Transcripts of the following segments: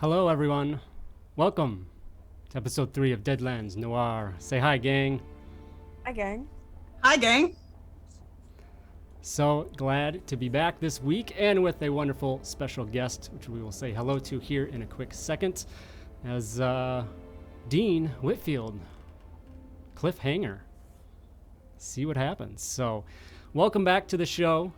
Hello, everyone. Welcome to episode 3 of Deadlands, Noir. Say hi, gang. Hi, gang. Hi, gang. So glad to be back this week and with a wonderful special guest, which we will say hello to here in a quick second, as Dean Whitfield. Cliffhanger. See what happens. So, welcome back to the show.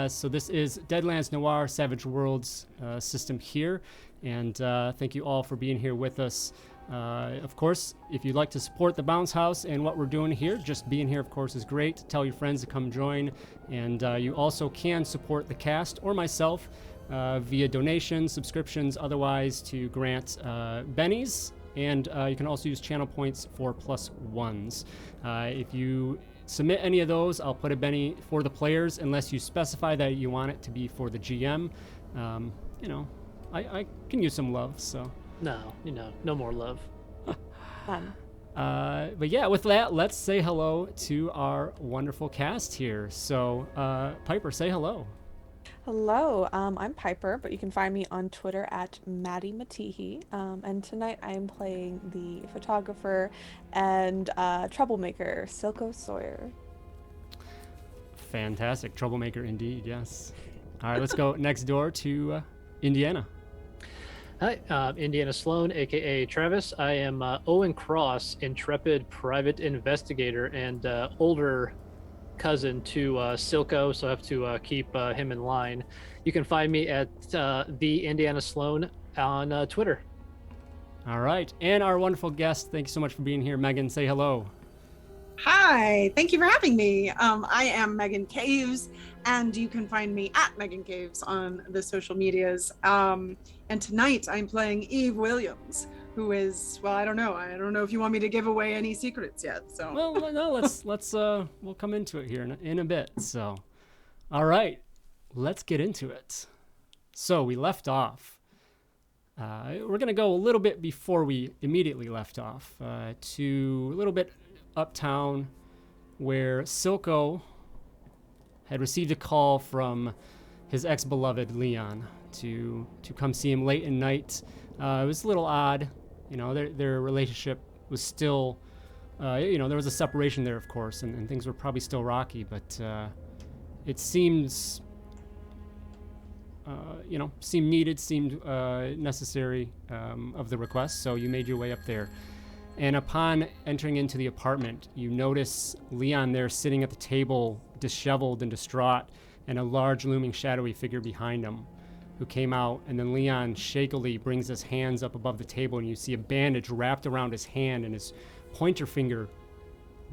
So this is Deadlands Noir Savage Worlds system here, and thank you all for being here with us. Of course, if you'd like to support the Bounce House and what we're doing here, just being here, of course, is great. Tell your friends to come join, and you also can support the cast or myself via donations, subscriptions, otherwise to grant bennies, and you can also use channel points for +1s. If you submit any of those, I'll put a Benny for the players unless you specify that you want it to be for the GM. I can use some love, so. No, no more love. Fun. But yeah, with that, let's say hello to our wonderful cast here. So, Piper, say hello. Hello, I'm Piper, but you can find me on Twitter at Maddie Matihi. And tonight I am playing the photographer and troublemaker, Silco Sawyer. Fantastic. Troublemaker indeed, yes. All right, let's go next door to Indiana. Hi, Indiana Sloan, aka Travis. I am Owen Cross, intrepid private investigator and older cousin to Silco, so I have to keep him in line. You can find me at the Indiana Sloan on Twitter. All right, and our wonderful guest, thank you so much for being here. Megan, say hello. Hi, thank you for having me. I am Megan Caves, and you can find me at Megan Caves on the social medias. And tonight I'm playing Eve Williams, who is, well, I don't know if you want me to give away any secrets yet. So Well, no, let's we'll come into it here in a bit. So, all right, let's get into it. So we left off. We're gonna go a little bit before we immediately left off to a little bit uptown, where Silco had received a call from his ex-beloved Leon to come see him late at night. It was a little odd, their relationship was still, there was a separation there, of course, and things were probably still rocky, but it seemed needed, seemed necessary of the request, so you made your way up there. And upon entering into the apartment, you notice Leon there sitting at the table, disheveled and distraught, and a large looming shadowy figure behind him who came out. And then Leon shakily brings his hands up above the table, and you see a bandage wrapped around his hand and his pointer finger,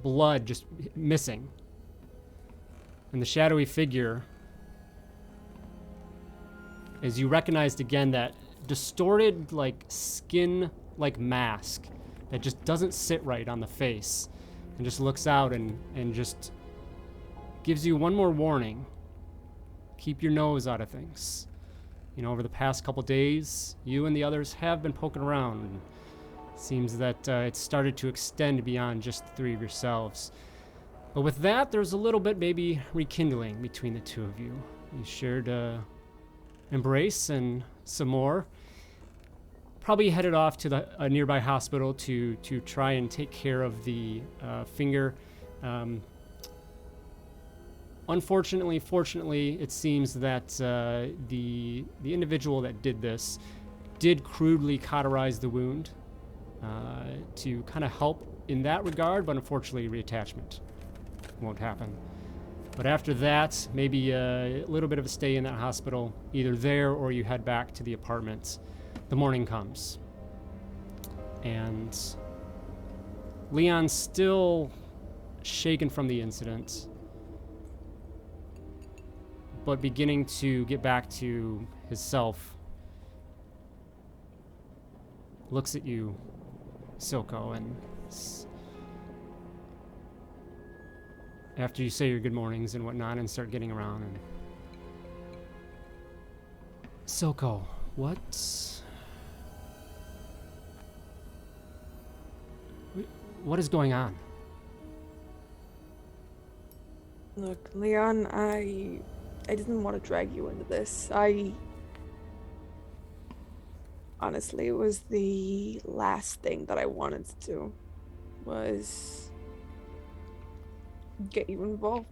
blood just missing. And the shadowy figure, as you recognized again, that distorted, skin-like mask that just doesn't sit right on the face, and just looks out and just gives you one more warning. Keep your nose out of things. Over the past couple days, you and the others have been poking around, and it seems that it's started to extend beyond just the three of yourselves. But with that, there's a little bit maybe rekindling between the two of you. You shared embrace and some more. Probably headed off to a nearby hospital to try and take care of the finger. Unfortunately, fortunately, it seems that the individual that did this did crudely cauterize the wound to kind of help in that regard, but unfortunately, reattachment won't happen. But after that, maybe a little bit of a stay in that hospital, either there or you head back to the apartment. The morning comes, and Leon's still shaken from the incident, but beginning to get back to his self. Looks at you, Silco, and after you say your good mornings and whatnot and start getting around, and Silco, what is going on? Look, Leon, I didn't want to drag you into this. I Honestly, it was the last thing that I wanted to do, was get you involved.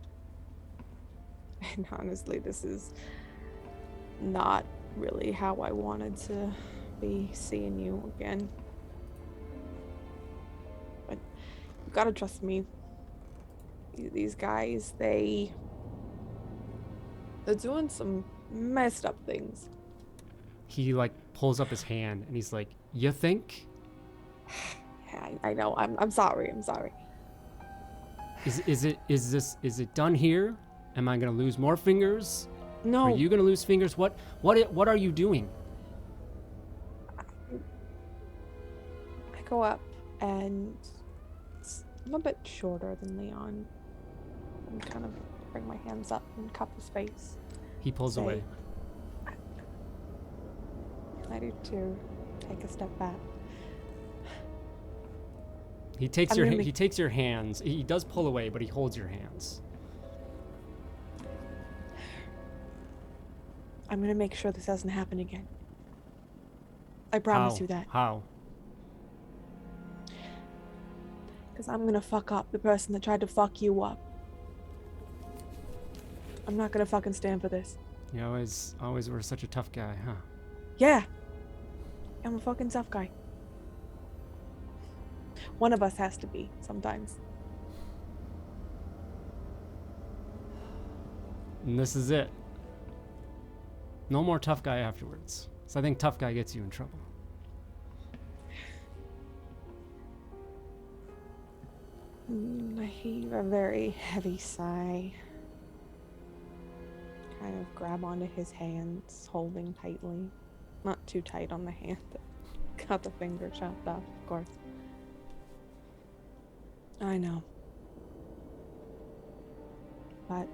And honestly, this is not really how I wanted to be seeing you again. But you gotta trust me. These guys, they're doing some messed up things. He like pulls up his hand and he's like, "You think? Yeah, I know. I'm sorry. I'm sorry. Is it done here? Am I gonna lose more fingers? No. Are you gonna lose fingers? What are you doing?" I go up and I'm a bit shorter than Leon. And kind of bring my hands up and cup his face. He pulls away. I do too. Take a step back. He takes he takes your hands. He does pull away, but he holds your hands. I'm gonna make sure this doesn't happen again. I promise you that. How? Because I'm gonna fuck up the person that tried to fuck you up. I'm not gonna fucking stand for this. You always were such a tough guy, huh? Yeah. I'm a fucking tough guy. One of us has to be, sometimes. And this is it. No more tough guy afterwards. So I think tough guy gets you in trouble. I heave a very heavy sigh. Kind of grab onto his hands, holding tightly. Not too tight on the hand. Got the finger chopped off, of course. I know. But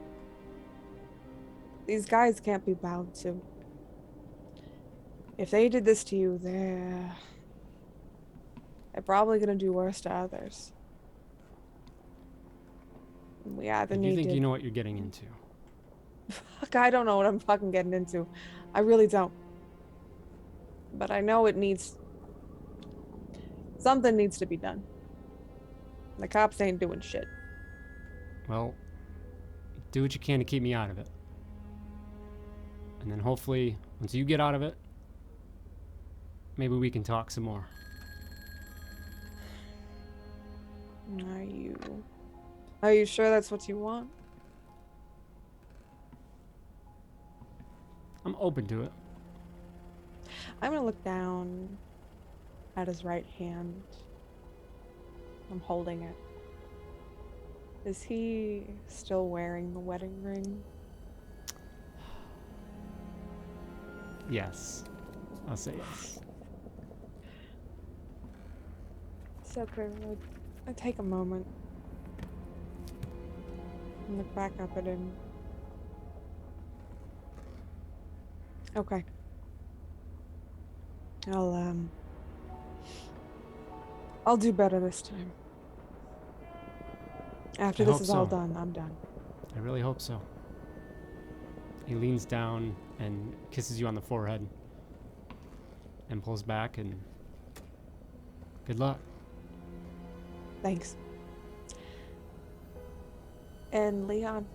these guys can't be bowed to. If they did this to you, they're probably gonna do worse to others. We either If need you think to... you know what you're getting into. Fuck, I don't know what I'm fucking getting into. I really don't. But I know it needs... Something needs to be done. The cops ain't doing shit. Well, do what you can to keep me out of it. And then hopefully, once you get out of it, maybe we can talk some more. Are you sure that's what you want? I'm open to it. I'm gonna look down at his right hand. I'm holding it. Is he still wearing the wedding ring? Yes. I'll say yes. So I take a moment and look back up at him. Okay. I'll do better this time. After this is all done, I'm done. I really hope so. He leans down and kisses you on the forehead and pulls back, and good luck. Thanks. And Leon,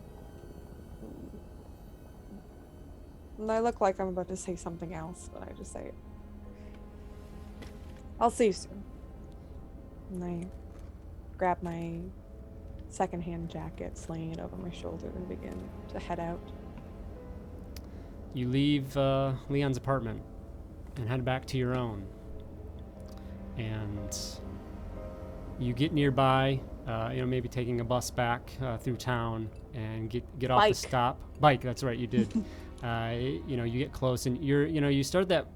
I look like I'm about to say something else, but I just say it. I'll see you soon. And I grab my secondhand jacket, sling it over my shoulder, and begin to head out. You leave Leon's apartment and head back to your own. And you get nearby, maybe taking a bus back through town and get off the stop. Bike, that's right, you did. You get close and you start that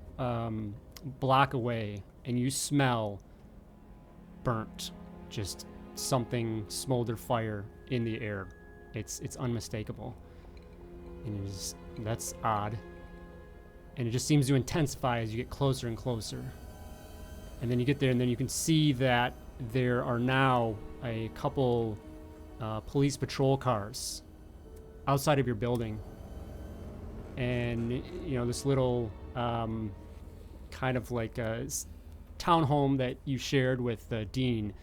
block away and you smell burnt, just something smolder fire in the air. It's unmistakable. And that's odd. And it just seems to intensify as you get closer and closer. And then you get there and then you can see that there are now a couple police patrol cars outside of your building. And, this little kind of like a townhome that you shared with Dean,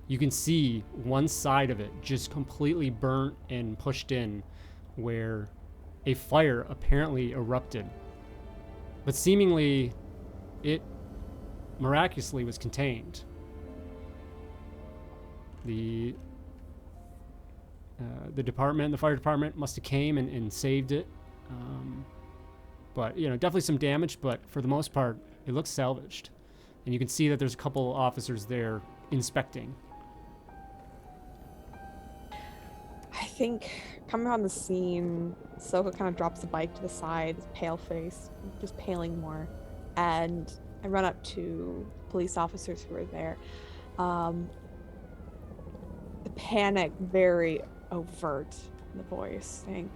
you can see one side of it just completely burnt and pushed in, where a fire apparently erupted. But seemingly, it miraculously was contained. The fire department must have came and saved it. But, definitely some damage, but for the most part, it looks salvaged. And you can see that there's a couple officers there inspecting. I think coming on the scene, Silco kind of drops the bike to the side, pale face, just paling more. And I run up to police officers who are there. The panic very overt in the voice, saying,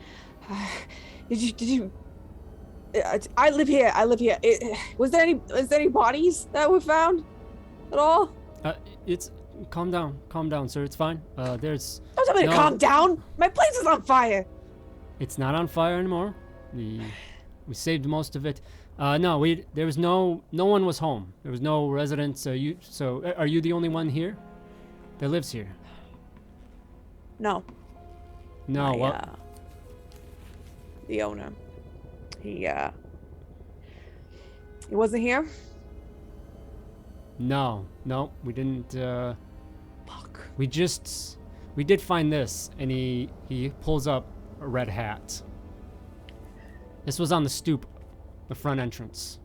did you I live here. Was there any bodies that were found at all? Calm down, sir. It's fine. Don't tell me to calm down. My place is on fire. It's not on fire anymore. We saved most of it. There was no one was home. There was no residents. Are you the only one here that lives here? No. No, what? The owner. He wasn't here? No, we didn't. Fuck. We did find this, and he pulls up a red hat. This was on the stoop, the front entrance.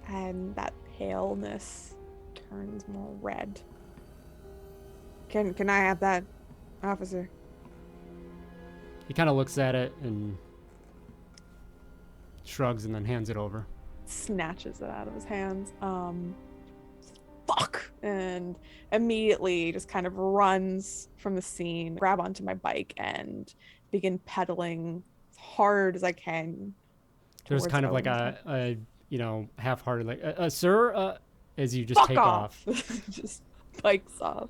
And that paleness turns more red. Can I have that, officer? He kind of looks at it and shrugs and then hands it over. Snatches it out of his hands. Fuck! And immediately just kind of runs from the scene, grab onto my bike, and begin pedaling as hard as I can. There's kind of like a half-hearted, like, sir, as you just Fuck take off. Just bikes off.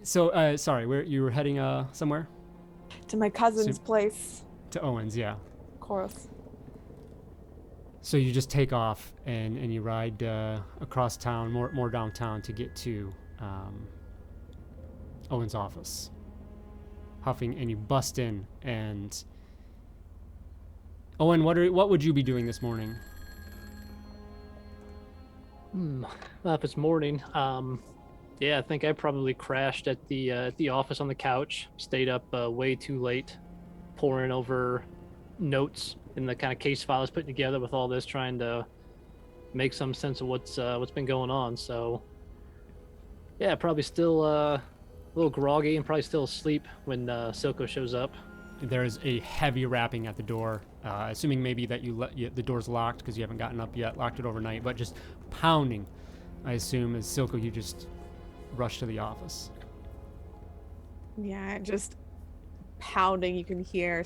Sorry, where you were heading somewhere? To my cousin's place. To Owen's, yeah. Of course. So you just take off and you ride across town, more downtown, to get to Owen's office. Huffing, and you bust in, and Owen, what would you be doing this morning? Well, if it's morning, I think I probably crashed at the office on the couch, stayed up way too late, poring over notes in the kind of case file I was putting together with all this, trying to make some sense of what's been going on. So, yeah, probably still a little groggy and probably still asleep when Silco shows up. There is a heavy rapping at the door, assuming maybe that the door's locked because you haven't gotten up yet, locked it overnight, but just pounding, I assume, as Silco, you just rush to the office. Yeah, just pounding. You can hear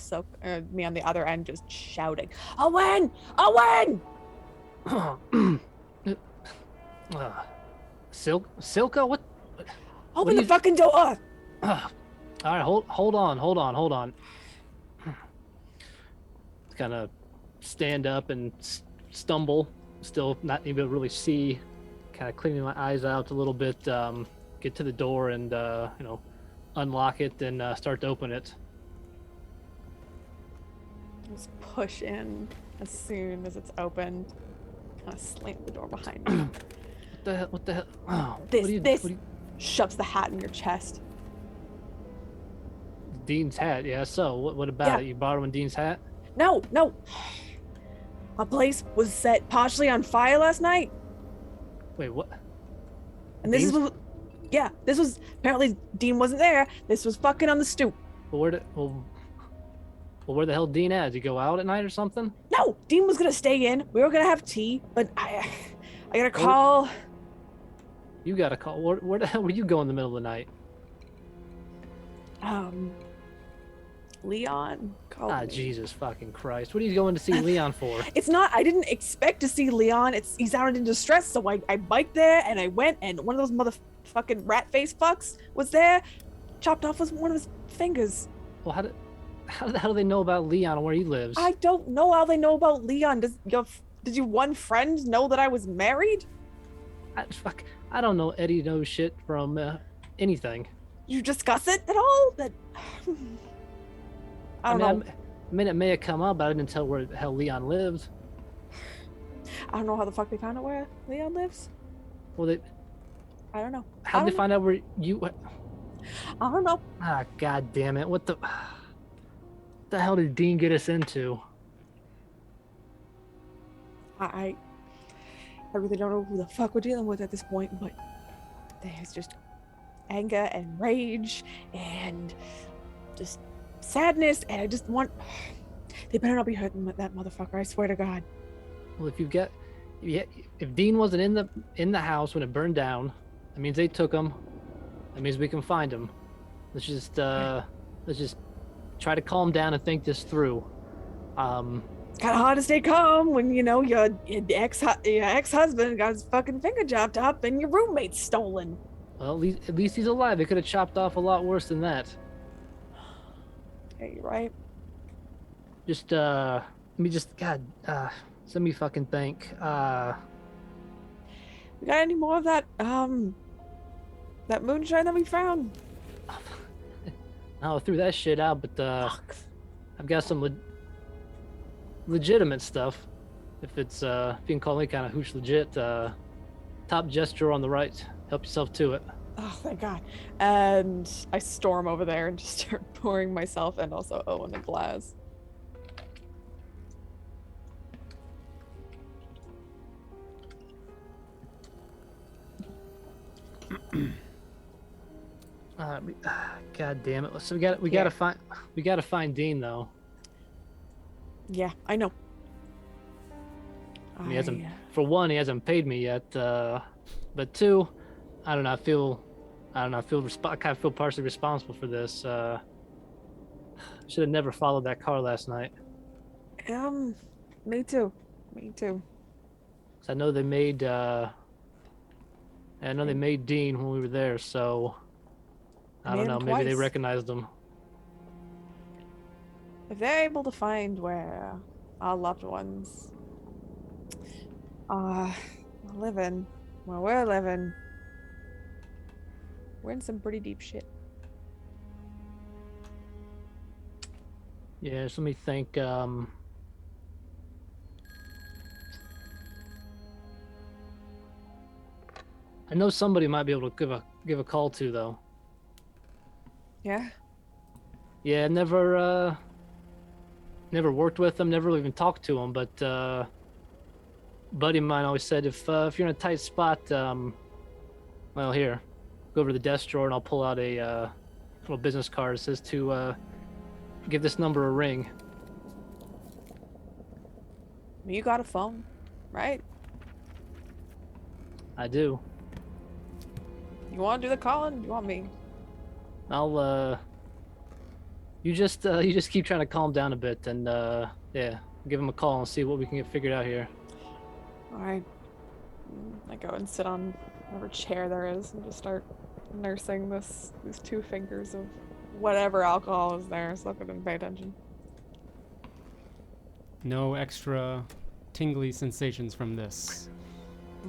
me on the other end just shouting, Owen! Silco, what? Open the fucking door! All right, hold on. Kind of stand up and stumble, still not able to really see, kind of cleaning my eyes out a little bit, get to the door and unlock it and start to open it. Just push in as soon as it's opened. Kind of slam the door behind me. What the hell? Oh, This shoves the hat in your chest. Dean's hat, yeah. So what about it? You borrowing Dean's hat? No. My place was set partially on fire last night. Wait, what? And this was apparently Dean wasn't there. This was fucking on the stoop. Where the hell Dean at? Did he go out at night or something? No, Dean was gonna stay in. We were gonna have tea, but I got a call. You got a call. Where the hell were you going in the middle of the night? Leon called me. Jesus fucking Christ. What are you going to see Leon for? It's not, I didn't expect to see Leon. He sounded in distress, so I biked there and I went, and one of those motherfucking rat face fucks was there, chopped off with one of his fingers. Well, how the hell do they know about Leon and where he lives? I don't know how they know about Leon. Did your one friend know that I was married? I don't know. Eddie knows shit from anything. You discuss it at all? That I don't know. I mean, it may have come up, but I didn't tell where the hell Leon lived. I don't know how the fuck they found out where Leon lives. Well, I don't know. how'd they find out where you? I don't know. Ah, god damn it! What the hell did Dean get us into? I really don't know who the fuck we're dealing with at this point, but there's just anger and rage and just sadness, and I just want. They better not be hurting that motherfucker. I swear to God. Well, if Dean wasn't in the house when it burned down, that means they took him. That means we can find him. Let's just try to calm down and think this through. It's kind of hard to stay calm when you know your ex-husband got his fucking finger chopped up and your roommate's stolen. Well, at least he's alive. They could have chopped off a lot worse than that. Yeah, you're right. Just let me fucking think. We got any more of that that moonshine that we found? I threw that shit out, but I've got some legitimate stuff. If it's if you can call me kind of hooch legit. Top gesture on the right. Help yourself to it. Oh, thank God. And I storm over there and just start pouring myself and also Owen a glass. God damn it! So we gotta find Dean though. Yeah, I know. He hasn't. For one, he hasn't paid me yet. But two, I don't know. I kind of feel partially responsible for this. Should have never followed that car last night. Me too. Me too. 'Cause I know they made. They made Dean when we were there, so I don't know. Maybe they recognized him. If they're able to find where our loved ones are living, where we're living, we're in some pretty deep shit. Yeah, so let me think. I know somebody might be able to give a call to though. Yeah. Yeah, never worked with them, never really even talked to them, but buddy of mine always said if you're in a tight spot, well, here, go over to the desk drawer and I'll pull out a little business card. It says to give this number a ring. You got a phone, right? I do. You want to do the calling? You want me? I'll you just keep trying to calm down a bit and yeah, give him a call and see what we can get figured out here. All right. I go and sit on whatever chair there is and just start nursing these 2 fingers of whatever alcohol is there, so I couldn't pay attention. No extra tingly sensations from this.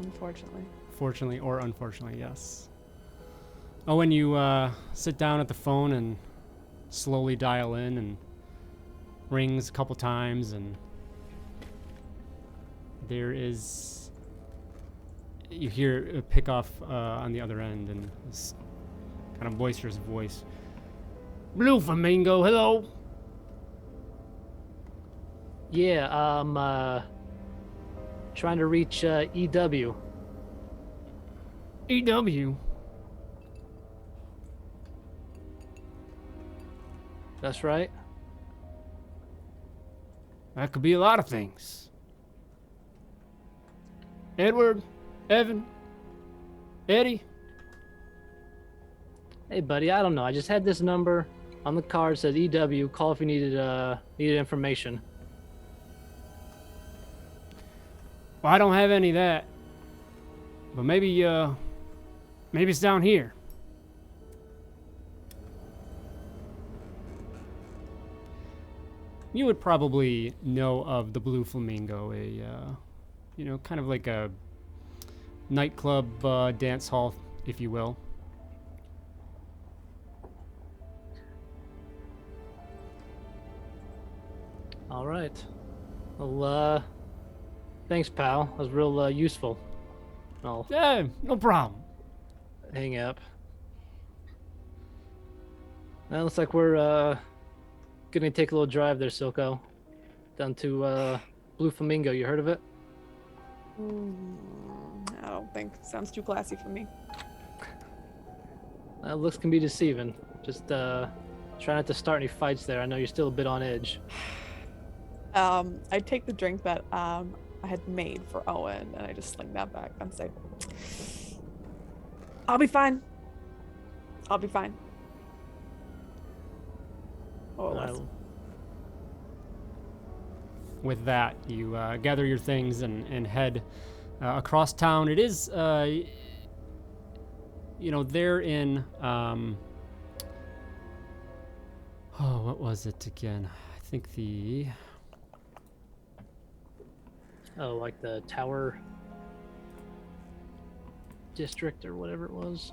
Unfortunately. Fortunately or unfortunately, yes. Oh, when you sit down at the phone and slowly dial in and rings a couple times, and there is, you hear a pick off on the other end, and this kind of boisterous voice. Blue Flamingo, hello. Yeah, trying to reach EW. EW. That's right. That could be a lot of things. Edward, Evan, Eddie. Hey, buddy, I don't know. I just had this number on the card. It says EW. Call if you needed information. Well, I don't have any of that. But maybe it's down here. you would probably know of the Blue Flamingo, kind of like a nightclub, dance hall, if you will. All right. Well, thanks, pal. That was real useful. I'll Yeah, no problem. hang up. Well, looks like we're gonna take a little drive there, Silco. Down to Blue Flamingo. You heard of it? I don't think. Sounds too classy for me. Looks can be deceiving. Just try not to start any fights there. I know you're still a bit on edge. I take the drink that I had made for Owen, and I just sling that back. I'm saying, I'll be fine. I'll be fine. Oh, With that, you gather your things and head across town. It is, they're in, what was it again? I think the... Oh, like the Tower District or whatever it was.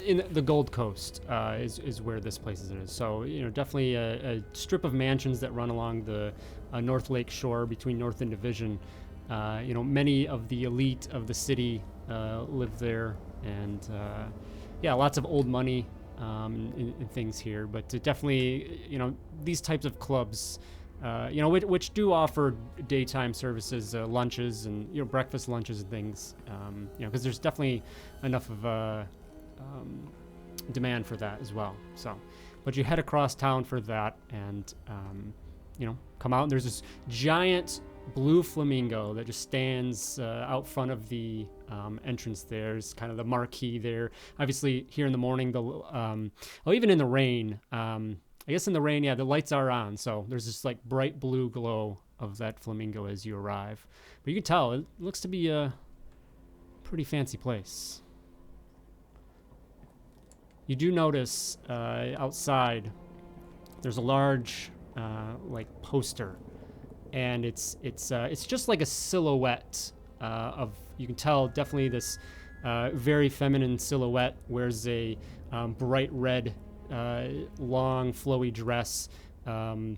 In the Gold Coast is where this place is. So definitely a strip of mansions that run along the North Lake shore between North and Division. Many of the elite of the city live there, and lots of old money in things here. But definitely, these types of clubs. Which do offer daytime services, lunches, and breakfast lunches and things. Because there's definitely enough of demand for that as well. So, but you head across town for that, and come out, and there's this giant blue flamingo that just stands out front of the entrance. There's kind of the marquee there. Obviously, here in the morning, even in the rain. I guess in the rain, the lights are on, so there's this like bright blue glow of that flamingo as you arrive. But you can tell it looks to be a pretty fancy place. You do notice outside there's a large poster, and it's just like a silhouette of, you can tell definitely this very feminine silhouette, wears a bright red long flowy dress, and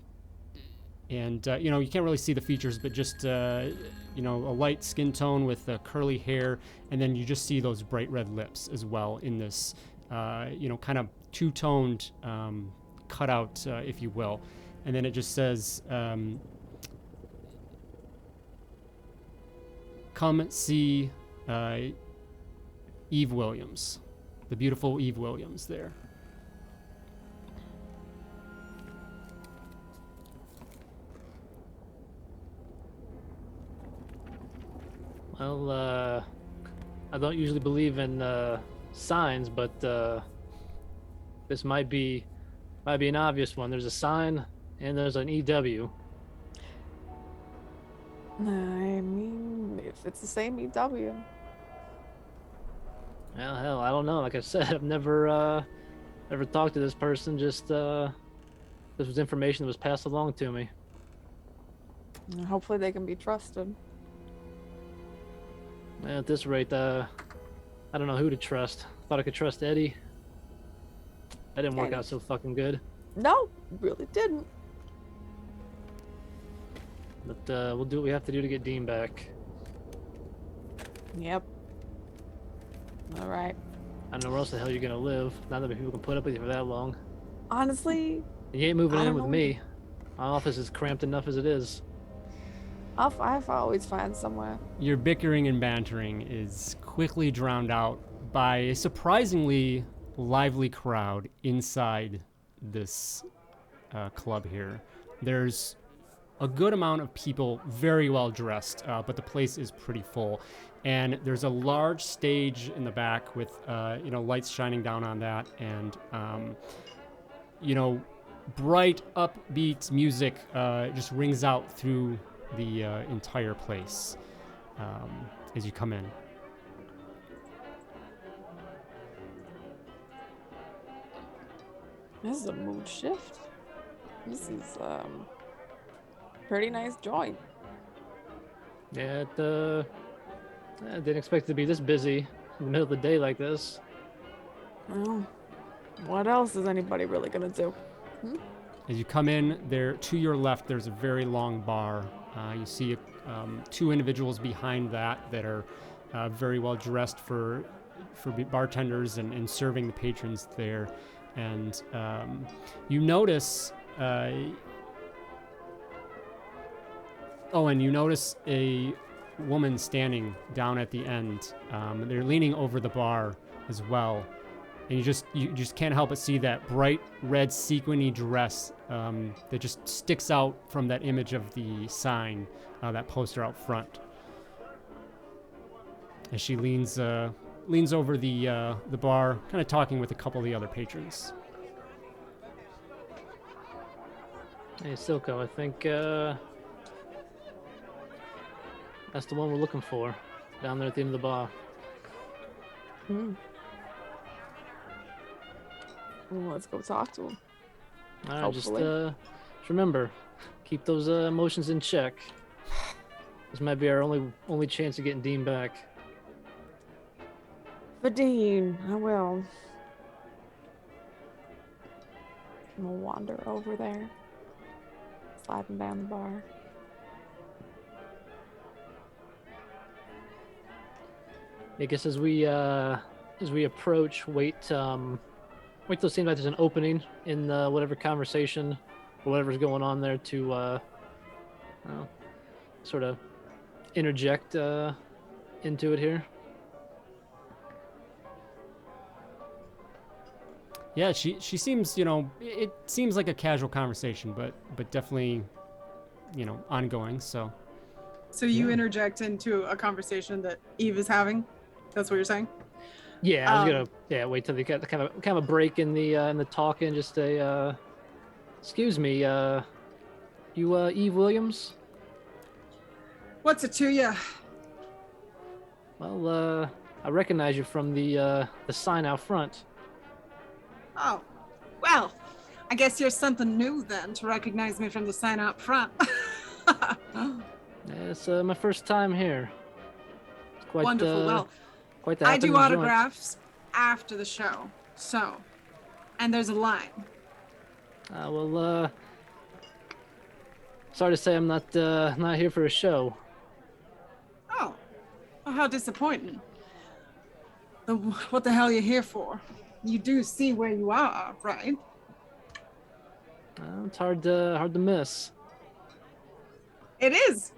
you can't really see the features, but just a light skin tone with curly hair, and then you just see those bright red lips as well in this kind of two-toned cutout, if you will. And then it just says, come see Eve Williams, the beautiful Eve Williams there. Well, I don't usually believe in signs, but this might be an obvious one. There's a sign and there's an EW. I mean, if it's the same EW. Well, hell, I don't know. Like I said, I've never talked to this person. Just this was information that was passed along to me. Hopefully they can be trusted. At this rate, I don't know who to trust. Thought I could trust Eddie. That didn't work out so fucking good. No, really didn't. But we'll do what we have to do to get Dean back. Yep. All right. I don't know where else the hell you're gonna live. Not that many people can put up with you for that long. Honestly, And you ain't moving I in don't with know. me. My office is cramped enough as it is. I'll always find somewhere. Your bickering and bantering is quickly drowned out by a surprisingly lively crowd inside this club here. There's a good amount of people, very well dressed, but the place is pretty full. And there's a large stage in the back with, lights shining down on that, and, bright, upbeat music just rings out through the entire place as you come in. This is a mood shift. This is pretty nice joint. Yeah, I didn't expect it to be this busy in the middle of the day like this. Well, what else is anybody really gonna do? As you come in, there to your left, there's a very long bar. You see two individuals behind that are very well dressed for bartenders and serving the patrons there. And you notice, Owen, you notice a woman standing down at the end. They're leaning over the bar as well. And you just can't help but see that bright red sequiny dress that just sticks out from that image of the sign, that poster out front. As she leans over the bar, kind of talking with a couple of the other patrons. Hey, Silco, I think that's the one we're looking for, down there at the end of the bar. Well, let's go talk to him. All right, Hopefully. just remember, keep those emotions in check. This might be our only chance of getting Dean back. But Dean, I will. I'm gonna wander over there, sliding down the bar. I guess as we approach, wait till it seems like there's an opening in whatever conversation or whatever's going on there to sort of interject into it here. Yeah, she seems, it seems like a casual conversation, but definitely, ongoing. So you interject into a conversation that Eve is having. That's what you're saying? Yeah, I was gonna wait till they get kind of a break in the talking. Just a excuse me, you Eve Williams? What's it to you? Well, I recognize you from the sign out front. Oh, well, I guess you're something new then to recognize me from the sign out front. Yeah, it's my first time here. It's quite Wonderful. Well, quite the I do happening joint. autographs after the show, so, and there's a line. Well, sorry to say I'm not here for a show. Oh, well, how disappointing. What the hell are you here for? You do see where you are, right? It's hard to miss. It is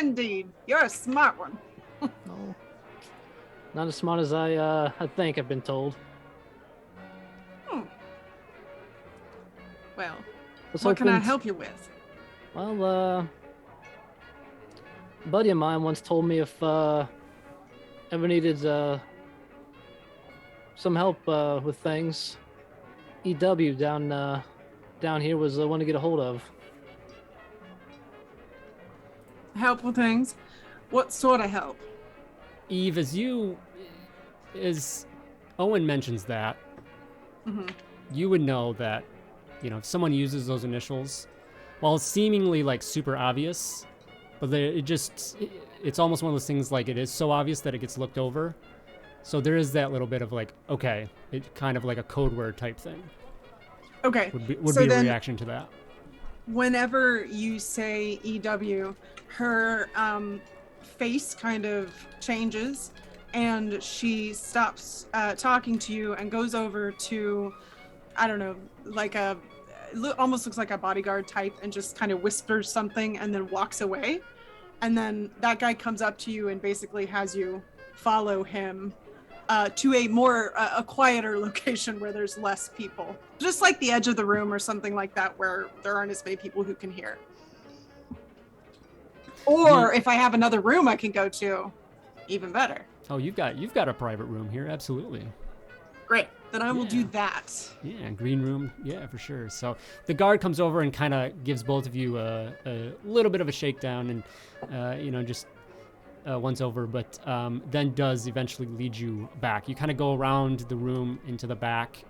indeed. You're a smart one. No, not as smart as I think I've been told. Well, Let's what hope can I in- help you with? Well, a buddy of mine once told me if ever needed some help with things, EW down here was the one to get a hold of. Help with things? What sort of help? Eve, as Owen mentions that, you would know that, if someone uses those initials, while it's seemingly like super obvious, but it's almost one of those things like it is so obvious that it gets looked over. So there is that little bit of like, okay, it kind of like a code word type thing. Okay. Would be a reaction to that. Whenever you say EW, her face kind of changes and she stops talking to you and goes over to, I don't know, like almost looks like a bodyguard type and just kind of whispers something and then walks away. And then that guy comes up to you and basically has you follow him to a quieter location where there's less people. Just like the edge of the room or something like that where there aren't as many people who can hear. Or if I have another room I can go to, even better. Oh, you've got a private room here, absolutely. Great. Then I will do that. Yeah, green room. Yeah, for sure. So the guard comes over and kind of gives both of you a little bit of a shakedown and, just once over, but then does eventually lead you back. You kind of go around the room into the back,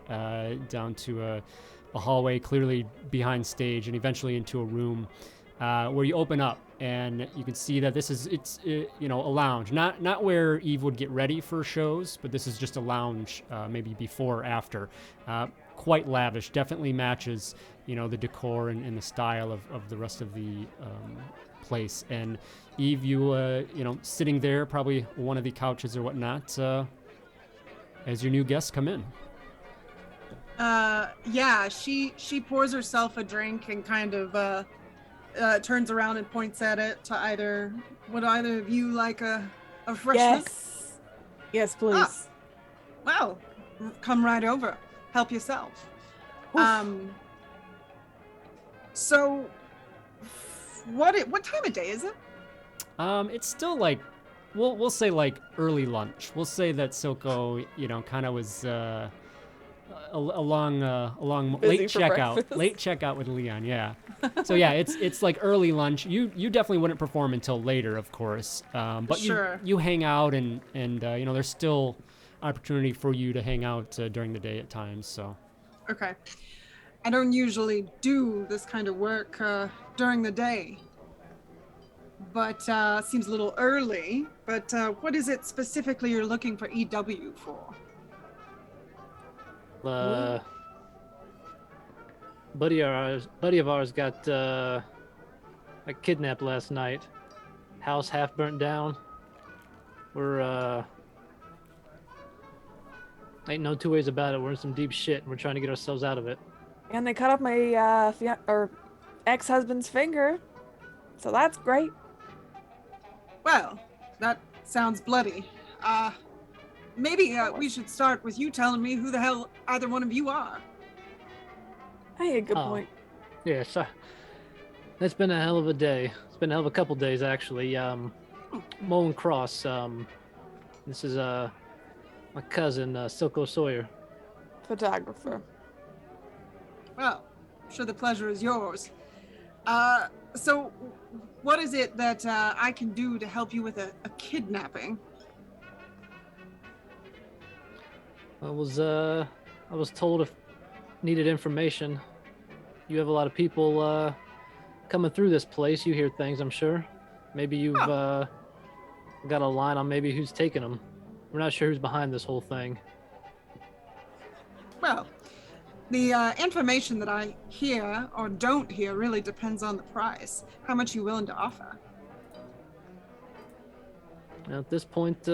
down to a hallway clearly behind stage, and eventually into a room where you open up, and you can see that it's a lounge, not where Eve would get ready for shows, but this is just a lounge, maybe before or after. Quite lavish, definitely matches the decor and the style of the rest of the place. And Eve, you sitting there, probably one of the couches or whatnot, as your new guests come in. Yeah, she pours herself a drink and kind of turns around and points at it to would either of you like a refreshment? Yes, please. Ah, well, come right over. Help yourself. So what time of day is it? It's still like, we'll say like early lunch. We'll say that Silco, kind of was along Busy late for checkout with Leon. Yeah. So yeah, it's like early lunch. You definitely wouldn't perform until later, of course. But sure. you hang out and there's still opportunity for you to hang out during the day at times. So. Okay. I don't usually do this kind of work during the day, but seems a little early. But what is it specifically you're looking for EW for? Buddy of ours got kidnapped last night. House half burnt down. We're ain't no two ways about it. We're in some deep shit, and we're trying to get ourselves out of it. And they cut off my ex-husband's finger, so that's great. Well, that sounds bloody. Maybe we should start with you telling me who the hell either one of you are. Hey, good point. Yeah, so it's been a hell of a day. It's been a hell of a couple days, actually. Mo and Cross. This is my cousin, Silco Sawyer. Photographer. Well, I'm sure the pleasure is yours. So what is it that I can do to help you with a kidnapping? I was told if needed information. You have a lot of people coming through this place. You hear things, I'm sure. Maybe you've got a line on maybe who's taking them. We're not sure who's behind this whole thing. Well, the information that I hear or don't hear really depends on the price. How much you willing to offer? At this point,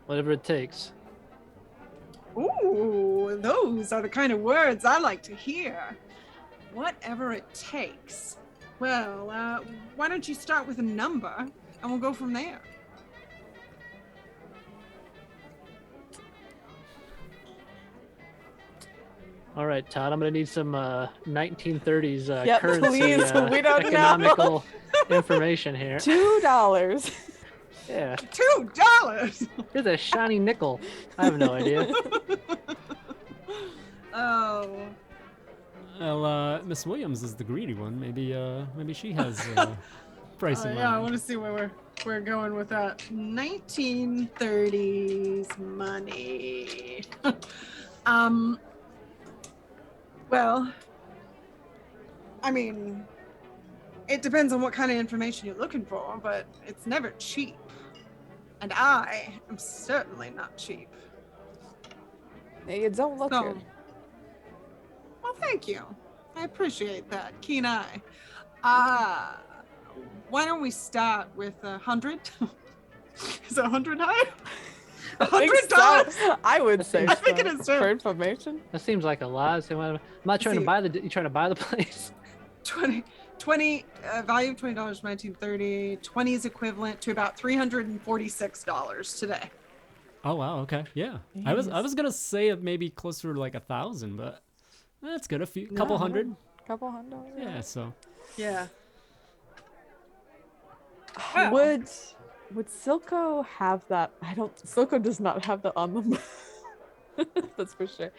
whatever it takes. Ooh, those are the kind of words I like to hear. Whatever it takes. Well, why don't you start with a number and we'll go from there. All right, Todd, I'm going to need some 1930s currency please. We don't economical information here. $2. Yeah. $2? Here's a shiny nickel. I have no idea. Oh. Well, Miss Williams is the greedy one. Maybe she has price in mind. Yeah, I want to see where we're going with that. 1930s money. Well, I mean, it depends on what kind of information you're looking for, but it's never cheap. And I am certainly not cheap. You don't look good. Well, thank you. I appreciate that. Keen eye. Why don't we start with 100? Is 100 high? $100? I would say. I think it is for information. That seems like a lot. So I'm not trying to buy you trying to buy the place? 20 value of $20, 1930. 20 is equivalent to about $346 today. Oh wow, okay, yeah. Yes. I was gonna say maybe closer to like 1,000, but that's good. Couple hundred. Couple hundred. Yeah. So. Yeah. Would Silco have that? Silco does not have that on them. That's for sure.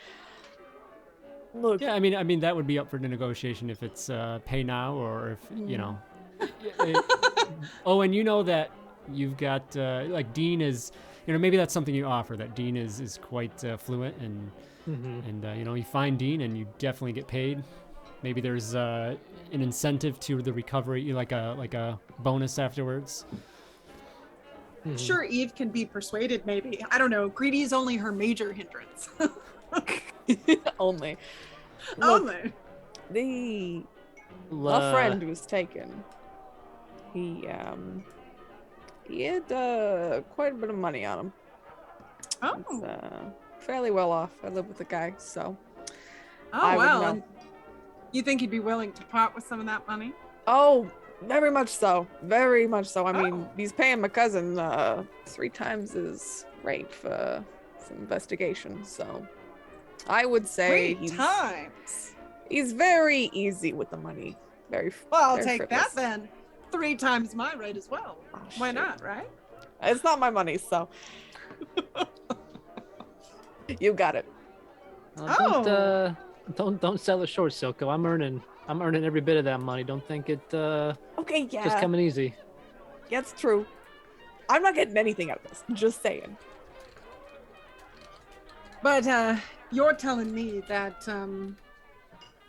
Look. Yeah, I mean that would be up for the negotiation if it's pay now or if Oh, and you know that you've got like Dean is maybe that's something you offer. That Dean is quite fluent, and you find Dean and you definitely get paid. Maybe there's an incentive to the recovery, like a bonus afterwards. Sure, Eve can be persuaded, maybe. I don't know. Greedy is only her major hindrance. Only. Only. A friend was taken. He had quite a bit of money on him. Oh. He's, fairly well off. I live with a guy, so. Oh, well. And you think he'd be willing to part with some of that money? Oh, very much so. Very much so. I mean, he's paying my cousin 3 times his rate for some investigation, so I would say 3 times. He's very easy with the money. Well, I'll take that then. 3 times my rate as well. Oh, why not, right? It's not my money, so you got it. Don't sell it short, Silco. I'm earning every bit of that money. Don't think it okay, yeah. just coming easy. Yeah, it's true. I'm not getting anything out of this. Just saying. But you're telling me that I'm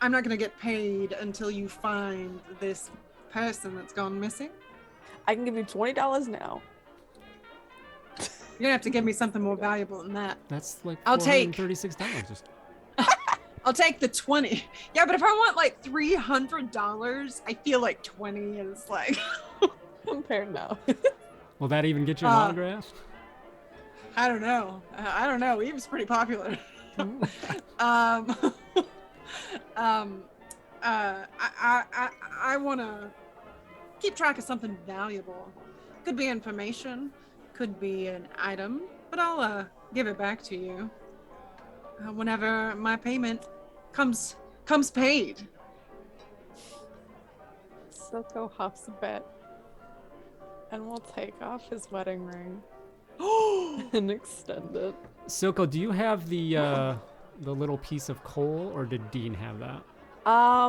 not gonna get paid until you find this person that's gone missing? I can give you $20 now. You're gonna have to give me something more valuable than that. That's like I'll take $36. I'll take the 20. Yeah, but if I want like $300, I feel like 20 is like compared now. Will that even get you an autograph? I don't know. Eve's pretty popular. I want to keep track of something valuable. Could be information, could be an item, but I'll give it back to you whenever my payment comes paid. Silco huffs a bit and will take off his wedding ring and extend it. Silco, do you have the little piece of coal, or did Dean have that?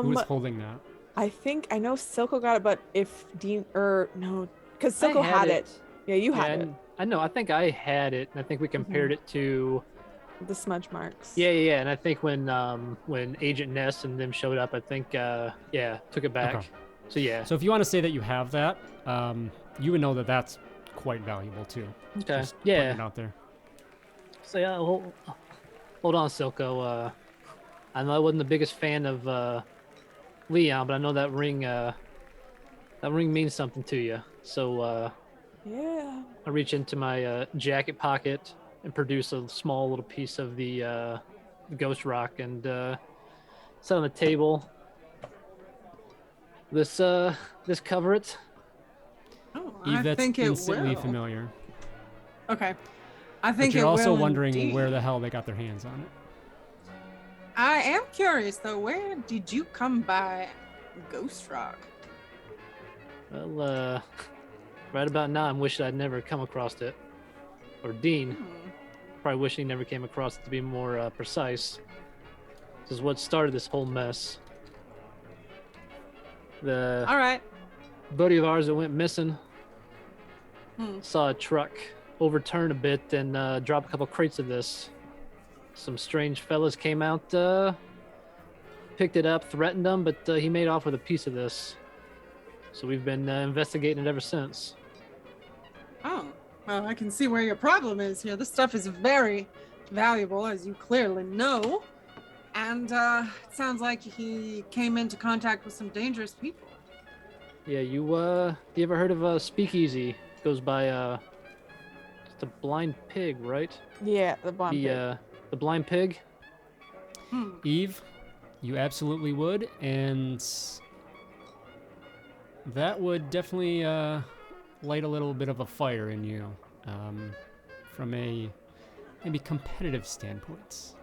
Who was holding that? I know Silco got it, but if Dean no, because Silco had it. Yeah, you had it. I know. I think I had it, and I think we compared it to the smudge marks. Yeah. And I think when Agent Ness and them showed up, I think took it back. Okay. So yeah. So if you want to say that you have that, you would know that that's quite valuable too. Okay. Just putting it out there. So yeah, hold on, Silco. I know I wasn't the biggest fan of Leon, but I know that ring means something to you. So yeah. I reach into my jacket pocket and produce a small little piece of the ghost rock and set on the table. This cover it. Oh, Eve, that's think it instantly will. familiar. Okay. I think but you're also will wondering indeed. Where the hell they got their hands on it. I am curious though, where did you come by ghost rock? Well, right about now, I'm wishing I'd never come across it. Or Dean. Probably wishing he never came across it, to be more precise. This is what started this whole mess. All right. Buddy of ours that went missing saw a truck overturn a bit and drop a couple crates of this. Some strange fellas came out, picked it up, threatened them, but he made off with a piece of this. So we've been investigating it ever since. Oh, well, I can see where your problem is here. This stuff is very valuable, as you clearly know. And it sounds like he came into contact with some dangerous people. Yeah, you ever heard of a speakeasy? Goes by just a blind pig, right? Yeah, the blind pig. The blind pig? Eve, you absolutely would, and that would definitely light a little bit of a fire in you from a maybe competitive standpoint.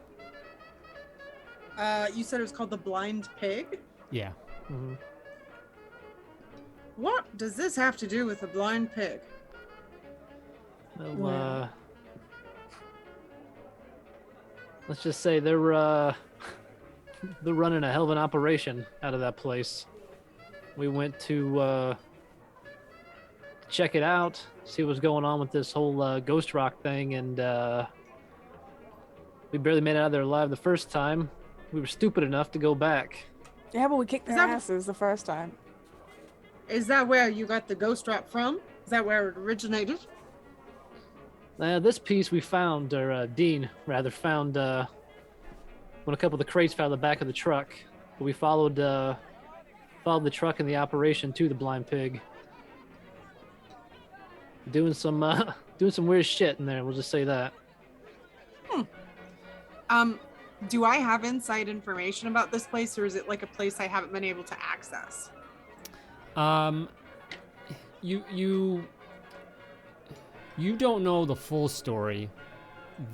You said it was called the Blind Pig? Yeah. Mm-hmm. What does this have to do with the blind pig? Well, let's just say they're running a hell of an operation out of that place. We went to check it out, see what's going on with this whole ghost rock thing, and we barely made it out of there alive the first time. We were stupid enough to go back. Yeah, but we kicked their that- asses the first time. Is that where you got the ghost rock from? Is that where it originated? This piece we found, or Dean rather, found when a couple of the crates fell out of the back of the truck. But we followed the truck and the operation to the blind pig. Doing some weird shit in there. We'll just say that. Do I have inside information about this place, or is it like a place I haven't been able to access? You don't know the full story.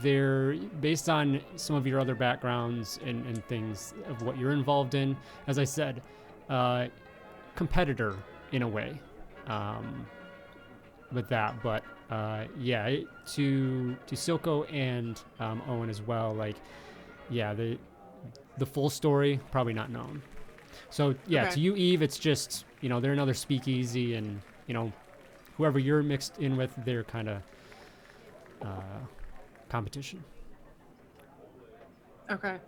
They're based on some of your other backgrounds and things of what you're involved in. As I said, competitor in a way, with that. But yeah, to Silco and Owen as well. Like, yeah, the full story probably not known. So yeah, Okay. to you, Eve, it's just, they're another speakeasy, and whoever you're mixed in with, they're kind of competition. Okay.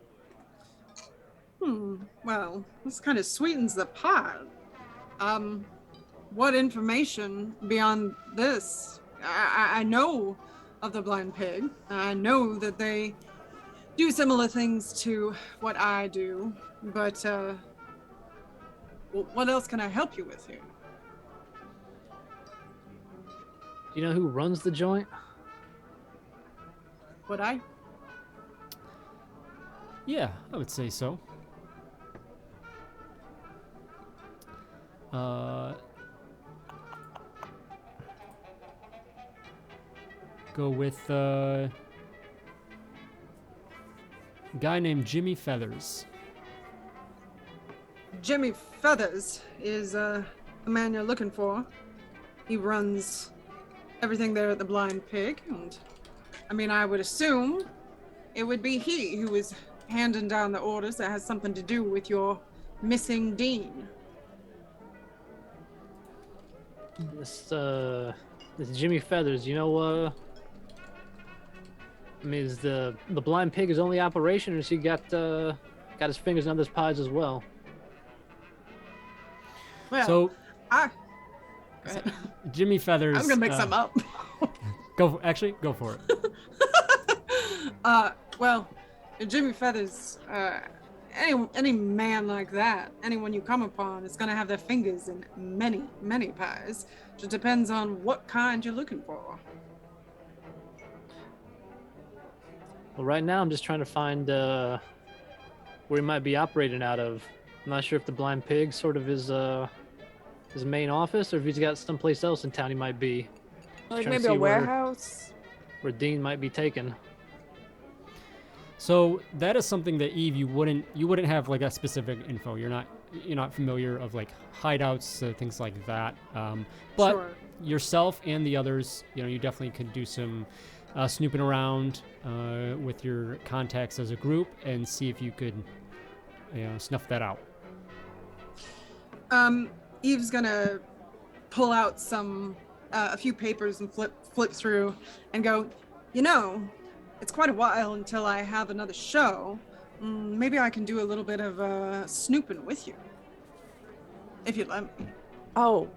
Well, this kind of sweetens the pot. What information beyond this? I know of the blind pig. I know that they do similar things to what I do, but what else can I help you with here? Do you know who runs the joint? Would I? Yeah, I would say so. Go with a guy named Jimmy Feathers. Jimmy Feathers is the man you're looking for. He runs everything there at the Blind Pig, and I would assume it would be he who is handing down the orders that has something to do with your missing Dean. This Jimmy Feathers, is the blind pig his only operation, or has he got his fingers in other pies as well? Well, So Go ahead. Jimmy Feathers. I'm gonna mix them up. Go for it. Well, Jimmy Feathers, any man like that, anyone you come upon, is gonna have their fingers in many, many pies. Just depends on what kind you're looking for. Well, right now I'm just trying to find where he might be operating out of. I'm not sure if the blind pig sort of is his main office, or if he's got someplace else in town he might be. Like trying to maybe see a warehouse. where Dean might be taken. So that is something that, Eve, you wouldn't have like a specific info. You're not familiar of like hideouts, things like that. But Sure. yourself and the others, you definitely could do some snooping around with your contacts as a group and see if you could snuff that out. Eve's gonna pull out a few papers and flip through and go, it's quite a while until I have another show. Maybe I can do a little bit of snooping with you, if you'd let me. Oh,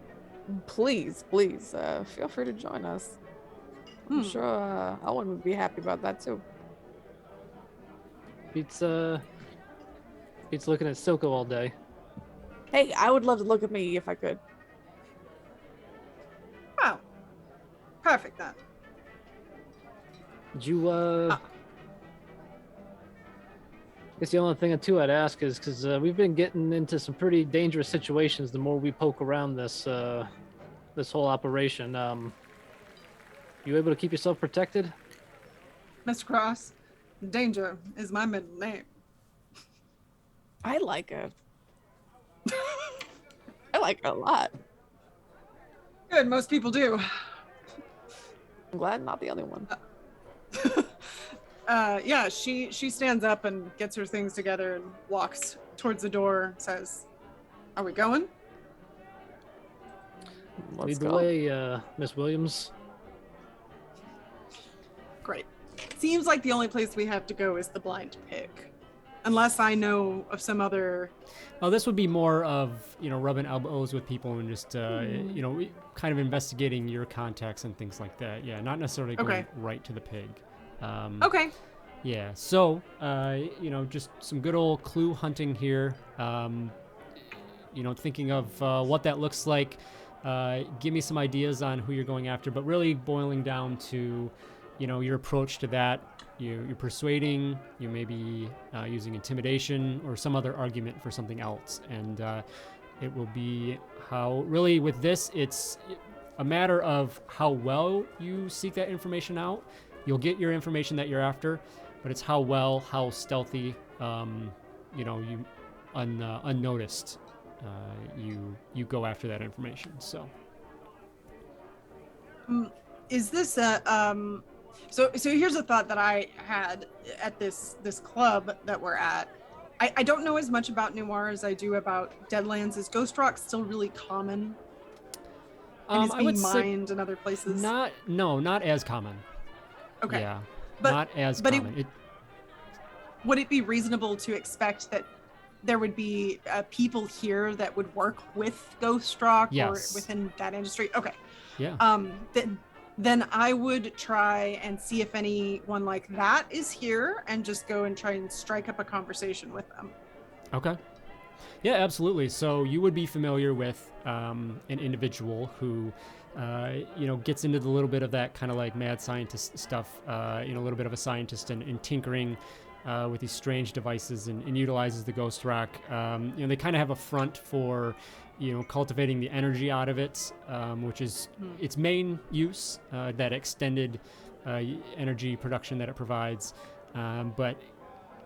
please, feel free to join us. I'm sure Owen would be happy about that too. Pete's looking at Silco all day. Hey, I would love to look at me if I could. Well, perfect then. Did you I guess the only thing too I'd ask is because we've been getting into some pretty dangerous situations the more we poke around this whole operation. You able to keep yourself protected? Mr. Cross, danger is my middle name. I like it. I like it a lot. Good, most people do. I'm glad I'm not the only one. Yeah, she stands up and gets her things together and walks towards the door, says, "Are we going?" Let's Lead the go. way, Miss Williams. Great. Seems like the only place we have to go is the blind pig. Unless I know of some other... Oh, this would be more of, rubbing elbows with people and just, kind of investigating your contacts and things like that. Yeah, not necessarily going right to the pig. Okay. Yeah, so, just some good old clue hunting here. Thinking of what that looks like. Give me some ideas on who you're going after, but really boiling down to, your approach to that. You're persuading, you may be using intimidation or some other argument for something else. And it will be how, really with this, it's a matter of how well you seek that information out. You'll get your information that you're after, but it's how stealthy, you unnoticed you go after that information. So is this a so here's a thought that I had at this club that we're at. I don't know as much about Noir as I do about Deadlands. Is Ghost Rock still really common? And is being mined in other places? Not as common. Okay. Yeah, but, not as but common. Would it be reasonable to expect that there would be people here that would work with Ghost Rock or within that industry? Okay. Yeah. Then I would try and see if anyone like that is here and just go and try and strike up a conversation with them. Okay. Yeah, absolutely. So you would be familiar with an individual who, gets into the little bit of that kind of like mad scientist stuff, a little bit of a scientist and tinkering with these strange devices and utilizes the Ghost Rock. They kind of have a front for, cultivating the energy out of it, which is its main use, that extended energy production that it provides. But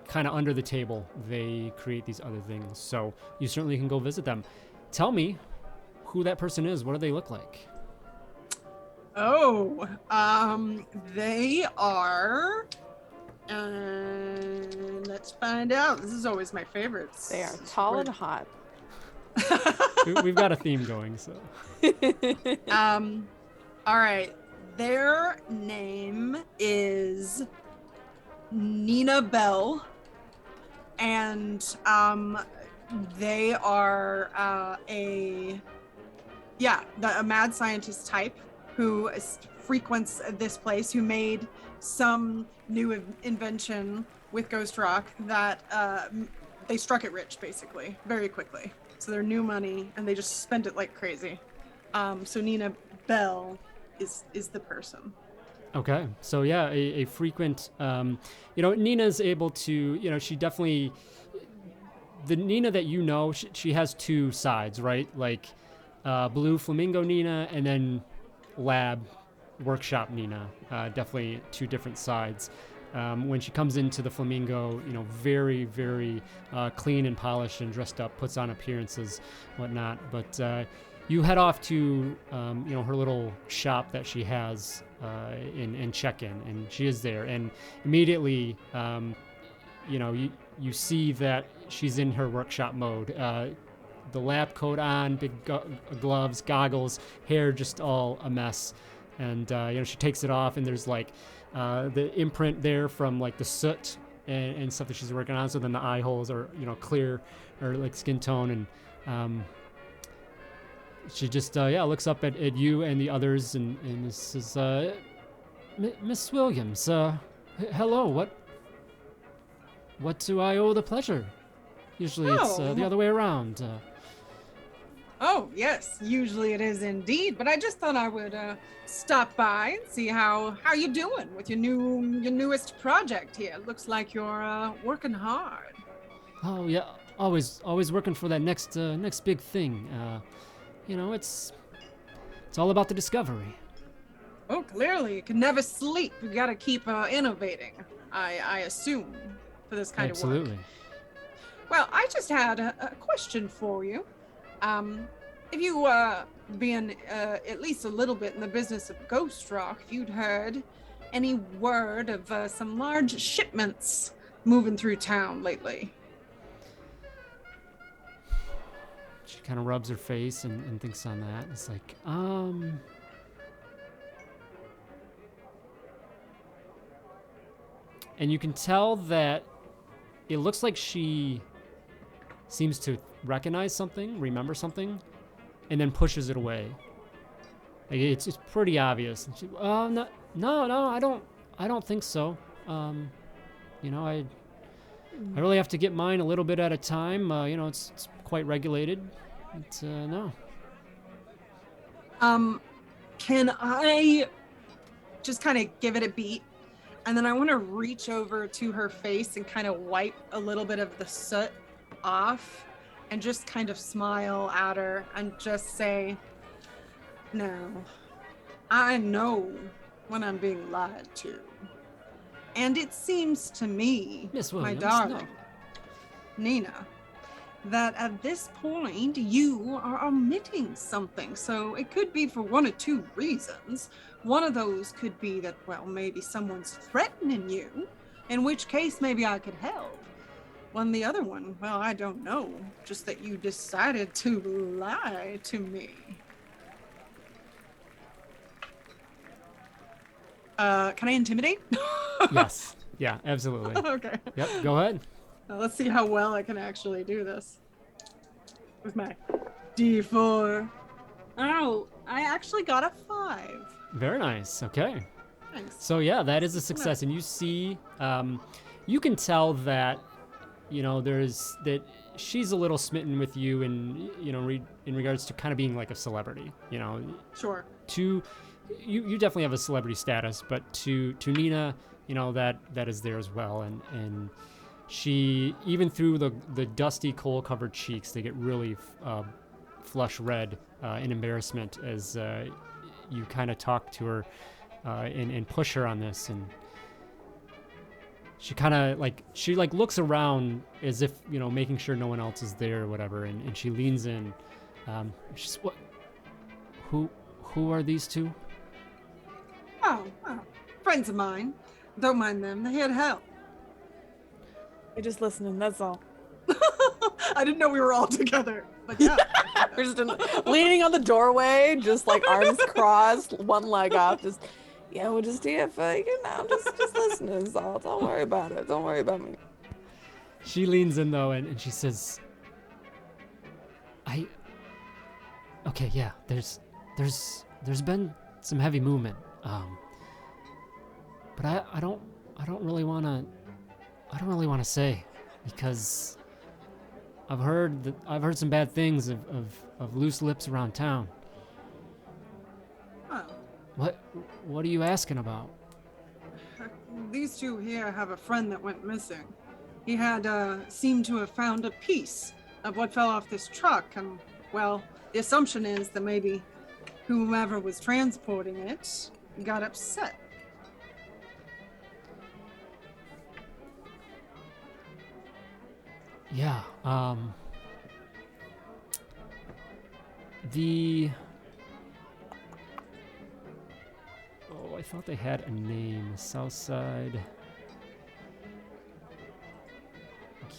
kind of under the table, they create these other things. So you certainly can go visit them. Tell me who that person is. What do they look like? Oh, they are... let's find out. This is always my favorites. They are tall and hot. We've got a theme going, so. All right. Their name is Nina Bell, and they are a mad scientist type who frequents this place, who made some new invention with Ghost Rock that they struck it rich, basically, very quickly. So they're new money, and they just spend it like crazy. So Nina Bell is the person. Okay, so yeah, a frequent, Nina's able to, she definitely, the Nina that she has two sides, right? Like Blue Flamingo Nina and then Lab Workshop Nina, definitely two different sides. When she comes into the Flamingo, very, very clean and polished and dressed up, puts on appearances, whatnot. But you head off to, her little shop that she has and check in, and she is there. And immediately, you see that she's in her workshop mode. The lab coat on, big gloves, goggles, hair just all a mess. And, she takes it off, and there's like the imprint there from like the soot and stuff that she's working on. So then the eye holes are, clear or like skin tone. And she just, looks up at you and the others and this is, Miss Williams, hello, what do I owe the pleasure? Usually it's the other way around. Oh, yes, usually it is indeed, but I just thought I would stop by and see how you doing with your newest project here. It looks like you're working hard. Oh, yeah, always working for that next big thing. It's all about the discovery. Oh, clearly, you can never sleep. You gotta keep innovating, I assume, for this kind of work. Absolutely. Well, I just had a question for you. If you being at least a little bit in the business of Ghost Rock, if you'd heard any word of some large shipments moving through town lately. She She kind of rubs her face and thinks on that. It's like, and you can tell that it looks like she seems to recognize something, remember something, and then pushes it away. Like it's pretty obvious. And she, no, I don't think so. I really have to get mine a little bit at a time. It's quite regulated. It's no. Can I just kind of give it a beat? And then I want to reach over to her face and kind of wipe a little bit of the soot off and just kind of smile at her and just say, "No, I know when I'm being lied to. And it seems to me, Miss my Williams, darling, no. Nina, that at this point you are omitting something. So it could be for one or two reasons. One of those could be that, well, maybe someone's threatening you, in which case maybe I could help. When the other one, well, I don't know, just that you decided to lie to me." Can I intimidate? Yes. Yeah, absolutely. Okay. Yep, go ahead. Let's see how well I can actually do this. With my D4. Oh, I actually got a 5. Very nice. Okay. Thanks. So yeah, that is a success, and you see, you can tell that, that she's a little smitten with you, and in regards to kind of being like a celebrity. Sure. You definitely have a celebrity status, but to Nina, that is there as well, and she, even through the dusty coal-covered cheeks, they get really flush red in embarrassment as you kind of talk to her and push her on this, and she kind of looks around as if making sure no one else is there or whatever, and she leans in. She's, what? Who are these two? Oh, friends of mine. Don't mind them. They're here to help. We're just listening, that's all. I didn't know we were all together. But yeah. We're just leaning on the doorway, just like arms crossed, one leg up, just, yeah, we're just here for, just listening, that's all. Don't worry about it. Don't worry about me. She leans in though, and she says, okay, yeah, there's been some heavy movement, but I don't really want to say, because I've heard some bad things of loose lips around town. Oh. What are you asking about? These two here have a friend that went missing. He had seemed to have found a piece of what fell off this truck, and, well, the assumption is that maybe whomever was transporting it got upset. Yeah, I thought they had a name. Southside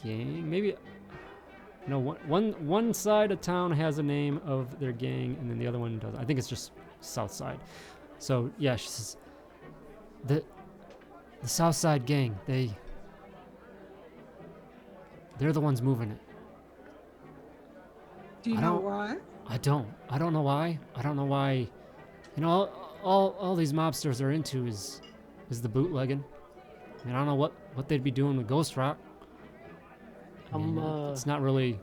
Gang, maybe. No, one side of town has a name of their gang, and then the other one doesn't. I think it's just Southside. So yeah, she says the Southside Gang. They're the ones moving it. Do you know why? I don't know why. I don't know why. All these mobsters are into is the bootlegging. I mean, I don't know what they'd be doing with Ghost Rock. I mean, it's not really.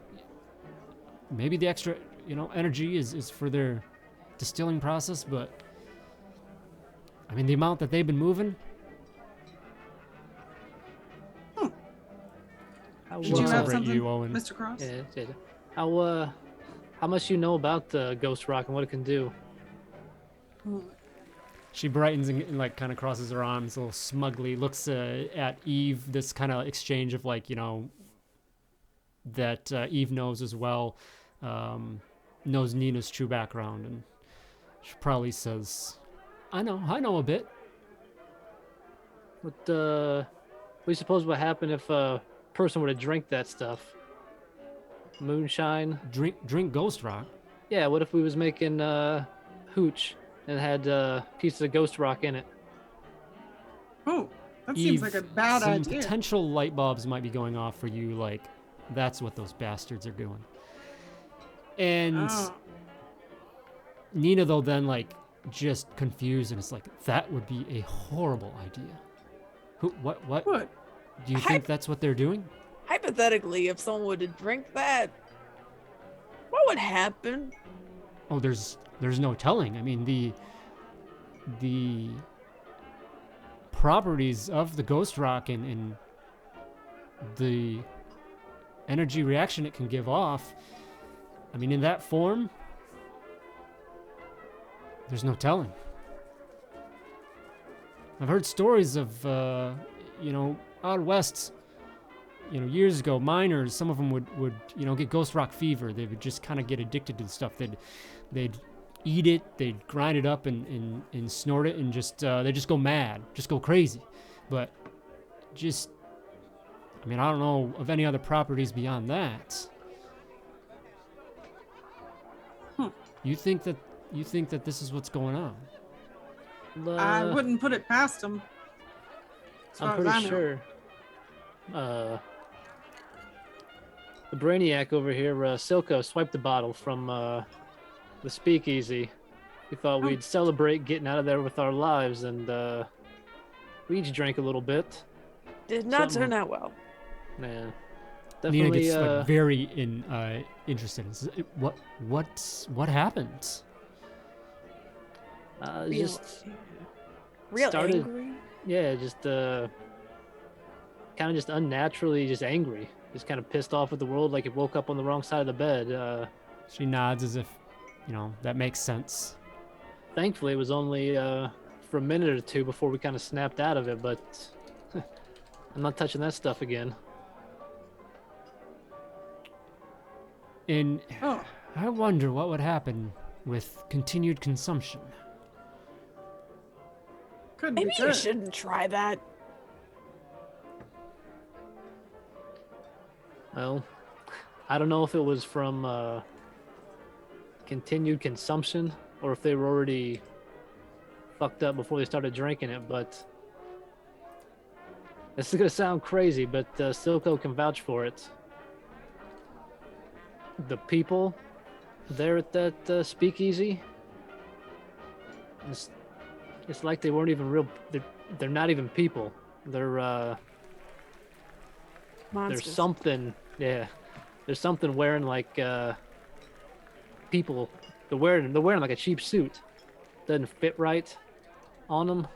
Maybe the extra, energy is for their distilling process, but I mean, the amount that they've been moving. Did you have something, you, Owen? Mr. Cross? Yeah. How much you know about the Ghost Rock and what it can do? She brightens and like kind of crosses her arms a little smugly, looks at Eve. This kind of exchange of that Eve knows as well, knows Nina's true background, and she probably says, I know a bit. What do you suppose would happen if a person were to drink that stuff? moonshine. Drink Ghost Rock. Yeah, what if we was making hooch and had pieces of ghost rock in it? Oh, that seems Eve, like a bad some idea. potential light bulbs might be going off for you, like, that's what those bastards are doing. And Oh. Nina, though, then, like, just confused, and it's like, that would be a horrible idea. What? What? Do you think that's what they're doing? Hypothetically, if someone were to drink that, what would happen? Oh, there's no telling. I mean, the properties of the ghost rock and the energy reaction it can give off, I mean, in that form, there's no telling. I've heard stories of, out west, years ago, miners, some of them would get ghost rock fever. They would just kind of get addicted to the stuff. They'd eat it, they'd grind it up and snort it, and they just go mad, just go crazy. But I don't know of any other properties beyond that. You think that this is what's going on? I wouldn't put it past them. I'm pretty sure. The Brainiac over here, Silco, swiped the bottle from the speakeasy. We thought we'd celebrate getting out of there with our lives, and we each drank a little bit. Did not turn out well. Yeah, Nina definitely. gets like very interested. What happened? Just real started- angry. yeah, just kind of just unnaturally just angry, just kind of pissed off with the world, like it woke up on the wrong side of the bed. She nods as if, that makes sense. Thankfully, it was only for a minute or two before we kind of snapped out of it, but I'm not touching that stuff again. And Oh. I wonder what would happen with continued consumption. Couldn't Maybe be you good. shouldn't try that. Well, I don't know if it was from continued consumption or if they were already fucked up before they started drinking it, but this is gonna sound crazy, but Silco can vouch for it. The people there at that speakeasy, it's like they weren't even real. They're not even people. They're Monsters. there's something, yeah. There's something wearing like people. They're wearing like a cheap suit. Doesn't fit right on them.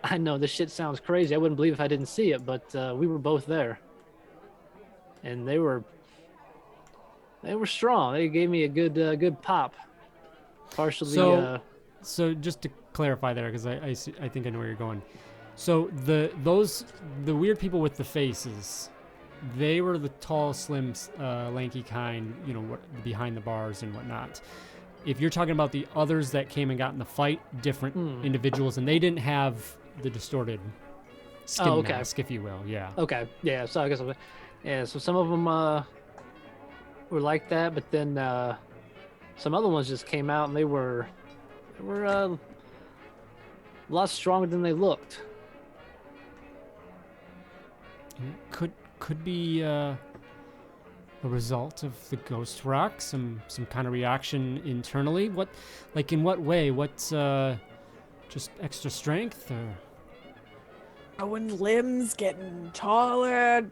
I know this shit sounds crazy. I wouldn't believe if I didn't see it, but we were both there, and they were strong. They gave me a good pop. Partially. So just to clarify there, because I think I know where you're going. So the weird people with the faces, they were the tall, slim, lanky kind, behind the bars and whatnot. If you're talking about the others that came and got in the fight, different individuals, and they didn't have the distorted skin mask, if you will. Yeah. Okay. Yeah. So I guess. Yeah. So some of them were like that, but then some other ones just came out and they were a lot stronger than they looked. Could be a result of the ghost rock, some kind of reaction internally. In what way? Just extra strength or? Growing limbs, getting taller.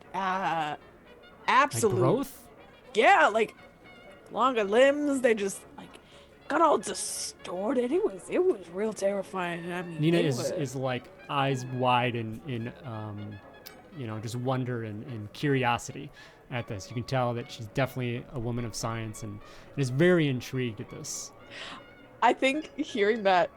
Absolute Like growth? Yeah, like longer limbs. They just got all distorted. It was real terrifying. I mean, Nina is like eyes wide in just wonder and curiosity at this. You can tell that she's definitely a woman of science and is very intrigued at this. I think hearing that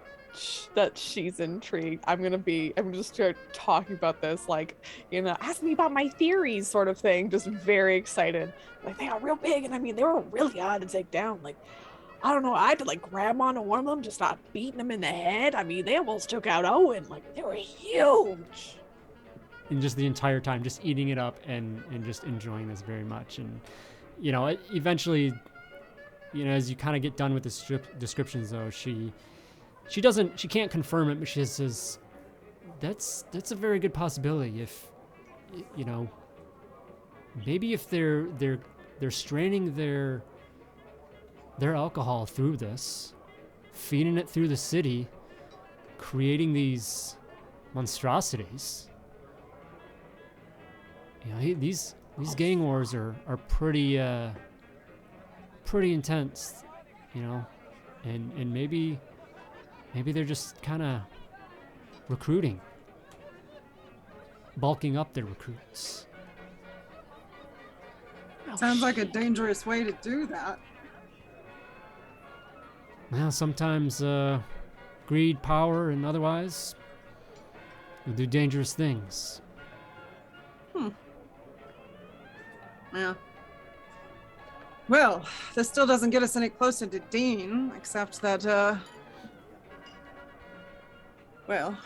she's intrigued, I'm gonna start talking about this, ask me about my theories sort of thing, just very excited. Like, they got real big, and I mean, they were really hard to take down. Like, I don't know, I had to grab onto one of them, just start beating them in the head. I mean, they almost took out Owen. Like, they were huge. And just the entire time, just eating it up and just enjoying this very much. And Eventually, as you kind of get done with the descriptions, though, she can't confirm it, but she says, that's a very good possibility. If, maybe if they're straining their alcohol through this, feeding it through the city, creating these monstrosities. These gang wars are pretty intense, and maybe they're just kind of recruiting, bulking up their recruits. Sounds like a dangerous way to do that. Well, sometimes greed, power, and otherwise will do dangerous things. Yeah. Well, this still doesn't get us any closer to Dean, except that, well,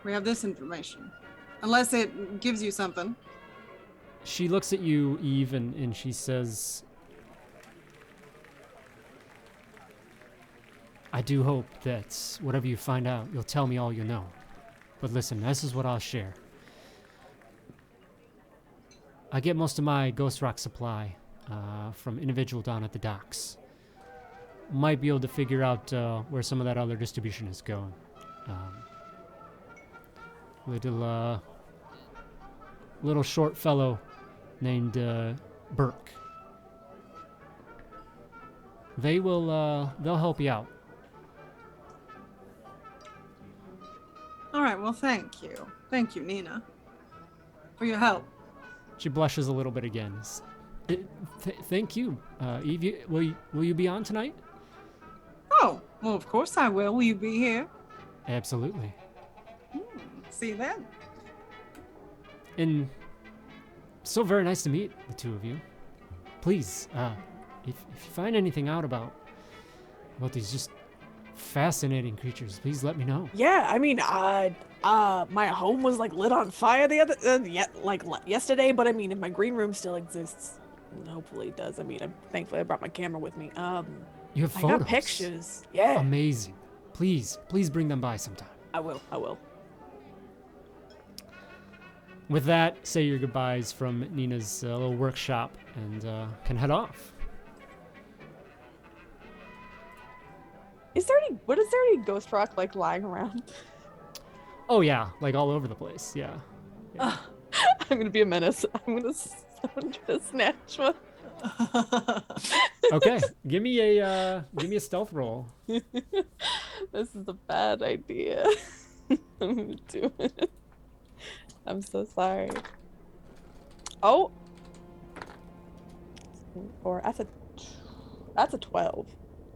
we have this information. Unless it gives you something. She looks at you, Eve, and she says, I do hope that whatever you find out, you'll tell me all you know. But listen, this is what I'll share. I get most of my ghost rock supply from individual down at the docks. Might be able to figure out where some of that other distribution is going. Little short fellow named Burke. They'll help you out. All right, well, thank you. Thank you, Nina, for your help. She blushes a little bit again. Thank you, Eve. Will you be on tonight? Oh, well, of course I will. Will you be here? Absolutely. See you then. And so very nice to meet the two of you. Please, if you find anything out about these just fascinating creatures, please let me know. Yeah, I mean, my home was lit on fire yesterday, but I mean, if my green room still exists, hopefully it does. I mean, thankfully I brought my camera with me. You have I photos. got pictures. Yeah. Amazing. Please bring them by sometime. I will. With that, say your goodbyes from Nina's little workshop and can head off. Is there any ghost rock lying around? Oh yeah, all over the place. Yeah. I'm gonna be a menace. I'm gonna try to snatch one. Okay, give me a stealth roll. This is a bad idea. I'm gonna do it. I'm so sorry. Oh, or that's a 12.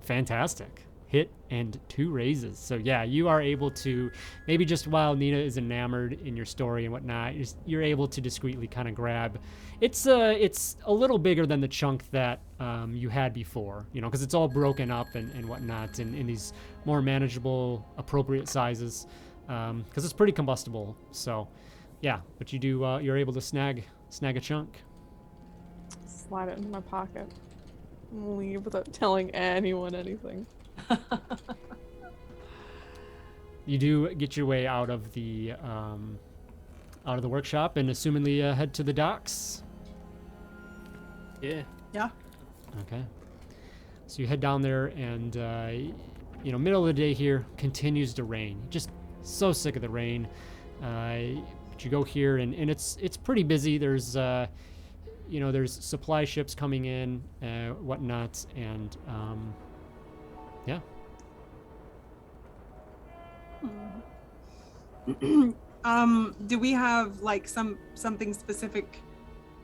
Fantastic. Hit and 2 raises. So yeah, you are able to, maybe just while Nina is enamored in your story and whatnot, you're able to discreetly kind of grab. It's a little bigger than the chunk that you had before, because it's all broken up and whatnot in these more manageable, appropriate sizes, because it's pretty combustible. So yeah, but you do, you're able to snag a chunk. Slide it into my pocket. Leave without telling anyone anything. You do get your way out of the workshop and assumingly head to the docks. Yeah. Okay. So you head down there and middle of the day here, continues to rain. Just so sick of the rain. But you go here and it's pretty busy. There's there's supply ships coming in, whatnot, and yeah. Do we have something specific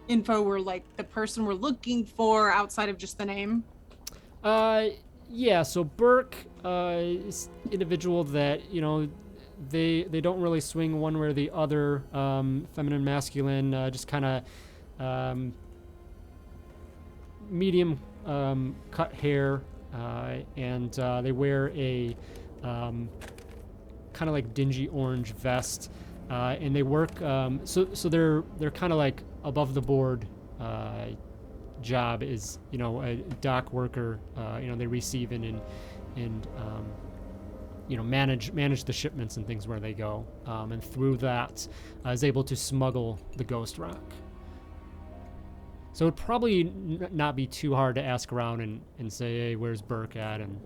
info where the person we're looking for outside of just the name? Yeah, so Burke is an individual that, they don't really swing one way or the other, feminine, masculine, just kind of medium cut hair, and they wear a kind of dingy orange vest, and they work, so they're kind of above the board job is, a dock worker. They receive and manage the shipments and things where they go, and through that is able to smuggle the ghost rock. So it'd probably not be too hard to ask around and say, hey, where's Burke at, and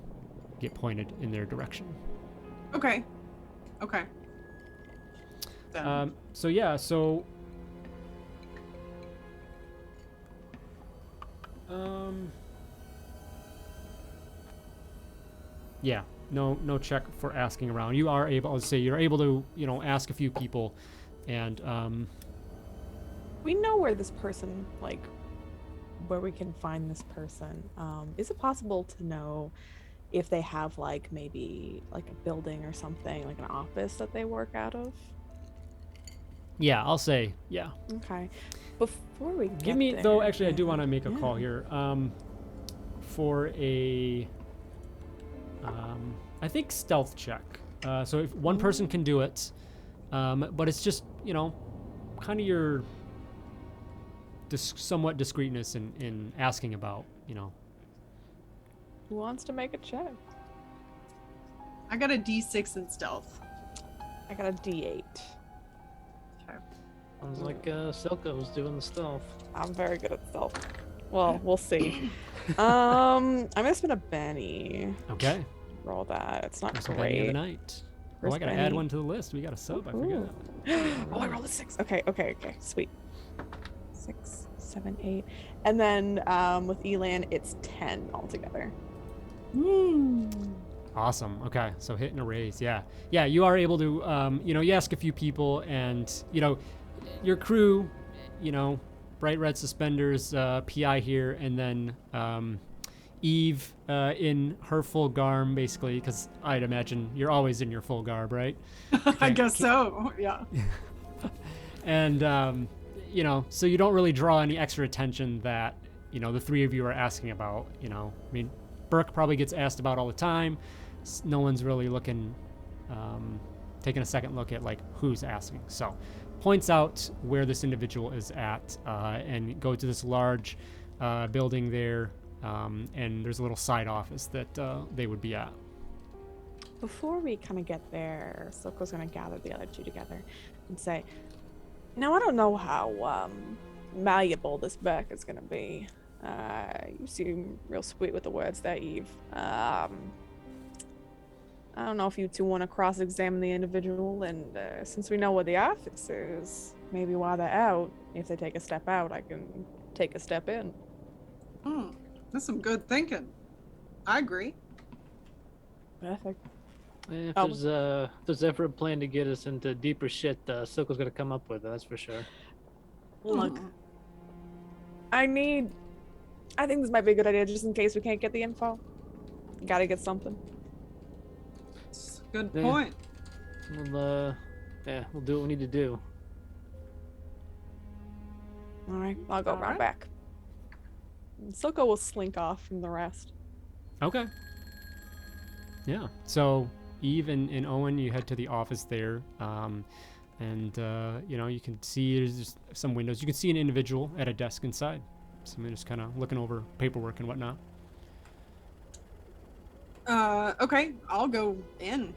get pointed in their direction. Okay. No check for asking around. You are able, you're able to, ask a few people, and We know where this person, where we can find this person. Is it possible to know if they have, maybe, a building or something, like an office that they work out of? yeah, I'll say, yeah. Okay. Before we get Give me, there, though, actually, I do want to make a call yeah. here. For a, I think stealth check. So if one person can do it, but it's just, kind of your somewhat discreetness in asking about, Who wants to make a check? I got a D6 in stealth. I got a D8. Okay. Sounds like Silco was doing the stealth. I'm very good at stealth. Well, we'll see. I'm gonna spend a Benny. Okay. Roll that. It's not So great. the night. Where's I gotta add Benny? one to the list. We got a sub. I Ooh. forgot. Oh, I rolled a 6. Okay. Sweet. 6, 7, 8. And then with Elan, it's 10 altogether. Awesome. Okay, so hitting a raise. Yeah, you are able to, you ask a few people, and your crew, bright red suspenders, PI here, and then Eve in her full garb, basically, because I'd imagine you're always in your full garb, right? I guess so. Yeah. And so you don't really draw any extra attention that the three of you are asking about. I mean, Burke probably gets asked about all the time. No one's really looking, taking a second look at who's asking. So points out where this individual is at, and go to this large building there, and there's a little side office that they would be at. Before we kind of get there, Silco's going to gather the other two together and say, now I don't know how malleable this Burke is going to be. You seem real sweet with the words there, Eve. I don't know if you two want to cross-examine the individual, and since we know where the office is, maybe while they're out, if they take a step out, I can take a step in. That's some good thinking. I agree. Perfect. If there's ever a plan to get us into deeper shit, Silco's gonna come up with it, that's for sure. Look, I think this might be a good idea, just in case we can't get the info. Gotta get something. That's a good Yeah. point. We'll do what we need to do. All right, I'll go round back. Silco will slink off from the rest. Okay. Yeah. So Eve and Owen, you head to the office there, and you can see there's just some windows. You can see an individual at a desk inside. Someone just kind of looking over paperwork and whatnot. Okay, I'll go in.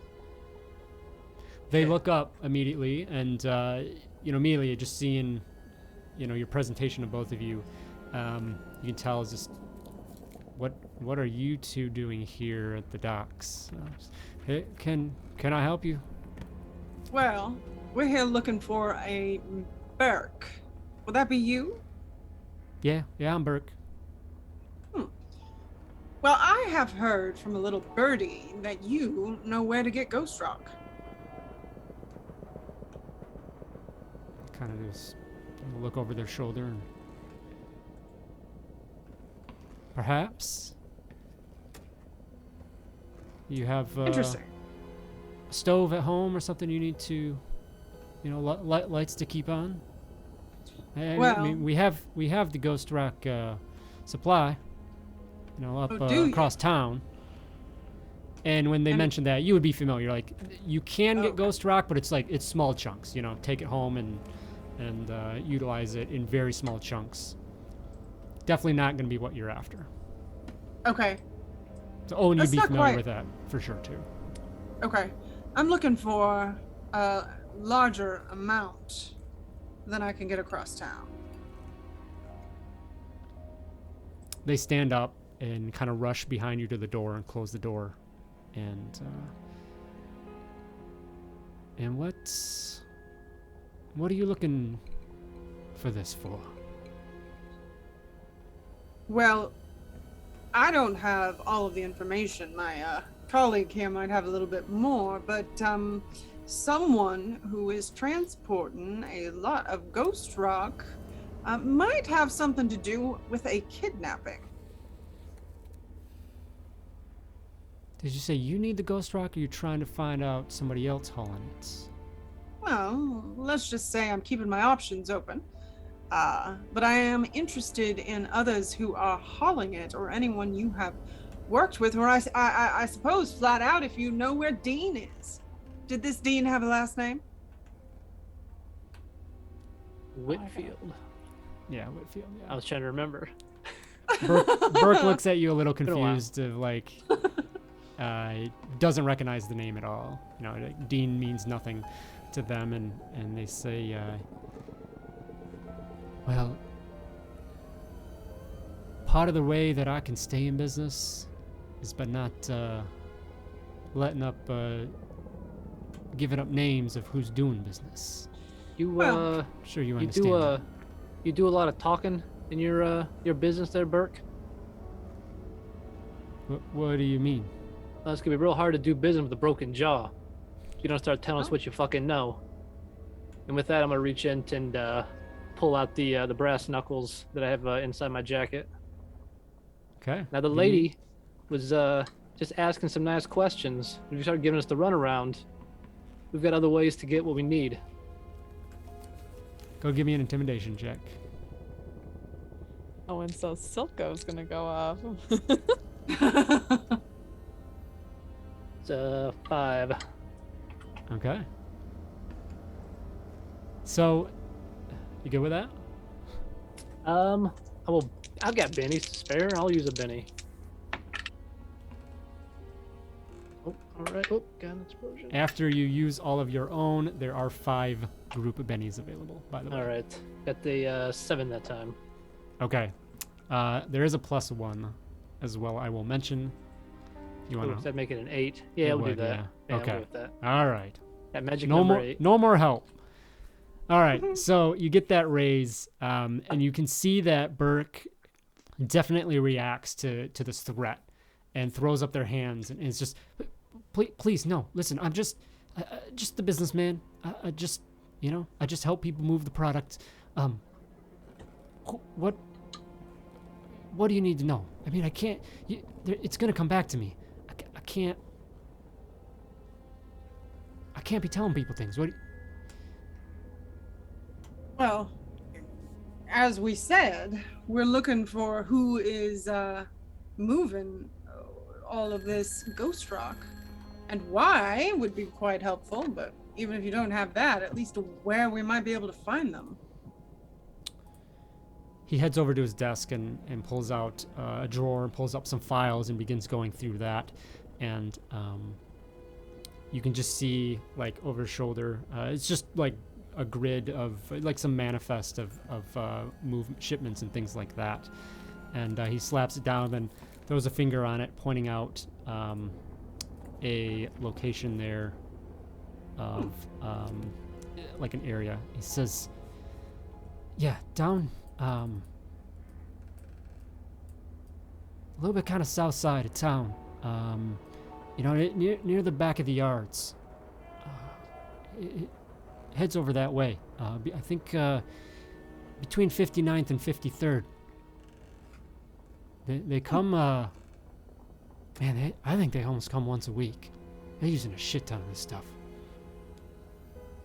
They look up immediately, and immediately just seeing, your presentation of both of you, you can tell is just what are you two doing here at the docks? Hey, can I help you? Well, we're here looking for a Burke. Would that be you? Yeah, I'm Burke. Well, I have heard from a little birdie that you know where to get Ghost Rock. Kind of just look over their shoulder and perhaps you have Interesting. a stove at home or something you need to, lights to keep on. I mean, we have the Ghost Rock supply, up across town. And when they mentioned that, you would be familiar. Like, you can get Ghost Rock, but it's small chunks. Take it home and utilize it in very small chunks. definitely not going to be what you're after. Okay. So Owen, you'd That's be not familiar quite- with that for sure too. Okay. I'm looking for a larger amount than I can get across town. They stand up and kind of rush behind you to the door and close the door. And what are you looking for this for? Well, I don't have all of the information. My colleague here might have a little bit more, but someone who is transporting a lot of ghost rock might have something to do with a kidnapping. Did you say you need the ghost rock, or you're trying to find out somebody else hauling it? Well, let's just say I'm keeping my options open. But I am interested in others who are hauling it, or anyone you have worked with, or I suppose flat out if you know where Dean is. Did this Dean have a last name? Whitfield. Yeah, Whitfield. I Yeah. was trying to remember. Burke looks at you a little Been a while. confused, of like, doesn't recognize the name at all. You know, like, Dean means nothing to them, and they say, well, part of the way that I can stay in business is by not letting up, giving up names of who's doing business. You Well, Sure, you you understand. do that. you do a lot of talking in your business there, Burke. What do you mean? It's gonna be real hard to do business with a broken jaw. You don't start telling us Oh. what you fucking know. And with that, I'm gonna reach in and pull out the brass knuckles that I have inside my jacket. Okay. Now the Give me- lady was just asking some nice questions. If you start giving us the runaround, we've got other ways to get what we need. Go give me an intimidation check. Oh, and so Silco's gonna go off. It's 5. Okay. So, you good with that? I've got bennies to spare. I'll use a benny. Oh, all right. Oh, got an explosion. After you use all of your own, there are 5 group of bennies available, by the way. All right, got the 7 that time. Okay. There is a +1 as well, I will mention. You Ooh, want does to? that make it an 8? Yeah, we'll do that. Yeah. Yeah, Okay. I'll go with that. All right. That magic No number more. 8. No more help. All right. So you get that raise, and you can see that Burke definitely reacts to this threat, and throws up their hands, and it's just, please, no. Listen, I'm just the businessman. I just, I just help people move the product. What do you need to know? I mean, I can't. It's gonna come back to me. I can't. I can't be telling people things. Well, as we said, we're looking for who is moving all of this ghost rock, and why would be quite helpful. But even if you don't have that, at least where we might be able to find them. He heads over to his desk and pulls out a drawer and pulls up some files and begins going through that. And you can just see, like, over his shoulder, it's just like a grid of, like, some manifest of shipments and things like that. And he slaps it down and throws a finger on it, pointing out a location there of like an area. He says, yeah, down a little bit kind of south side of town, near the back of the yards. It heads over that way. I think between 59th and 53rd. They come, man, I think they almost come once a week. They're using a shit ton of this stuff.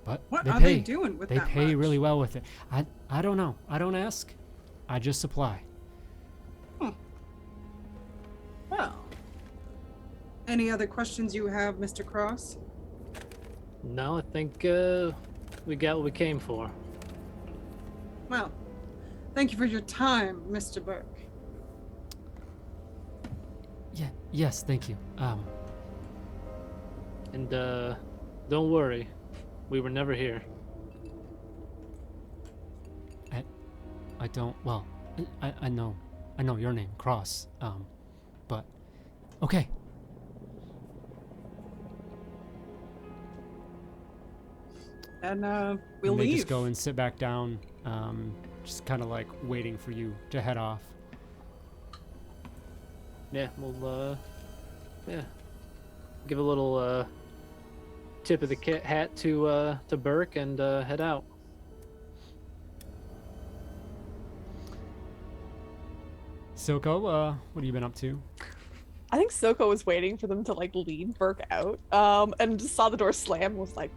But What they are pay. they doing with They that pay much? really well with it. I don't know. I don't ask. I just supply. Well, any other questions you have, Mr. Cross? No, I think we got what we came for. Well, Thank you for your time, Mr. Burke. Yeah. Yes. Thank you. And don't worry, we were never here. I don't. Well, I know your name, Cross. But okay. And we'll And they leave. just go and sit back down, just kind of like waiting for you to head off. Yeah, we'll give a little tip of the hat to Burke and head out. Silco, what have you been up to? I think Silco was waiting for them to like lead Burke out, and just saw the door slam and was like,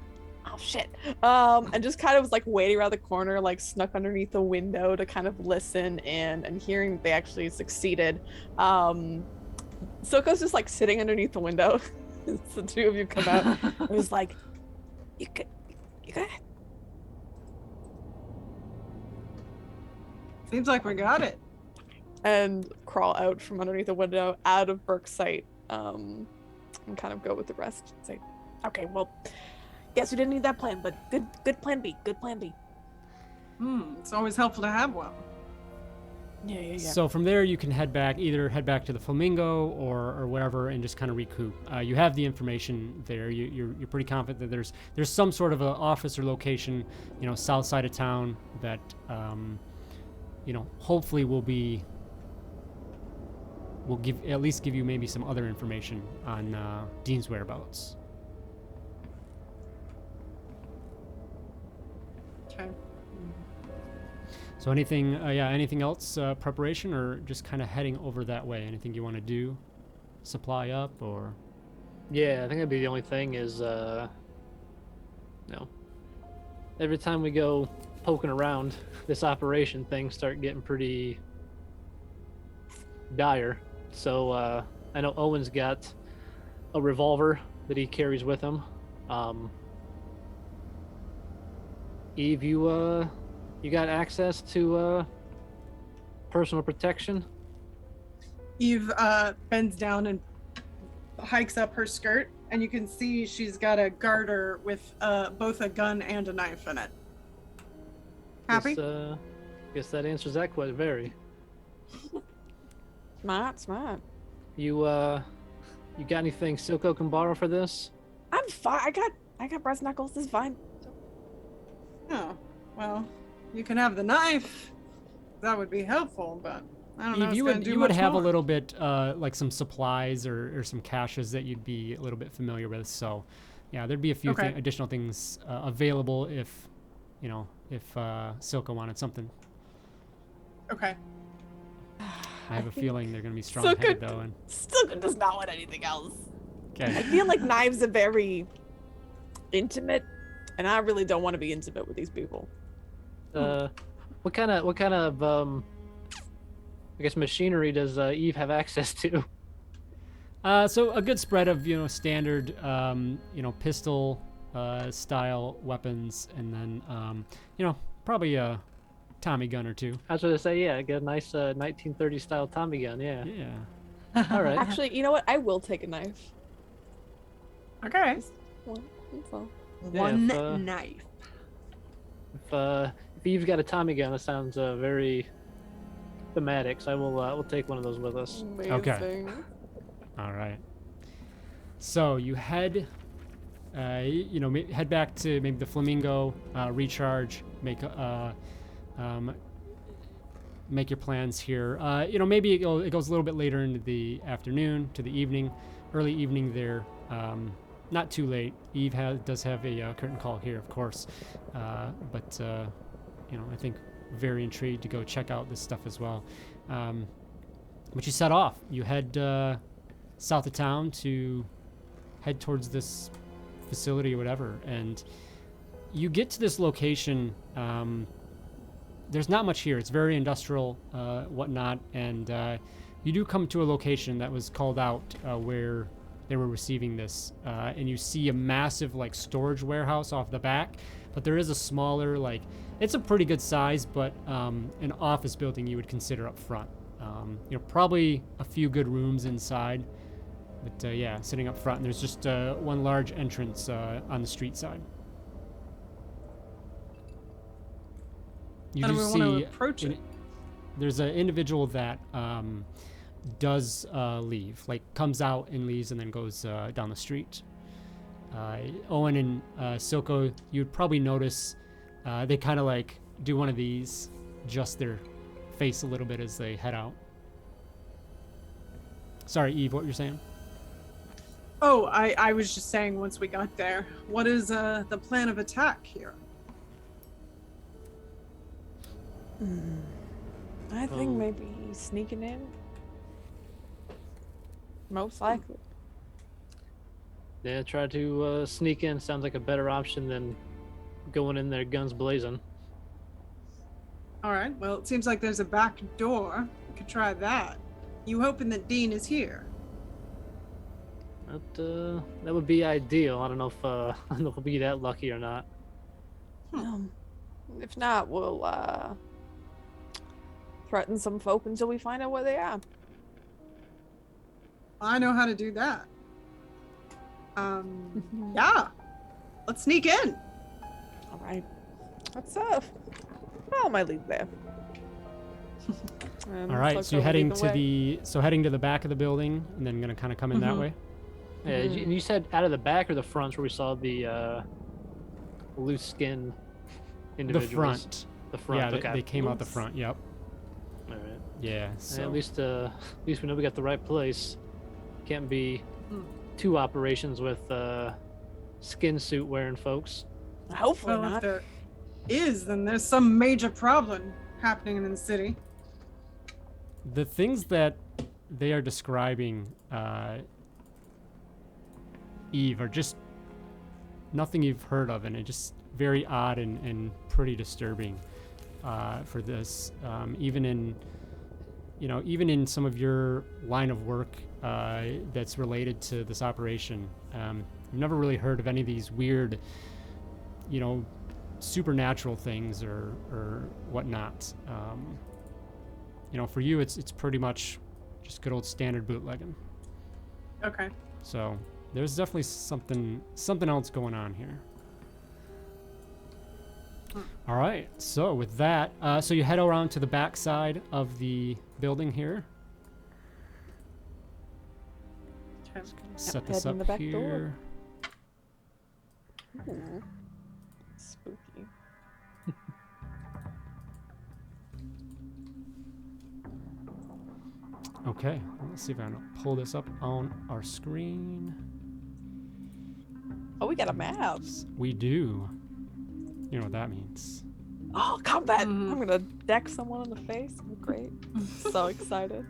"Oh shit!" And just kind of was like waiting around the corner, like snuck underneath the window to kind of listen in, and hearing that they actually succeeded. Silco's just like sitting underneath the window. It's the two of you come out. It was like, "You good? Seems like we got it. And crawl out from underneath the window, out of Burke's sight, and kind of go with the rest. Say, okay, well, yes, we didn't need that plan, but good plan B. Good plan B. It's always helpful to have one. Yeah. So from there, you can either head back to the Flamingo or wherever, and just kind of recoup. You have the information there. You're pretty confident that there's some sort of a office or location, south side of town that, hopefully will at least give you maybe some other information on Dean's whereabouts. Okay. So anything else, preparation, or just kind of heading over that way? Anything you want to do? Supply up, or? Yeah, I think that'd be the only thing is, every time we go poking around this operation, things start getting pretty dire. So I know Owen's got a revolver that he carries with him. Eve, you got access to personal protection? Eve bends down and hikes up her skirt, and you can see she's got a garter with both a gun and a knife in it. Happy? Guess that answers that question. Very. Smart. You got anything Silco can borrow for this? I'm fine. I got brass knuckles. This is fine. Oh, well, you can have the knife. That would be helpful, but I don't know. Eve, you would have a little bit like some supplies or some caches that you'd be a little bit familiar with. So, yeah, there'd be a few additional things available if Silco wanted something. Okay. I have a feeling they're going to be strong-headed, though. And Silco does not want anything else. I okay. feel like knives are very intimate, and I really don't want to be intimate with these people. What kind of I guess machinery does Eve have access to? So a good spread of standard pistol style weapons, and then probably a Tommy gun or two. I was going to say, yeah, get a nice 1930 style Tommy gun. Yeah. All right. Actually, you know what? I will take a knife. Okay. Just one. That's all. Yeah, One knife. If Eve's got a Tommy gun, that sounds very thematic. So we'll take one of those with us. Amazing. Okay. All right. So you head back to maybe the Flamingo, recharge, make your plans here. Maybe it goes a little bit later into the afternoon to the evening, early evening there. Not too late. Eve does have a curtain call here, of course, but I think very intrigued to go check out this stuff as well. But you set off. You head south of town to head towards this facility or whatever, and you get to this location. There's not much here. It's very industrial, whatnot, and you do come to a location that was called out where they were receiving this, and you see a massive storage warehouse off the back, but there is a smaller, like, it's a pretty good size, but an office building you would consider up front. Probably a few good rooms inside, but yeah, sitting up front. And there's just one large entrance on the street side. You How do do we want see to approach it? there's an individual that does leave, like comes out and leaves and then goes down the street. Owen and Silco, you'd probably notice they kind of like do one of these, adjust their face a little bit as they head out. Sorry, Eve, what you're saying? Oh, I was just saying once we got there, what is the plan of attack here? I think maybe sneaking in. Most likely. Yeah, try to sneak in. Sounds like a better option than going in there guns blazing. All right, well, it seems like there's a back door. We could try that. You hoping that Dean is here? That would be ideal. I don't know if we'll be that lucky or not. If not, we'll threaten some folk until we find out where they are. I know how to do that. Yeah. Let's sneak in. All right. Let's follow my lead there. All right, so you're heading to the back of the building, and then gonna kind of come in that way. Yeah, and you said out of the back or the front where we saw the loose skin individuals? The front. The front. Yeah, okay. they came out the front. Yep. All right. Yeah. So So at least we know we got the right place. Can't be two operations with skin suit wearing folks. Hopefully Well, if not. there is, then there's some major problem happening in the city. the things that they are describing, Eve, are just nothing you've heard of, and it's just very odd and pretty disturbing for this. Even in some of your line of work that's related to this operation, I've never really heard of any of these weird, supernatural things or whatnot. For you, it's pretty much just good old standard bootlegging. Okay. So there's definitely something else going on here. All right. So with that, so you head around to the back side of the building here. Okay. Set this head in up the back here. door. Ooh. Spooky. Okay. Let's see if I can pull this up on our screen. Oh, we got a map. We do. You know what that means. Oh, combat! I'm gonna deck someone in the face. Great. So excited.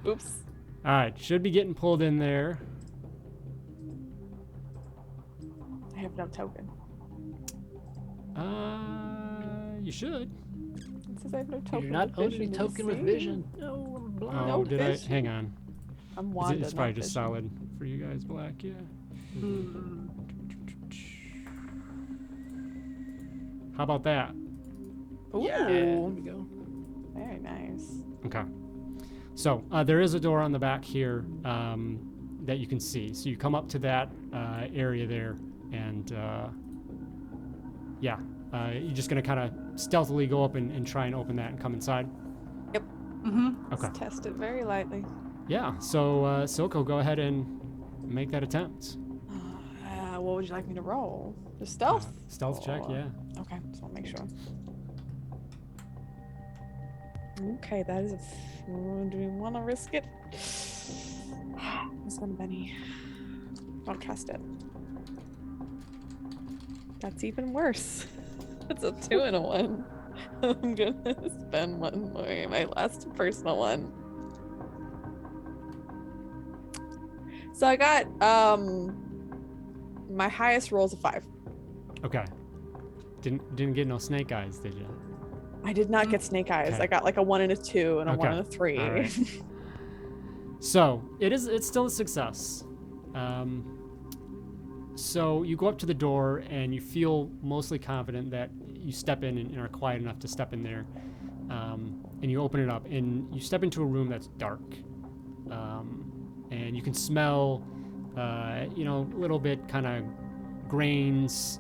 Oops. All right. Should be getting pulled in there. I have no token. You should. It says I have no token. You're not with only vision. Do you token with see? vision. No, I'm blind. Oh, No did vision. I? Hang on. I'm It's Wanda. it's probably not just vision. solid for you guys, black. Yeah. How about that? Ooh. Yeah, there we go. Very nice. Okay. So there is a door on the back here that you can see. So you come up to that area there, and you're just gonna kind of stealthily go up and try and open that and come inside. Yep. Okay. Let's test it very lightly. Yeah. So Silco, go ahead and make that attempt. What would you like me to roll? Just stealth? Stealth check. Or- Yeah. Okay, just want to make sure. Okay, that is do we want to risk it? It's gonna Benny. Don't trust it. That's even worse. It's a 2 and a 1. I'm gonna spend one more, my last personal one. So I got my highest roll is a 5. Okay. Didn't get no snake eyes, did you? I did not get snake eyes. Okay. I got like a 1 and a 2 and a 1 Okay. and a 3. All right. So it's still a success. So you go up to the door and you feel mostly confident that you step in and are quiet enough to step in there. And you open it up and you step into a room that's dark. And you can smell, a little bit kind of grains,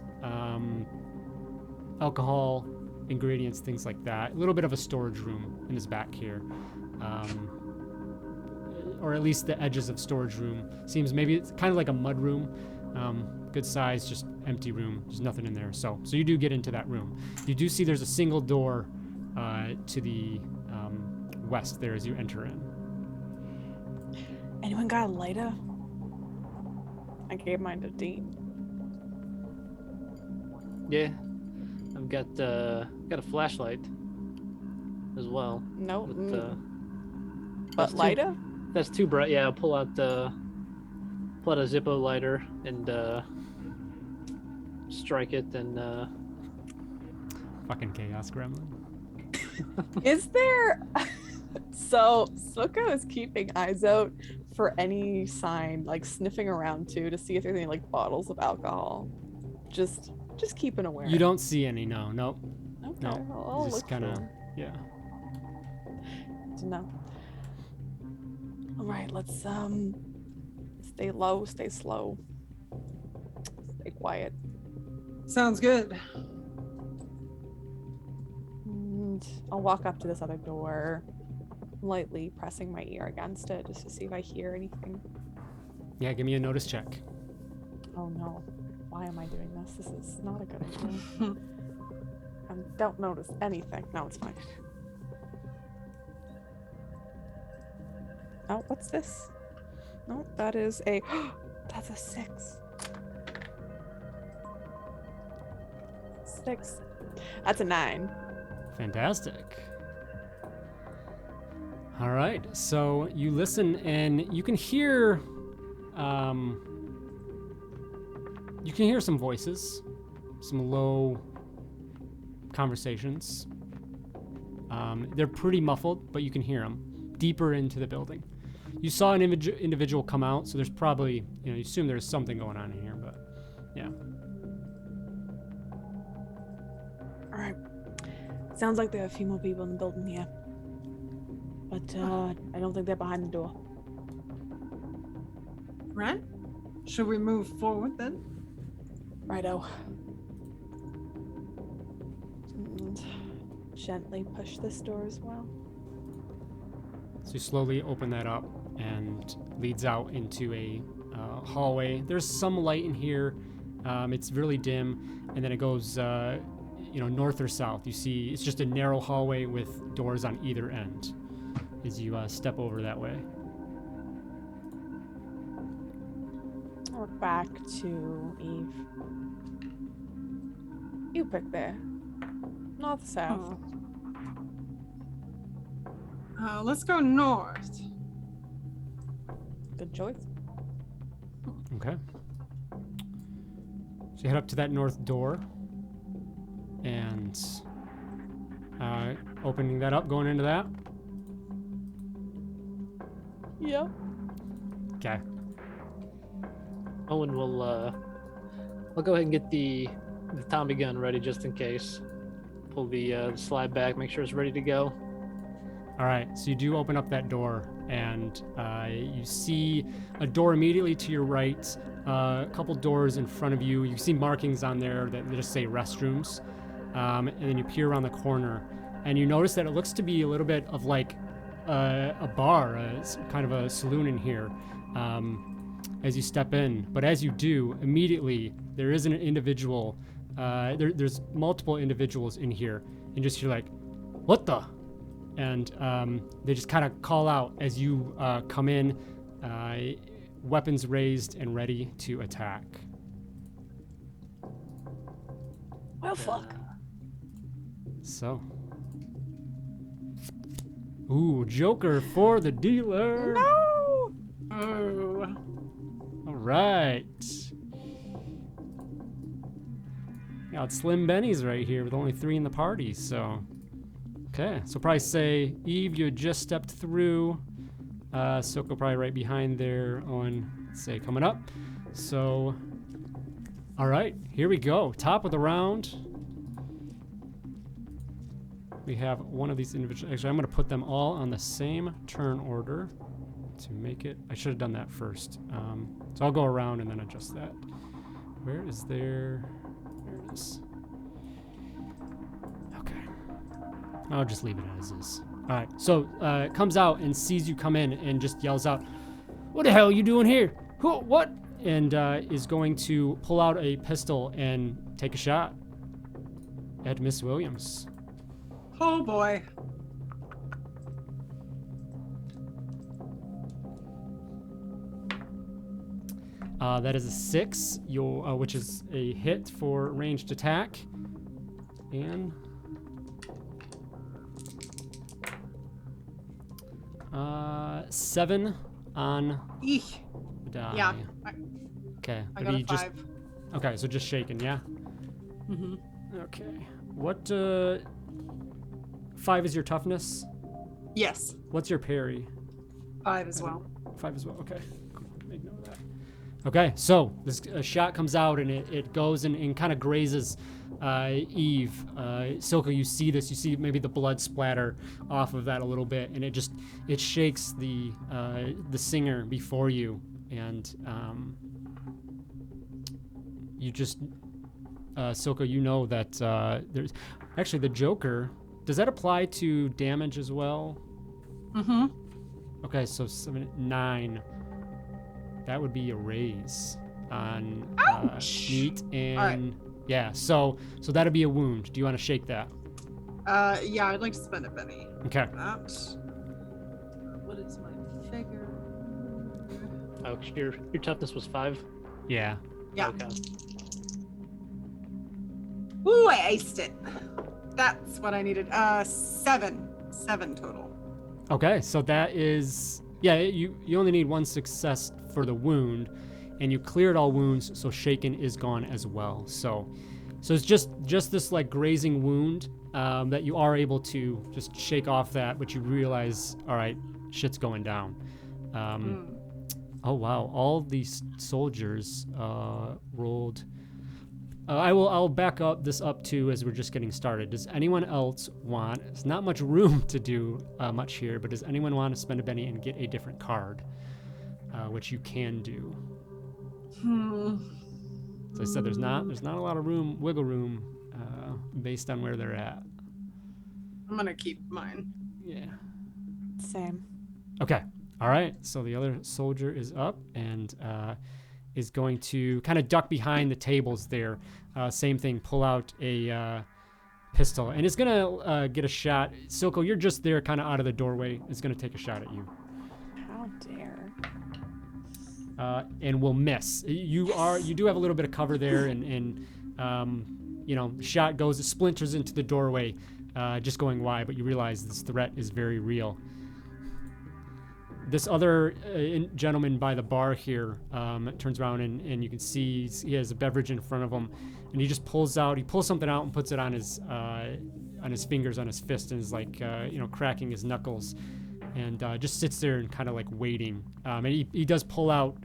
alcohol, ingredients, things like that. A little bit of a storage room in his back here. Or at least the edges of storage room. Seems maybe it's kind of like a mud room. Good size, just empty room. There's nothing in there. So you do get into that room. You do see there's a single door to the west there as you enter in. Anyone got a lighter? I gave mine to Dean. Yeah, I've got a flashlight as well. No. With, But lighter? That's too bright. Yeah, I'll pull out a Zippo lighter and strike it and. Fucking chaos gremlin. Is there? So Silco is keeping eyes out for any sign, like sniffing around too, to see if there's any like bottles of alcohol. Just keeping aware. You don't see any, no. Nope. Okay. No. I'll Just look kind of, for 'em. yeah. No. All right, let's stay low, stay slow, stay quiet. Sounds good. And I'll walk up to this other door, lightly pressing my ear against it just to see if I hear anything. Yeah, give me a notice check. Oh no, why am I doing this? This is not a good idea. I don't notice anything. No, it's fine. Oh, what's this? No, that is a. That's a 6. 6. That's a 9. Fantastic. All right, so you listen and you can hear some voices, some low conversations. They're pretty muffled, but you can hear them deeper into the building. You saw an individual come out, so there's probably, you assume there's something going on in here, but yeah. All right. Sounds like there are a few more people in the building here. But I don't think they're behind the door. Right? Should we move forward then? Righto. And gently push this door as well. So you slowly open that up and leads out into a hallway. There's some light in here. It's really dim, and then it goes, north or south. You see, it's just a narrow hallway with doors on either end as you step over that way. I'll look back to Eve. You pick there. North, south. Let's go north. Good choice. Okay. So you head up to that north door and opening that up, going into that. Yep. Okay. Owen will I'll go ahead and get the Tommy gun ready just in case. Pull the slide back, make sure it's ready to go. All right, so you do open up that door, and you see a door immediately to your right, a couple doors in front of you. You see markings on there that just say restrooms, and then you peer around the corner, and you notice that it looks to be a little bit of like a bar, kind of a saloon in here, as you step in. But as you do, immediately there is an individual. There's multiple individuals in here, and just you're like, what the? And they just kind of call out as you come in, weapons raised and ready to attack. Well, fuck. So. Ooh, Joker for the dealer. No! Oh. All right. Yeah, it's Slim Benny's right here with only 3 in the party, so. Okay, so probably say, Eve, you had just stepped through. Silco probably right behind there on, let's say, coming up. So All right, here we go. Top of the round. We have one of these individual. Actually, I'm going to put them all on the same turn order to make it. I should have done that first. So I'll go around and then adjust that. Where is there? There it is. Okay. I'll just leave it as is. All right. So it comes out and sees you come in and just yells out, "What the hell are you doing here? Who? What?" And is going to pull out a pistol and take a shot at Miss Williams. Oh boy. That is a 6, which is a hit for ranged attack. And 7 on Eek. the die. Yeah. Okay. I got a 5. Okay, so just shaken, yeah? Mm-hmm. Okay. What, 5 is your toughness? Yes. What's your parry? 5 as well. 5 as well, okay. Make note of that. Okay, so this shot comes out and it goes and kind of grazes Eve. Silco, you see this. You see maybe the blood splatter off of that a little bit, and it shakes the singer before you, and you just Silco, you know that there's actually the Joker. Does that apply to damage as well? Mm-hmm. Okay, so 7, 9. That would be a raise on meat and right. yeah. So that'd be a wound. Do you want to shake that? Yeah, I'd like to spend a penny. Okay. That. What is my figure? Oh, your toughness was 5. Yeah. Yeah. Okay. Ooh, I aced it. That's what I needed. 7 total. Okay, so that is you only need 1 success for the wound, and you cleared all wounds, so shaken is gone as well. So it's just this like grazing wound that you are able to just shake off that, but you realize, all right, shit's going down. Oh wow, all these soldiers rolled. I'll back up this up too as we're just getting started. Does anyone else want? It's not much room to do much here, but does anyone want to spend a penny and get a different card, which you can do? So I said there's not a lot of wiggle room, based on where they're at. I'm gonna keep mine. Yeah. Same. Okay. All right. So the other soldier is up and is going to kind of duck behind the tables there. Same thing, pull out a pistol. And it's going to get a shot. Silco, you're just there kind of out of the doorway. It's going to take a shot at you. How dare. And will miss. You do have a little bit of cover there, and shot goes, it splinters into the doorway, just going wide, but you realize this threat is very real. This other gentleman by the bar here turns around and you can see he has a beverage in front of him, and he just pulls something out and puts it on his fingers, on his fist, and is like cracking his knuckles, and just sits there and kind of like waiting. And he does pull out,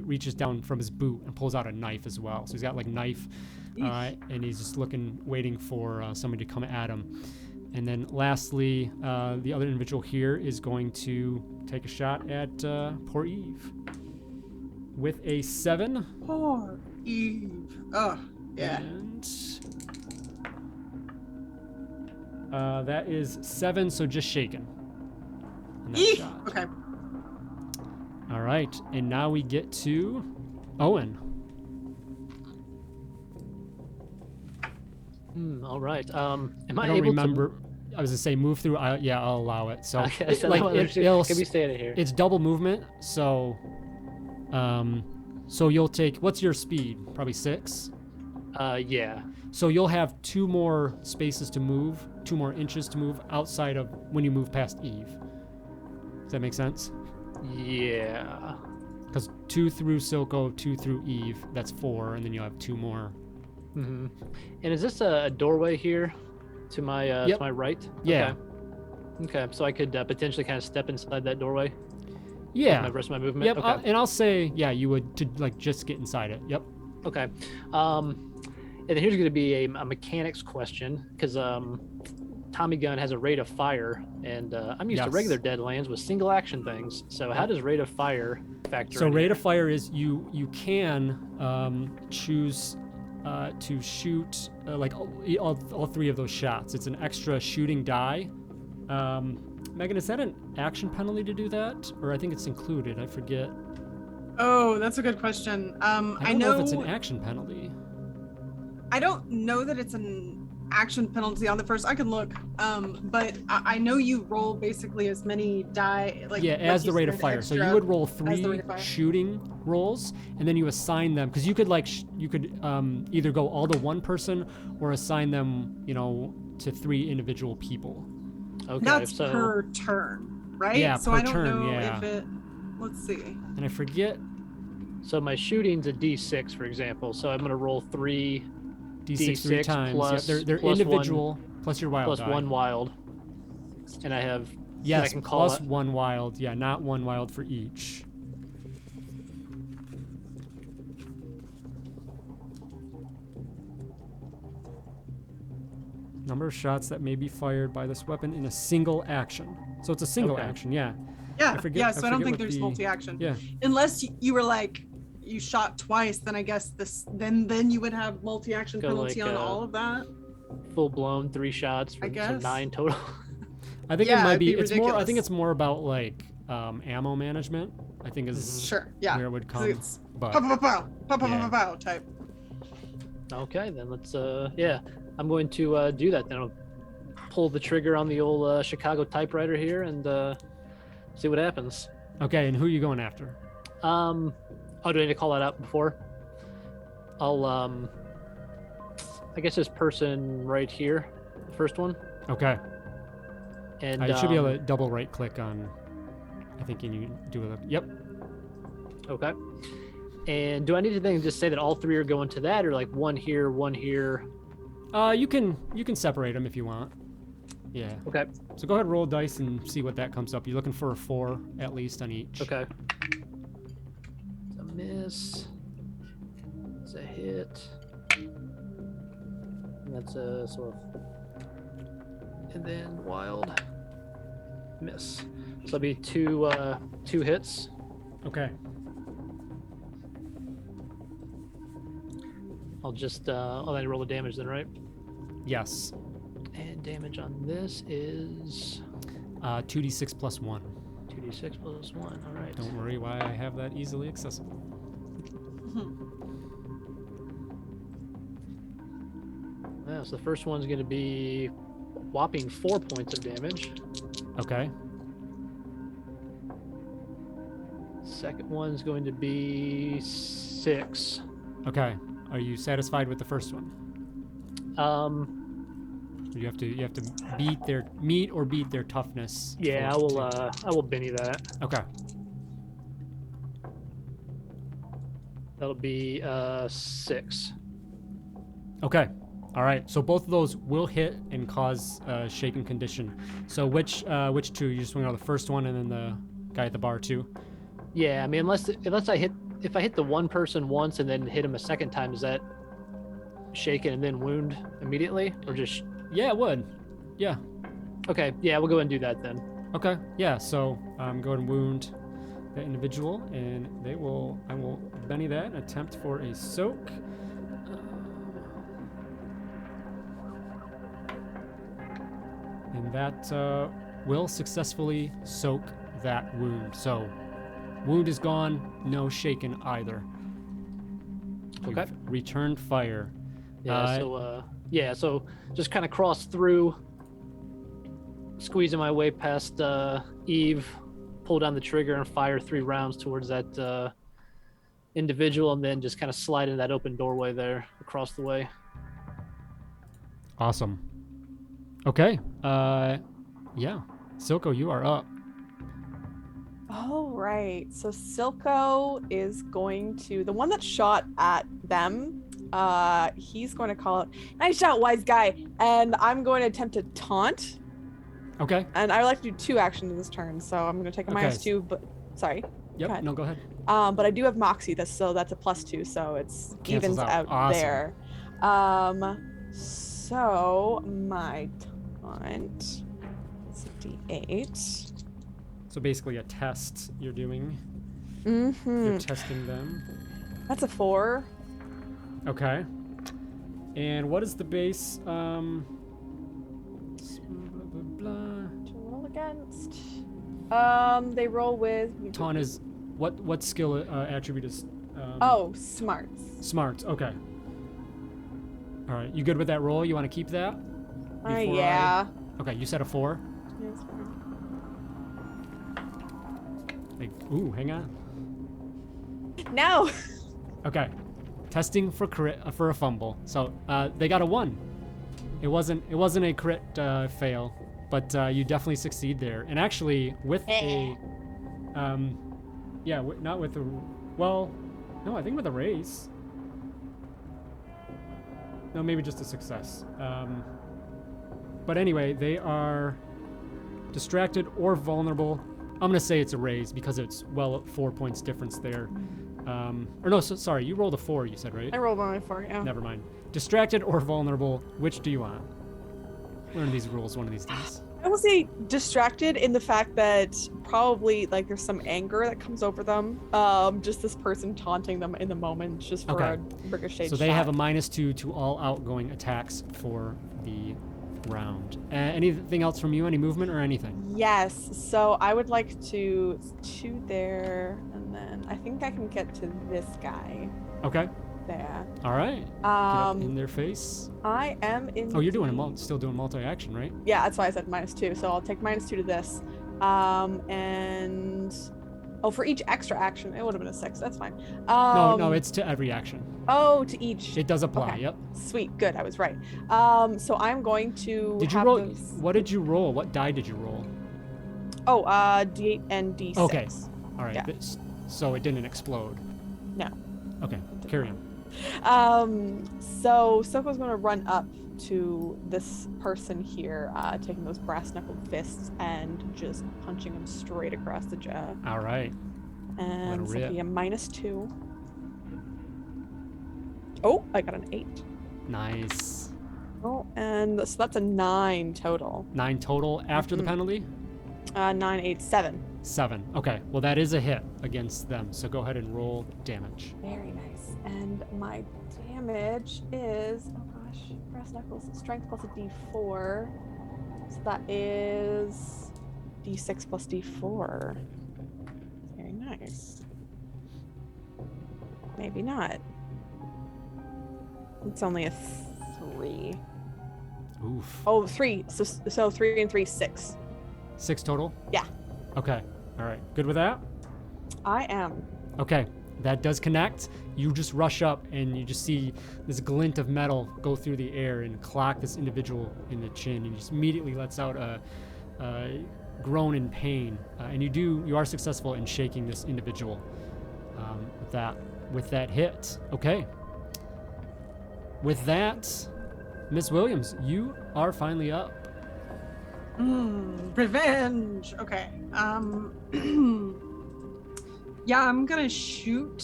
reaches down from his boot and pulls out a knife as well. So he's got like knife, and he's just waiting for somebody to come at him. And then lastly, the other individual here is going to take a shot at poor Eve with a 7. Poor Eve. Oh, yeah. And that is 7, so just shaken. on that shot. Okay. All right, and now we get to Owen. All right. Am I I don't able remember. I was gonna say move through. Yeah, I'll allow it. So, Okay, so can we stay here? it's double movement. So, so you'll take. What's your speed? Probably 6. Yeah. So you'll have 2 more spaces to move, 2 more inches to move outside of when you move past Eve. Does that make sense? Yeah. Because 2 through Silco, 2 through Eve, that's 4, and then you'll have 2 more. Mm-hmm. And is this a doorway here to my to my right? Yeah. Okay. So I could potentially kind of step inside that doorway. Yeah. The rest of my movement. Yep. Okay. And I'll say, yeah, you would to like just get inside it. Yep. Okay. And then here's going to be a mechanics question because Tommy Gun has a rate of fire, and I'm used to Yes. regular Deadlands with single action things. So how does rate of fire factor So in rate here? of fire is you can choose to shoot like all three of those shots. It's an extra shooting die. Megan, is that an action penalty to do that, or I think it's included? I forget. Oh, that's a good question. I don't know if it's an action penalty. I don't know that it's an action penalty on the first. I can look, but I know you roll basically as many die. As the rate of fire. So you would roll the 3 rate of fire. shooting rolls, and then you assign them because you could either go all to one person or assign them, to 3 individual people. Okay, That's so per turn, right? Yeah, so per I don't turn, know yeah. if it. Let's see. And I forget my shooting's a D6, for example. So I'm going to roll 3 D6 3 D6 times. plus- they're plus individual plus your wild plus die. 1 wild, and I have. Yes, I can call plus it. 1 wild. Yeah, not 1 wild for each. Number of shots that may be fired by this weapon in a single action. So it's a single Okay. action, yeah. Yeah, I yeah. So I don't forget think what there's the- multi-action. Yeah. Unless you were like you shot twice, then I guess then you would have multi-action Go penalty like, on all of that. Full blown 3 shots for I so guess. 9 total. I think Yeah, it might it'd be. be It's more. I think ridiculous. it's more about like ammo management. I think is Sure. Yeah. where it would 'Cause come. it's But pow pow pow pow pow Yeah. pow pow type. Okay, then let's I'm going to do that. Then I'll pull the trigger on the old Chicago typewriter here and see what happens. okay, and who are you going after? Oh, do I need to call that out before? I'll I guess this person right here, the first one, Okay, and I should be able to double right click on. I think you do it. Yep. Okay. And do I need to then just say that all 3 are going to that, or like one here, one here? You can separate them if you want. Yeah. Okay. So go ahead, roll dice and see what that comes up. You're looking for a 4 at least on each. Okay. It's a miss. It's a hit. And that's a sort of. And then wild. Miss. So that'll be 2 hits. Okay. I'll just I'll then roll the damage then, right? Yes. And damage on this is 2d6 plus 1. 2d6 plus 1. All right. Don't worry why I have that easily accessible. Yeah, so the first one's going to be a whopping 4 points of damage. Okay. Second one's going to be 6. Okay. Are you satisfied with the first one? You have to meet or beat their toughness. Yeah, for- I will Benny that. Okay. That'll be 6. Okay. All right. So both of those will hit and cause shaken condition. So which 2? You just want to know the first one and then the guy at the bar too. Yeah, I mean unless if I hit the one person once and then hit him a second time, is that shaken and then wound immediately, or just? Yeah, it would. Yeah. Okay, yeah, we'll go ahead and do that then. Okay. Yeah. So go ahead and wound that individual, and I will Benny that and attempt for a soak. And that will successfully soak that wound. So, wound is gone, no shaken either. Okay. You've returned fire. Yeah, so just kind of cross through, squeezing my way past Eve, pull down the trigger and fire 3 rounds towards that individual, and then just kind of slide in that open doorway there across the way. Awesome. Okay. Yeah. Silco, you are up. All right. So Silco is going to, the one that shot at them, he's going to call out, "Nice shot, wise guy." And I'm going to attempt to taunt. Okay. And I would like to do 2 actions in this turn. So I'm going to take a Okay. -2, but sorry. Yep. Okay. No, go ahead. But I do have Moxie, so that's a +2, so it's Cancels evens out. out Awesome. there. So my taunt is a D8. So basically a test you're doing. Mm-hmm. You're testing them. That's a 4. Okay. And what is the base? Blah, blah, blah. To roll against. They roll with. Taunt is what skill attribute is? Oh, smarts. Smarts. Okay. All right. You good with that roll? You want to keep that? Before Yeah. Okay. You said a 4. Yeah, it's fine. Like, ooh, hang on. No. Okay. Testing for for a fumble. So they got a 1. It wasn't a crit fail, but you definitely succeed there. And actually, with a yeah, not with a well, no, I think with a raise. No, maybe just a success. But anyway, they are distracted or vulnerable. I'm gonna say it's a raise because it's 4 points difference there. Or no, sorry, you rolled a 4, you said, right? I rolled on a 4, yeah. Never mind. Distracted or vulnerable, which do you want? Learn these rules one of these days. I will say distracted in the fact that probably like there's some anger that comes over them. Just this person taunting them in the moment just for Okay. a ricochet So they shot. have a -2 to all outgoing attacks for the round. Anything else from you? Any movement or anything? Yes, so I would like to shoot there, and then I think I can get to this guy Okay. there. All right. Get up in their face. I am in. Oh, you're doing still doing multi-action, right? Yeah, that's why I said -2. So I'll take -2 to this. And for each extra action, it would have been a 6. That's fine. No, it's to every action. Oh, to each. It does apply. Okay. Yep. Sweet, good. I was right. So I'm going to. Did you have roll? those- What did you roll? What die did you roll? Oh, D8 and D6. Okay. All right. Yeah. So it didn't explode. No. Okay. Carry on. So Silco's going to run up to this person here, taking those brass-knuckled fists and just punching him straight across the jaw. All right. And Let so it it'll be rip. a -2. Oh, I got an 8. Nice. Oh, and so that's a 9 total. 9 total after the Mhm. penalty? 9, 8, 7. 7. Okay. Well, that is a hit against them. So go ahead and roll damage. Very nice. And my damage is, oh gosh, brass knuckles, strength plus a D4. So that is D6 plus D4. Very nice. Maybe not. It's only a 3. Oof. Oh, 3. So 3 and 3, 6. 6 total? Yeah. Okay. All right. Good with that? I am. Okay. That does connect. You just rush up and you just see this glint of metal go through the air and clock this individual in the chin. And he just immediately lets out a groan in pain. And you are successful in shaking this individual with that hit. Okay. With that, Miss Williams, you are finally up. Revenge. Okay. Yeah, I'm gonna shoot.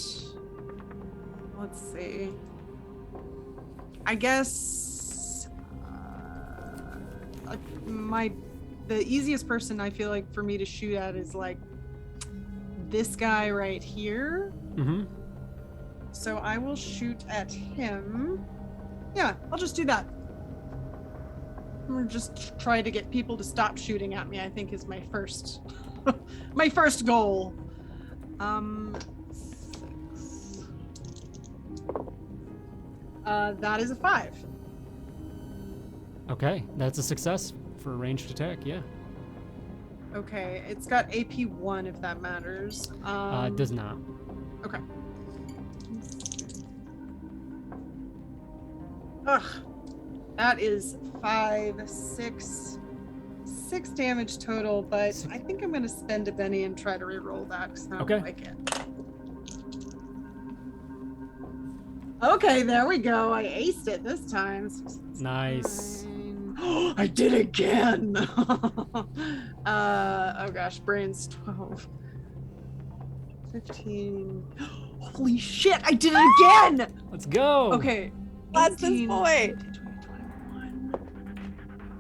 Let's see. I guess the easiest person I feel like for me to shoot at is like this guy right here. Mm-hmm. So I will shoot at him. Yeah, I'll just do that. I'm gonna just try to get people to stop shooting at me, I think is my first my first goal. 6. That is a 5. Okay. That's a success for a ranged attack. Yeah. Okay, it's got AP 1 if that matters. Does not. Okay. Ugh. That is 5, 6 damage total, but I think I'm gonna spend a Benny and try to reroll that because I don't Okay. like it. Okay, there we go. I aced it this time. Nice. 9. I did again. Oh gosh, brains 12. 15. Holy shit, I did it again! Let's go. Okay. That's this 18, boy.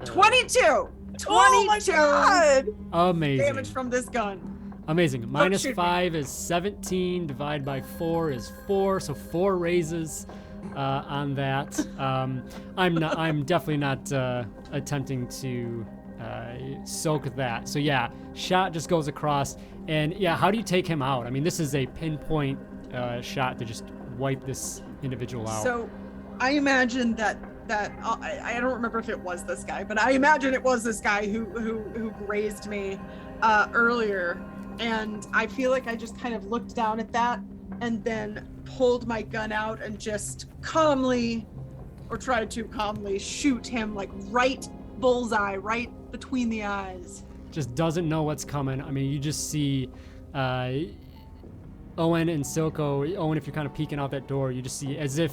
22! 22 Oh my god! Amazing. damage from this gun. Amazing. Minus shoot me. 5 is 17. Divide by 4 is 4. So 4 raises on that. I'm definitely not attempting to soak that. So yeah, shot just goes across. And yeah, how do you take him out? I mean, this is a pinpoint shot to just wipe this individual out. So I imagine that I don't remember if it was this guy, but I imagine it was this guy who grazed me earlier. And I feel like I just kind of looked down at that and then pulled my gun out and just calmly, or tried to calmly, shoot him like right bullseye, right between the eyes. Just doesn't know what's coming. I mean, you just see Owen and Silco. Owen, if you're kind of peeking out that door, you just see as if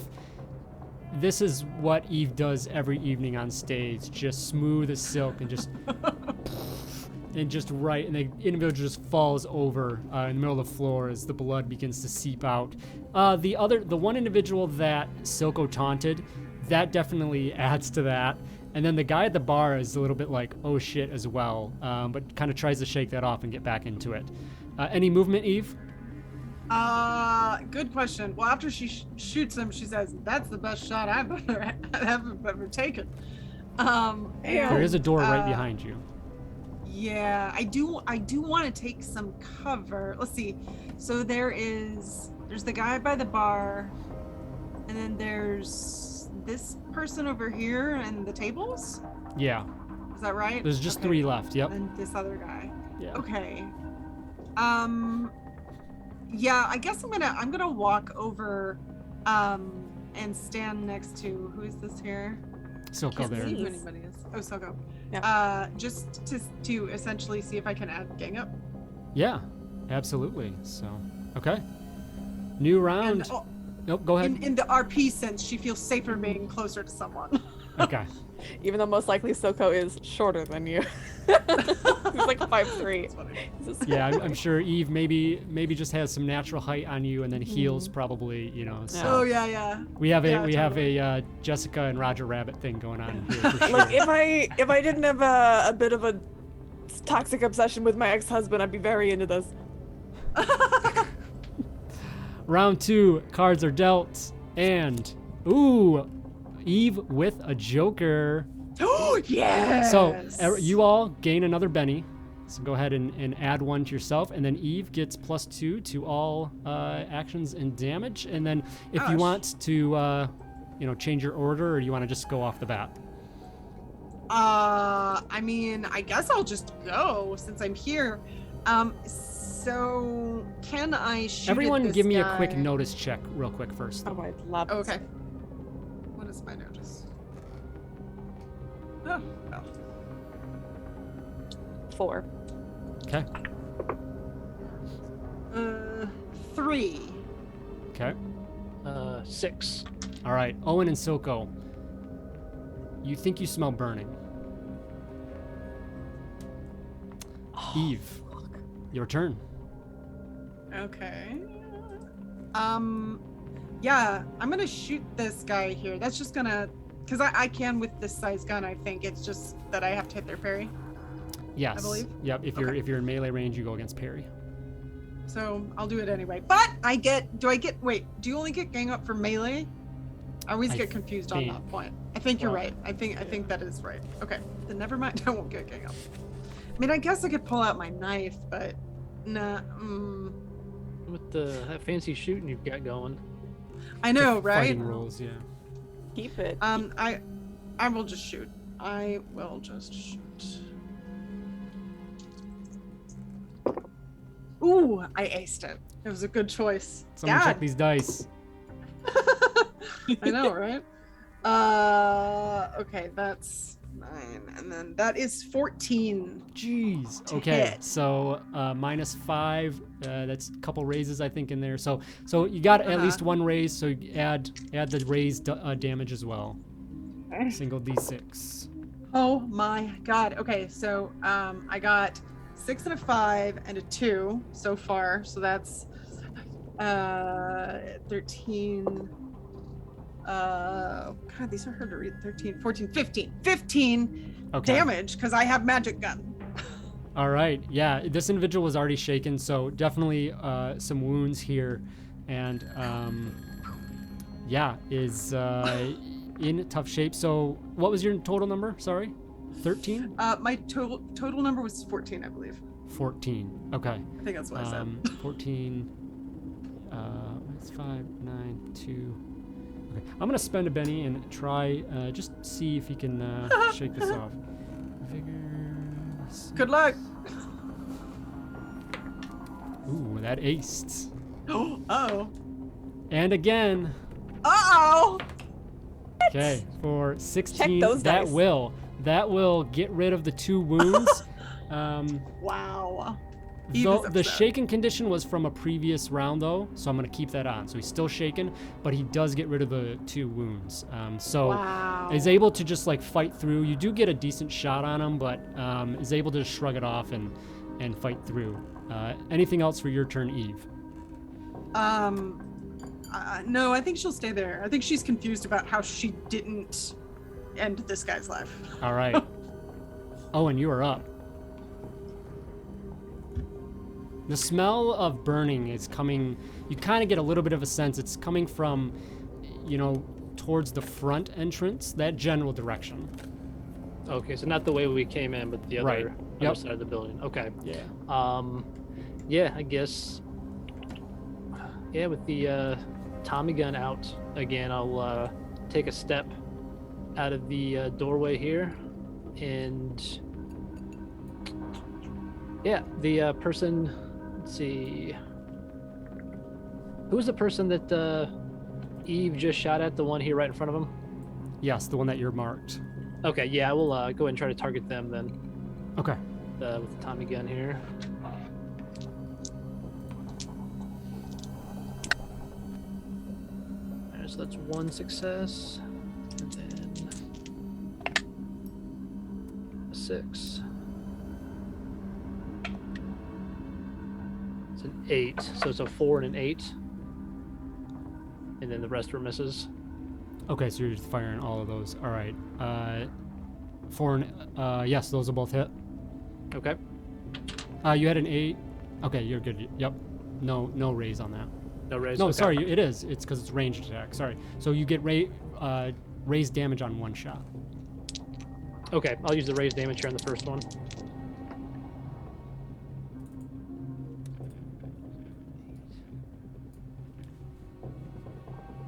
this is what Eve does every evening on stage, just smooth as silk and just and just right, and the individual just falls over in the middle of the floor as the blood begins to seep out. The one individual that Silco taunted, that definitely adds to that. And then the guy at the bar is a little bit like, oh shit, as well, but kind of tries to shake that off and get back into it. Any movement, Eve? Good question. Well, after she shoots him, she says, "That's the best shot I've ever taken." There is a door right behind you. Yeah, I do want to take some cover. Let's see. So there's the guy by the bar, and then there's this person over here and the tables. Yeah. Is that right? There's just Okay. 3 left. Yep. And this other guy. Yeah. Okay. Yeah, I guess I'm gonna walk over and stand next to, who is this here? Silco Can't there. see who anybody is. Oh, Silco. Yeah. Just to essentially see if I can add gang up. Yeah, absolutely. So, okay. New round. And, oh, Nope, go ahead. in the RP sense, she feels safer being closer to someone. Okay. Even though most likely Silco is shorter than you. He's like 5'3". That's funny. Yeah, I'm sure Eve maybe just has some natural height on you, and then heals probably. You know. So Oh yeah. we have totally. a Jessica and Roger Rabbit thing going on here for sure. Like if I didn't have a bit of a toxic obsession with my ex-husband, I'd be very into this. Round 2, cards are dealt, and ooh, Eve with a Joker. Oh yes. So you all gain another Benny. So go ahead and add 1 to yourself, and then Eve gets +2 to all actions and damage. And then if you Gosh. want to, change your order, or you want to just go off the bat. I mean, I guess I'll just go since I'm here. So can I shoot? Everyone, at this give me guy? a quick notice check, real quick first. Oh, I'd love Oh, okay. What is my notice? Oh, well. 4. Okay. 3. Okay. 6. All right. Owen and Silco. You think you smell burning. Eve, your turn. Okay. Yeah, I'm gonna shoot this guy here. That's just gonna, because I can with this size gun. I think it's just that I have to hit their parry. Yes. I believe. Yep. If you're in melee range, you go against parry. So I'll do it anyway. But wait, do you only get gang up for melee? I always I get confused on think- that point. I think you're well, right. I think that is right. Okay, then never mind. I won't get gang up. I mean, I guess I could pull out my knife, but nah. With that fancy shooting you've got going. I know, right? Fighting rules, yeah. Keep it. I will just shoot. I will just shoot. Ooh, I aced it. It was a good choice. Someone Dad. check these dice. I know, right? Okay, that's 9, and then that is 14. Jeez. To Okay. hit. So -5. That's a couple raises, I think, in there. So you got at least 1 raise. So you add the raised damage as well. Okay. Single d6. Oh my god. Okay, so I got 6 and a 5 and a 2 so far. So that's 13. God, these are hard to read. 13, 14, 15. 15 Okay. damage because I have magic gun. All right. Yeah, this individual was already shaken, so definitely some wounds here, and yeah, is in tough shape. So, what was your total number? Sorry, 13. My total number was 14, I believe. 14. Okay. I think that's what I said. 14. It's 5, 9, 2. Okay. I'm gonna spend a Benny and try just see if he can shake this off. Vigors. Good luck. Ooh, that aced. Oh. And again. Uh-oh. Okay, for 16, those that dice. will get rid of the 2 wounds. Wow. Eve is The upset. shaken condition was from a previous round, though, so I'm going to keep that on. So he's still shaken, but he does get rid of the 2 wounds. So Wow. is able to just like fight through. You do get a decent shot on him, but is able to shrug it off and fight through. Anything else for your turn, Eve? No, I think she'll stay there. I think she's confused about how she didn't end this guy's life. All right. Owen, you are up. The smell of burning is coming. You kind of get a little bit of a sense. It's coming from, towards the front entrance, that general direction. Okay, so not the way we came in, but the other, Right. other Yep. side of the building. Okay. Yeah. Yeah, I guess. Yeah, with the Tommy gun out again, I'll take a step out of the doorway here, and yeah, the person. Let's see. Who was the person that Eve just shot at? The one here right in front of him. Yes, the one that you're marked. Okay, yeah, I will go ahead and try to target them then. Okay. With the Tommy gun here. Alright, so that's 1 success. And then a 6. It's an 8. So it's a 4 and an 8. And then the rest were misses. Okay, so you're just firing all of those. All right. 4 and yes, those will both hit. Okay. You had an 8. Okay, you're good. Yep. No raise on that. No raise. No, okay. sorry, it is. It's because it's ranged attack. Sorry. So you get raised damage on 1 shot. Okay, I'll use the raised damage here on the first one.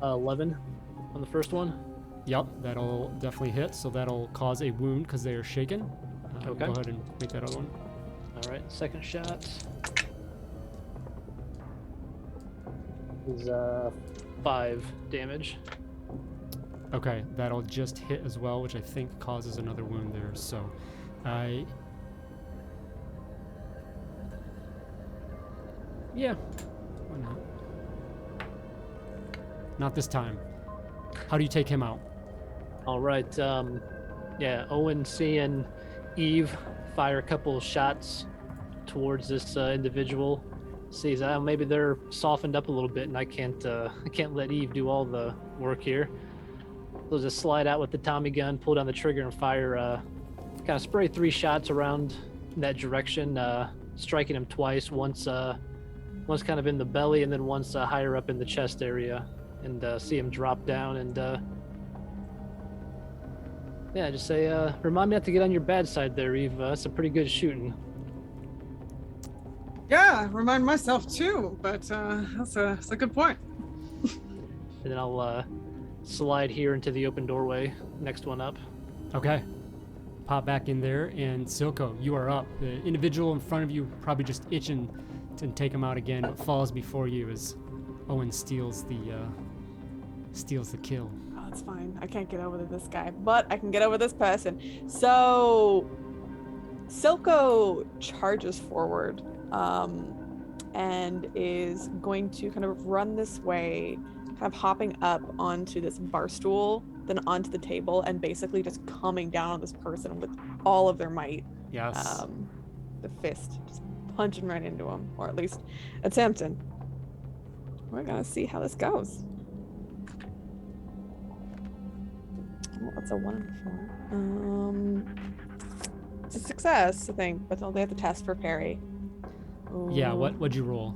Uh, 11 on the first one. Yep, that'll definitely hit. So that'll cause a wound because they are shaken. Okay. Go ahead and make that other one. All right, second shot is 5 damage. Okay, that'll just hit as well, which I think causes another wound there. So, yeah, why not? Not this time. How do you take him out? All right, yeah, Owen seeing Eve fire a couple shots towards this individual, sees maybe they're softened up a little bit, and I can't let Eve do all the work here. So just slide out with the Tommy gun, pull down the trigger, and fire. Kind of spray 3 shots around that direction, striking him twice. Once kind of in the belly, and then once higher up in the chest area, and see him drop down. And yeah, just say, remind me not to get on your bad side there, Eve. That's some pretty good shooting. Yeah, remind myself too, but that's a good point. And then I'll slide here into the open doorway. Next one up. Okay. Pop back in there, and Silco, you are up. The individual in front of you probably just itching to take him out again, but falls before you as Owen steals the kill. Oh, it's fine. I can't get over to this guy, but I can get over this person. So Silco charges forward and is going to kind of run this way, kind of hopping up onto this bar stool, then onto the table, and basically just coming down on this person with all of their might. Yes. The fist, just punching right into him, or at least attempting. We're gonna see how this goes. Oh, that's a 1 and 4. It's a success, I think, but they have to test for parry. Yeah, Ooh, what'd you roll?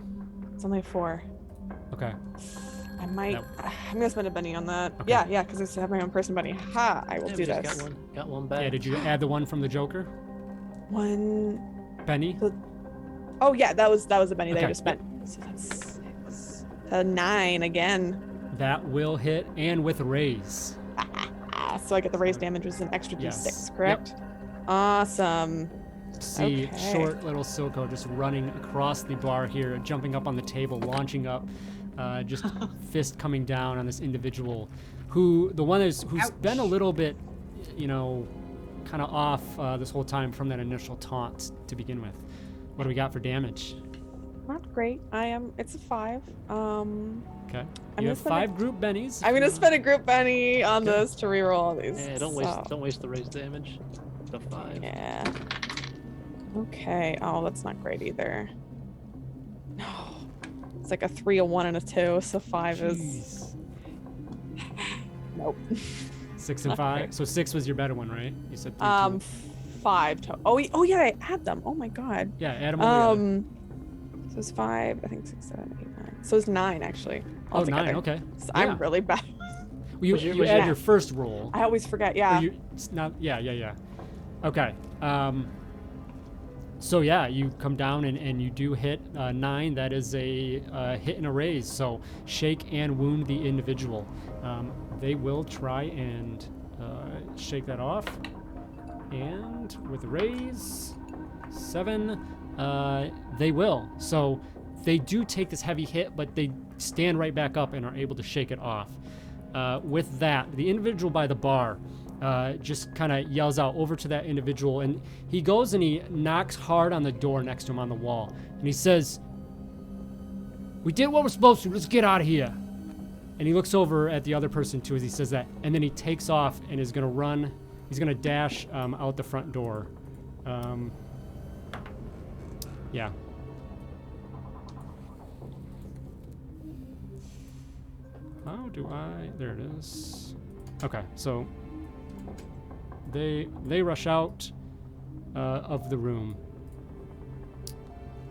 It's only 4. Okay. I might. Nope. I'm gonna spend a Benny on that. Okay. Yeah, because I have my own person Benny. Ha! I will Yeah, do we just this. got one back. Yeah, did you add the one from the Joker? 1. Penny? Oh yeah, that was the Benny that I Okay. just spent. So that's 6. A 9 again. That will hit, and with raise. So I get the raise damage with an extra Yes. d6, correct? Awesome. See Okay. short little Silco just running across the bar here, jumping up on the table, launching up, just fist coming down on this individual, who's Ouch. been a little bit, kind of off this whole time from that initial taunt to begin with. What do we got for damage? Not great. It's a 5. Okay. I'm You gonna have spend 5 group bennies. I'm gonna spend a group Benny on Okay. this to reroll all these. Yeah, don't waste the raise damage. The 5. Yeah. Okay. Oh, that's not great either. No. It's like a 3, a 1, and a 2. So 5 is. Jeez. Nope. 6 and Not 5. great. So 6 was your better one, right? You said 3. 5. Oh yeah, I add them. Oh my god. Yeah, add them all together. So it's 5. I think 6, 7, 8, 9. So it's 9 actually. Oh, Altogether. 9. Okay. So Yeah. I'm really bad. Well, you Was your- you was add your- your first roll. I always forget. Or Yeah. it's not. Yeah. Okay. So yeah, you come down and you do hit 9. That is a hit and a raise. So shake and wound the individual. They will try and shake that off. And with a raise, 7, they will. So they do take this heavy hit, but they stand right back up and are able to shake it off. With that, the individual by the bar just kind of yells out over to that individual, and he goes and he knocks hard on the door next to him on the wall, and he says, "We did what we're supposed to. Let's get out of here." And he looks over at the other person too as he says that, and then he takes off and is gonna run. He's gonna dash out the front door. Yeah. How do I? There it is. Okay, so they rush out of the room.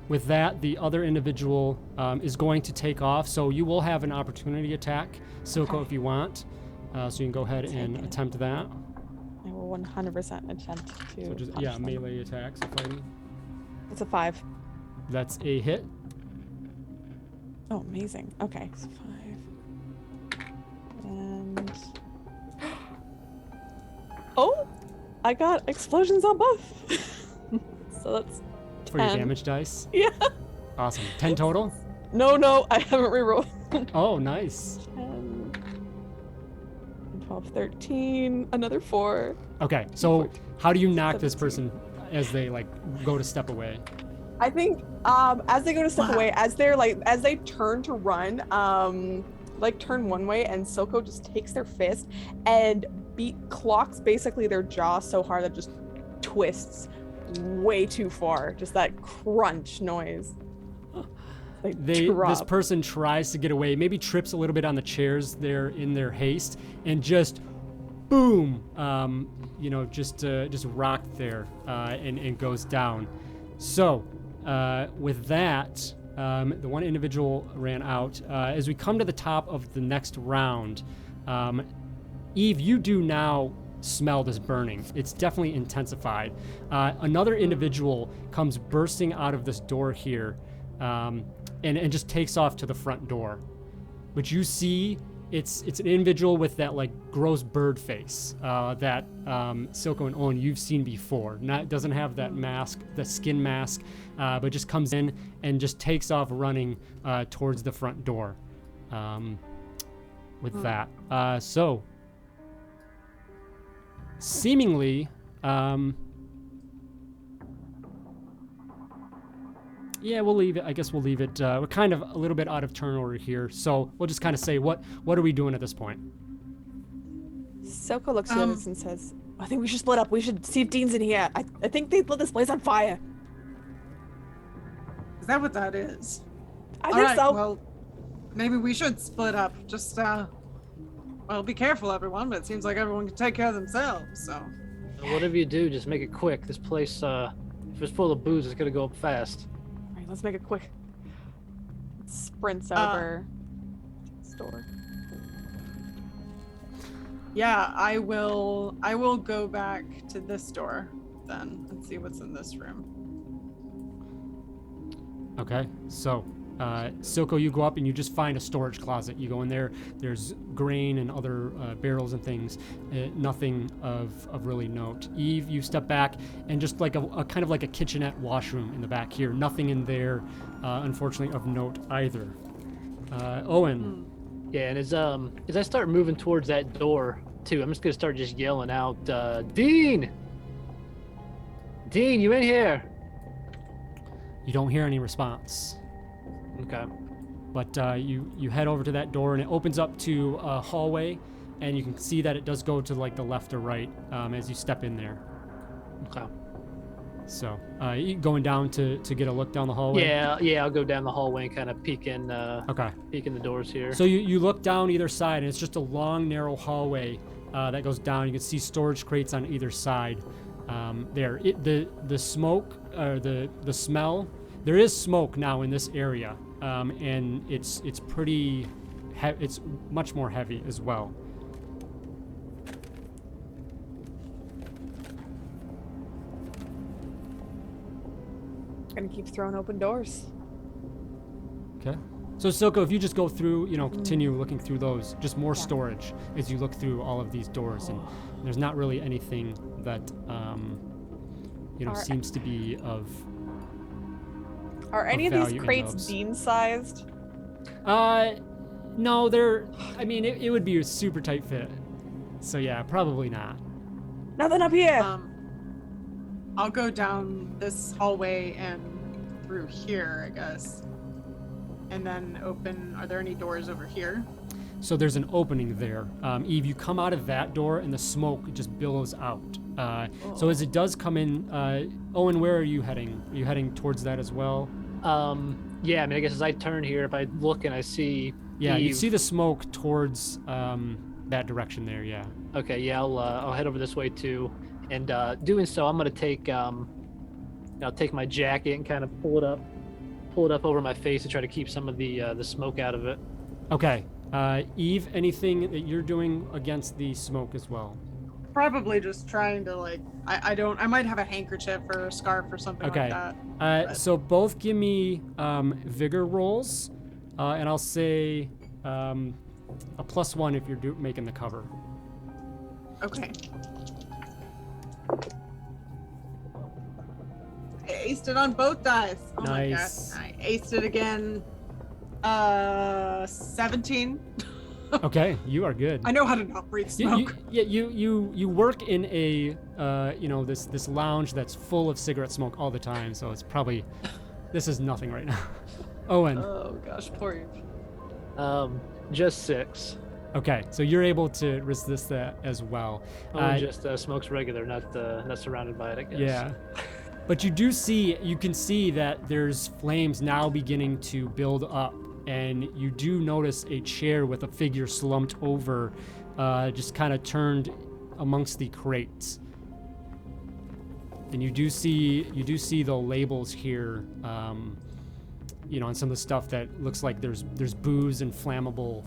With that, the other individual is going to take off, so you will have an opportunity attack, Silco, Okay. if you want. So you can go ahead and Take it. attempt that. I will 100% attempt to. So just punch them. melee attacks, so fighting. It's a 5. That's a hit. Oh, amazing. Okay, so 5. And. Oh! I got explosions on both. So that's. For your 10. damage dice. Yeah. Awesome. 10 total? No, I haven't rerolled. Oh, nice. 10, 12, 13, another 4. Okay, so how do you knock this 17. person as they go to step away? I think as they go to step Wow. away, as they turn to run, turn one way, and Silco just takes their fist and clocks basically their jaw so hard that it just twists way too far. Just that crunch noise. They This drop. person tries to get away, maybe trips a little bit on the chairs there in their haste, and just boom, just rocked there and goes down. So with that, the one individual ran out. As we come to the top of the next round, Eve, you do now smell this burning. It's definitely intensified. Another individual comes bursting out of this door here, and just takes off to the front door. But you see, it's an individual with that gross bird face that Silco and Owen you've seen before. Doesn't have that mask, the skin mask, but just comes in and just takes off running towards the front door. With that, so seemingly, yeah, we'll leave it. I guess we'll leave it. We're kind of a little bit out of turn order here, so we'll just kind of say what are we doing at this point? Silco looks at us and says, I think we should split up. We should see if Dean's in here. I think they lit this place on fire. Is that what that is? I All think right, so. well, maybe we should split up. Just, well, be careful, everyone, but it seems like everyone can take care of themselves, so. Whatever you do, just make it quick. This place, if it's full of booze, it's gonna go up fast. All right, let's make it quick. Sprints over to the store. Yeah, I will go back to this door then and see what's in this room. Okay, so Silco, you go up and you just find a storage closet. You go in there. There's grain and other barrels and things. Nothing of really note. Eve, you step back and just like a kind of like a kitchenette washroom in the back here. Nothing in there, unfortunately, of note either. Owen. Yeah, and as I start moving towards that door too, I'm just gonna start just yelling out, Dean! Dean, you in here? You don't hear any response. Okay. But you head over to that door and it opens up to a hallway, and you can see that it does go to like the left or right as you step in there. Okay. So you going down to get a look down the hallway? Yeah, I'll go down the hallway and kind of peek in. Okay. Peek in the doors here. So you look down either side, and it's just a long, narrow hallway that goes down. You can see storage crates on either side. There, the smoke, the smell. There is smoke now in this area, and it's pretty. It's much more heavy as well. Gonna keep throwing open doors. Okay. So Silco, if you just go through, continue looking through those, just more storage as you look through all of these doors, and there's not really anything that, seems to be of. Are any of these value in crates those. Dean-sized? No, they're. I mean, it would be a super tight fit. So yeah, probably not. Nothing up here. I'll go down this hallway and through here, I guess. And then open. Are there any doors over here? So there's an opening there. Eve, you come out of that door and the smoke just billows out. So as it does come in, Owen, where are you heading? Are you heading towards that as well? Yeah, I mean, I guess as I turn here, if I look and I see Yeah, Eve. you see the smoke towards that direction there, yeah. Okay, yeah, I'll head over this way too. And doing so, I'm gonna take I'll take my jacket and kind of pull it up over my face to try to keep some of the smoke out of it. Okay. Eve, anything that you're doing against the smoke as well? Probably just trying to I might have a handkerchief or a scarf or something Okay. like that. So both give me vigor rolls, and I'll say a +1 if you're making the cover. Okay. I aced it on both dice. Oh Nice. my god. I aced it again. 17. Okay, you are good. I know how to not breathe smoke. You work in a this lounge that's full of cigarette smoke all the time, so it's probably this is nothing right now. Owen. Oh gosh, poor you. Just 6. Okay, so you're able to resist that as well. Just smokes regular, not surrounded by it, I guess. Yeah. But you can see that there's flames now beginning to build up, and you do notice a chair with a figure slumped over, just kind of turned amongst the crates. And you do see the labels here, on some of the stuff that looks like there's booze and flammable,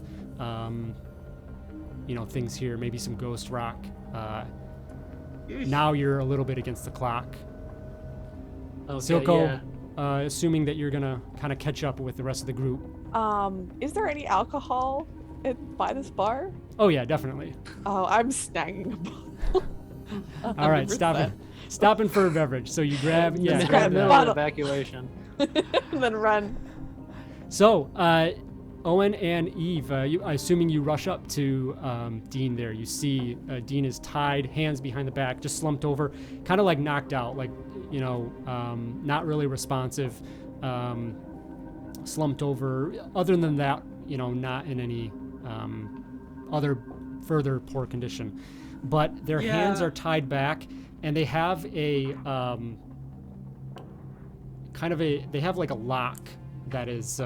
things here, maybe some ghost rock. Now you're a little bit against the clock. Okay, Silco, yeah. assuming that you're gonna kind of catch up with the rest of the group. Is there any alcohol by this bar? Oh yeah, definitely. Oh, I'm snagging a bottle. All right, 100%. stopping for a beverage. So you grab, In the grab middle that. of evacuation. And then run. So, Owen and Eve, assuming you rush up to Dean there, you see Dean is tied, hands behind the back, just slumped over, kind of like knocked out, like, not really responsive, slumped over. Other than that, not in any other further poor condition. But their hands are tied back, and they have a they have like a lock that is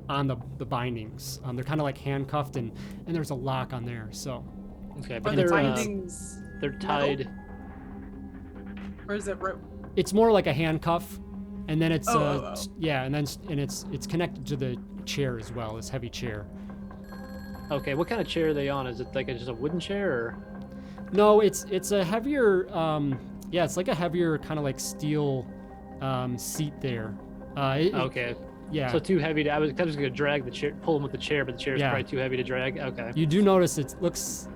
on the bindings. They're kind of like handcuffed, and there's a lock on there. So Okay, Are but the they're bindings they're tied. or is it rope? it's more like a handcuff, and then it's Oh. yeah, and it's connected to the chair as well, this heavy chair. Okay, what kind of chair are they on? Is it like just a wooden chair or? No, it's a heavier yeah, it's like a heavier kind of like steel seat there. Okay. Yeah. So too heavy to. I was gonna drag the chair, pull him with the chair, but the chair's Yeah. probably too heavy to drag. Okay. You do notice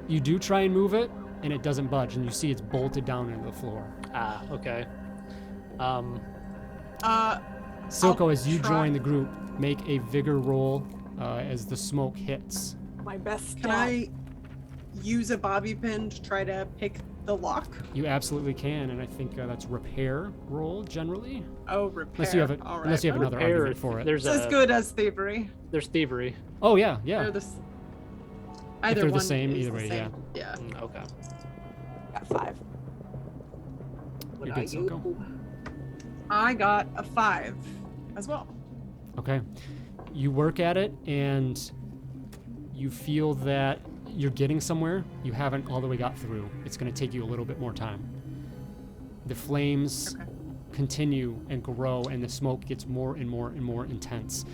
you do try and move it, and it doesn't budge, and you see it's bolted down into the floor. Ah, okay. Silco, as you try- join the group, make a vigor roll as the smoke hits. My best. Can I use a bobby pin to try to pick the lock? You absolutely can, and I think that's repair roll generally. Oh, repair. Unless you have it, All right. unless you have another Repair, argument for it. There's It's as a, good as thievery. there's thievery. Oh yeah, yeah. They're the If they're the one same, is either the way, same. Yeah. Okay. Got 5. You're good, Silco. I got a 5 as well. Okay. You work at it, and you feel that you're getting somewhere. You haven't all the way got through. It's going to take you a little bit more time. The flames Okay. continue and grow, and the smoke gets more and more and more intense.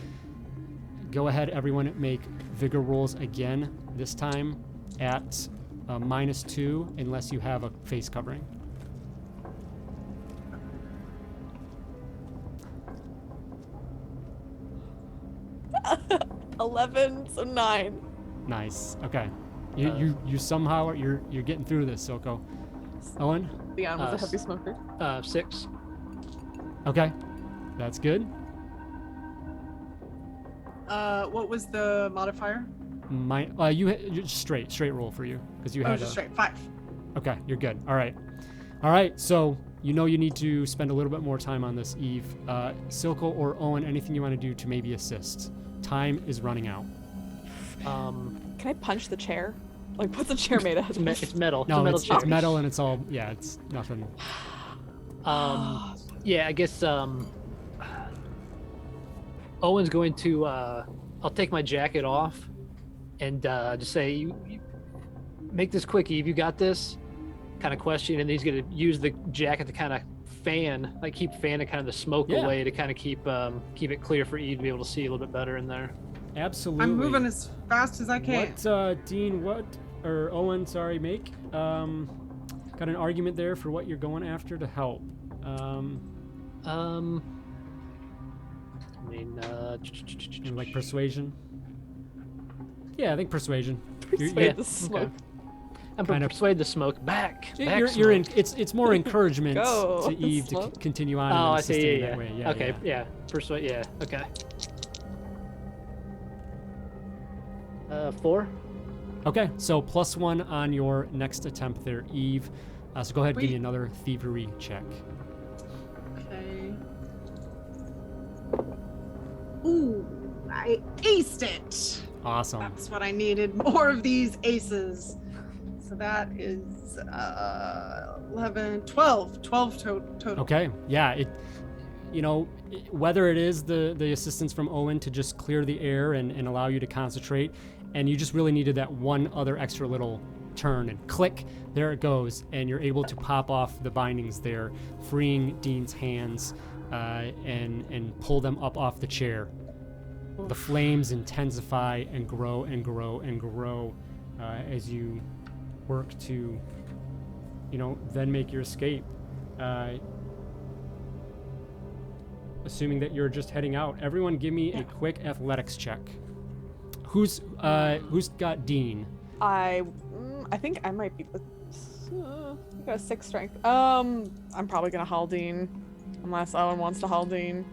Go ahead, everyone, make vigor rolls again, this time at -2, unless you have a face covering. 11, so 9. Nice. Okay. You somehow you're getting through this, Silco. Owen? Leon was a heavy smoker. 6. Okay. That's good. What was the modifier? You straight roll for you because you Oh, had just a, straight 5. Okay, you're good. All right. So you know you need to spend a little bit more time on this, Eve. Silco or Owen, anything you want to do to maybe assist? Time is running out. Can I punch the chair? Like, what's the chair made of? It's metal. No, it's a metal it's chair. metal and it's all it's nothing. Yeah, I guess Owen's going to I'll take my jacket off and just say you make this quick, Eve, you got this kind of question, and he's going to use the jacket to kind of keep fanning kind of the smoke Yeah. away to kind of keep it clear for Eve to be able to see a little bit better in there. Absolutely. I'm moving as fast as I can. What Dean, or Owen, sorry, make got an argument there for what you're going after to help. I mean, Like persuasion. Yeah, I think persuasion. Persuade the smoke. I'm kind gonna of- persuade the smoke back. You're in. It's more encouragement Go, to Eve to smoke. continue on. Oh, and I assisting see. in Yeah, that way. Yeah. Okay. Yeah. Persuade. Yeah. Okay. 4. Okay. So +1 on your next attempt there, Eve. So go ahead, give me Wait. another thievery check. Okay. Ooh, I aced it. Awesome. That's what I needed. More of these aces. So that is 11, 12 total. Okay. Yeah. Whether it is the assistance from Owen to just clear the air and allow you to concentrate, and you just really needed that one other extra little turn and click, there it goes, and you're able to pop off the bindings there, freeing Dean's hands and pull them up off the chair. The flames intensify and grow and grow and grow as you work to, then make your escape. Assuming that you're just heading out, everyone give me a quick athletics check. Who's got Dean? I think I might be. I got a 6 strength. I'm probably gonna Haldane, unless Owen wants to Haldane.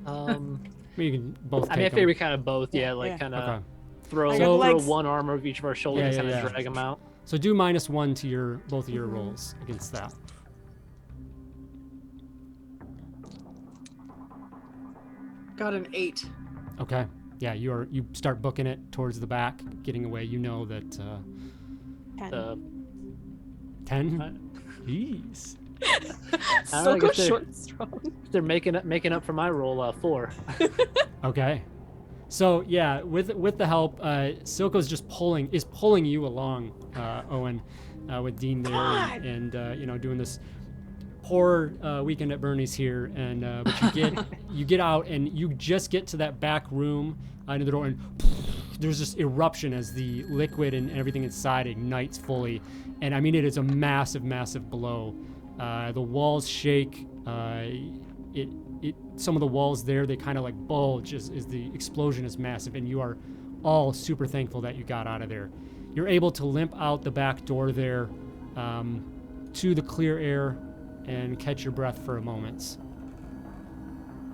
You can both. I mean, I take figure we 'em. kind of both. Yeah, like Yeah. kind of Okay. throw I got throw legs. one arm over each of our shoulders Yeah, and yeah, kind of yeah. drag them out. So do -1 to both of your rolls against that. Got an 8. Okay. Yeah, you start booking it towards the back, getting away. You know that 10. 10. Jeez. I So go guess they're- short and strong. They're making up for my roll 4. Okay. So yeah, with the help, Silco's just pulling you along, Owen, with Dean there, God! and doing this poor weekend at Bernie's here, and but you get out and you just get to that back room into the door, and there's this eruption as the liquid and everything inside ignites fully, and I mean it is a massive blow. The walls shake. Some of the walls there, they kind of like bulge as the explosion is massive, and you are all super thankful that you got out of there. You're able to limp out the back door there to the clear air and catch your breath for a moment.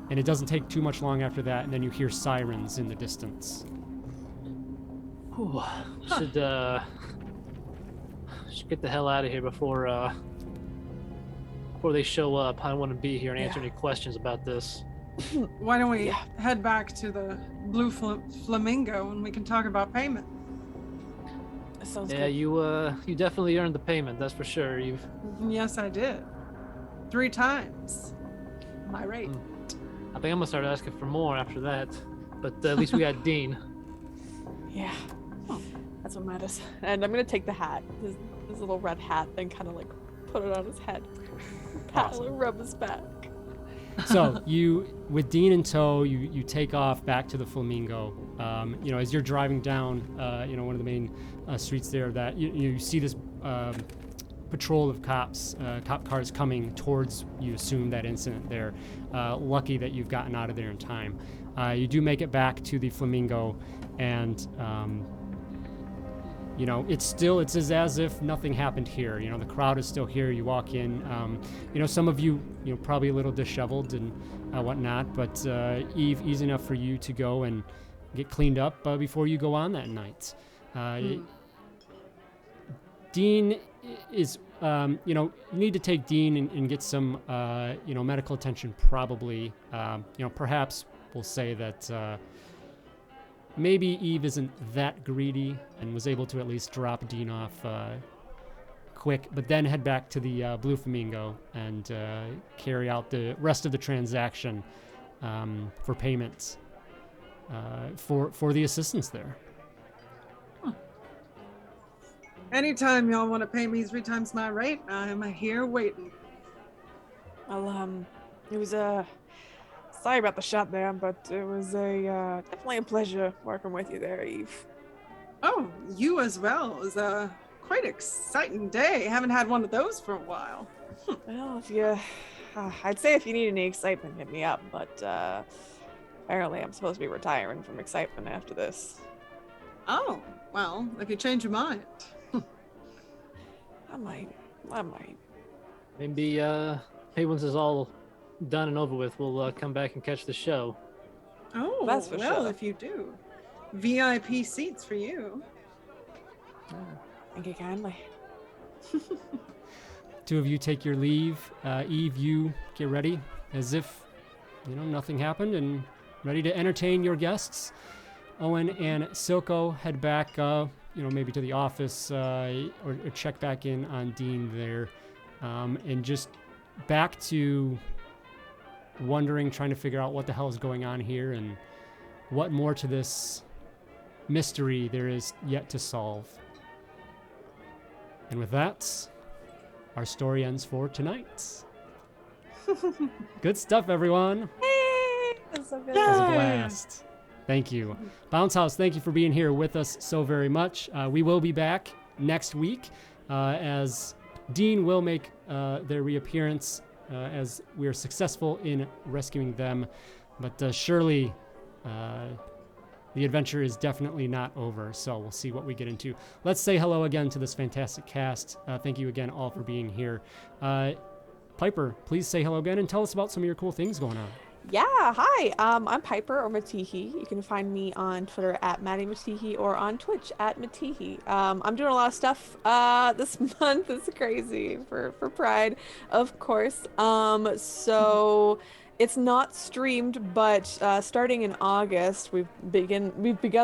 And it doesn't take too much long after that, and then you hear sirens in the distance. Whew. Should get the hell out of here before they show up. I don't want to be here and answer any questions about this. Why don't we head back to the Blue Flamingo and we can talk about payment? That sounds Yeah, good. you definitely earned the payment, that's for sure. Yes, I did. 3 times my rate. I think I'm gonna start asking for more after that. But at least we got Dean. Yeah. That's what matters. And I'm gonna take the hat, his little red hat, and kind of like put it on his head. Pat and rub his back. So you, with Dean in tow, you take off back to the Flamingo. As you're driving down, one of the main streets there, that you see this patrol of cop cars coming towards you. Assume that incident there. Lucky that you've gotten out of there in time. You do make it back to the Flamingo, and it's as if nothing happened here. The crowd is still here. You walk in, some of you, probably a little disheveled and whatnot, but Eve, easy enough for you to go and get cleaned up before you go on that night. Dean is, you need to take Dean and get some, medical attention probably. Perhaps we'll say that maybe Eve isn't that greedy and was able to at least drop Dean off quick, but then head back to the Blue Flamingo and carry out the rest of the transaction for payments for the assistance there. Anytime y'all want to pay me 3 times my rate, I'm here waiting. Well, it was sorry about the shot there, but it was definitely a pleasure working with you there, Eve. Oh, you as well. It was a quite exciting day. Haven't had one of those for a while. Well, I'd say if you need any excitement, hit me up, but apparently I'm supposed to be retiring from excitement after this. Oh, well, if you change your mind. I might. Maybe once it's all done and over with, we'll come back and catch the show. Oh, That's for well, sure. if you do. VIP seats for you. Thank you kindly. Two of you take your leave. Eve, you get ready as if, nothing happened and ready to entertain your guests. Owen and Silco head back, maybe to the office or check back in on Dean there. And just back to wondering, trying to figure out what the hell is going on here and what more to this mystery there is yet to solve. And with that, our story ends for tonight. Good stuff, everyone. Hey, that's so good. It was a blast. Thank you. Bounce House, thank you for being here with us so very much. We will be back next week as Dean will make their reappearance as we are successful in rescuing them. But surely the adventure is definitely not over, so we'll see what we get into. Let's say hello again to this fantastic cast. Thank you again all for being here. Piper, please say hello again and tell us about some of your cool things going on. Yeah, hi. I'm Piper or Matihi. You can find me on Twitter at Maddie Matihi or on Twitch at Matihi. I'm doing a lot of stuff this month. It's crazy for Pride, of course. So It's not streamed, but starting in August, we've begun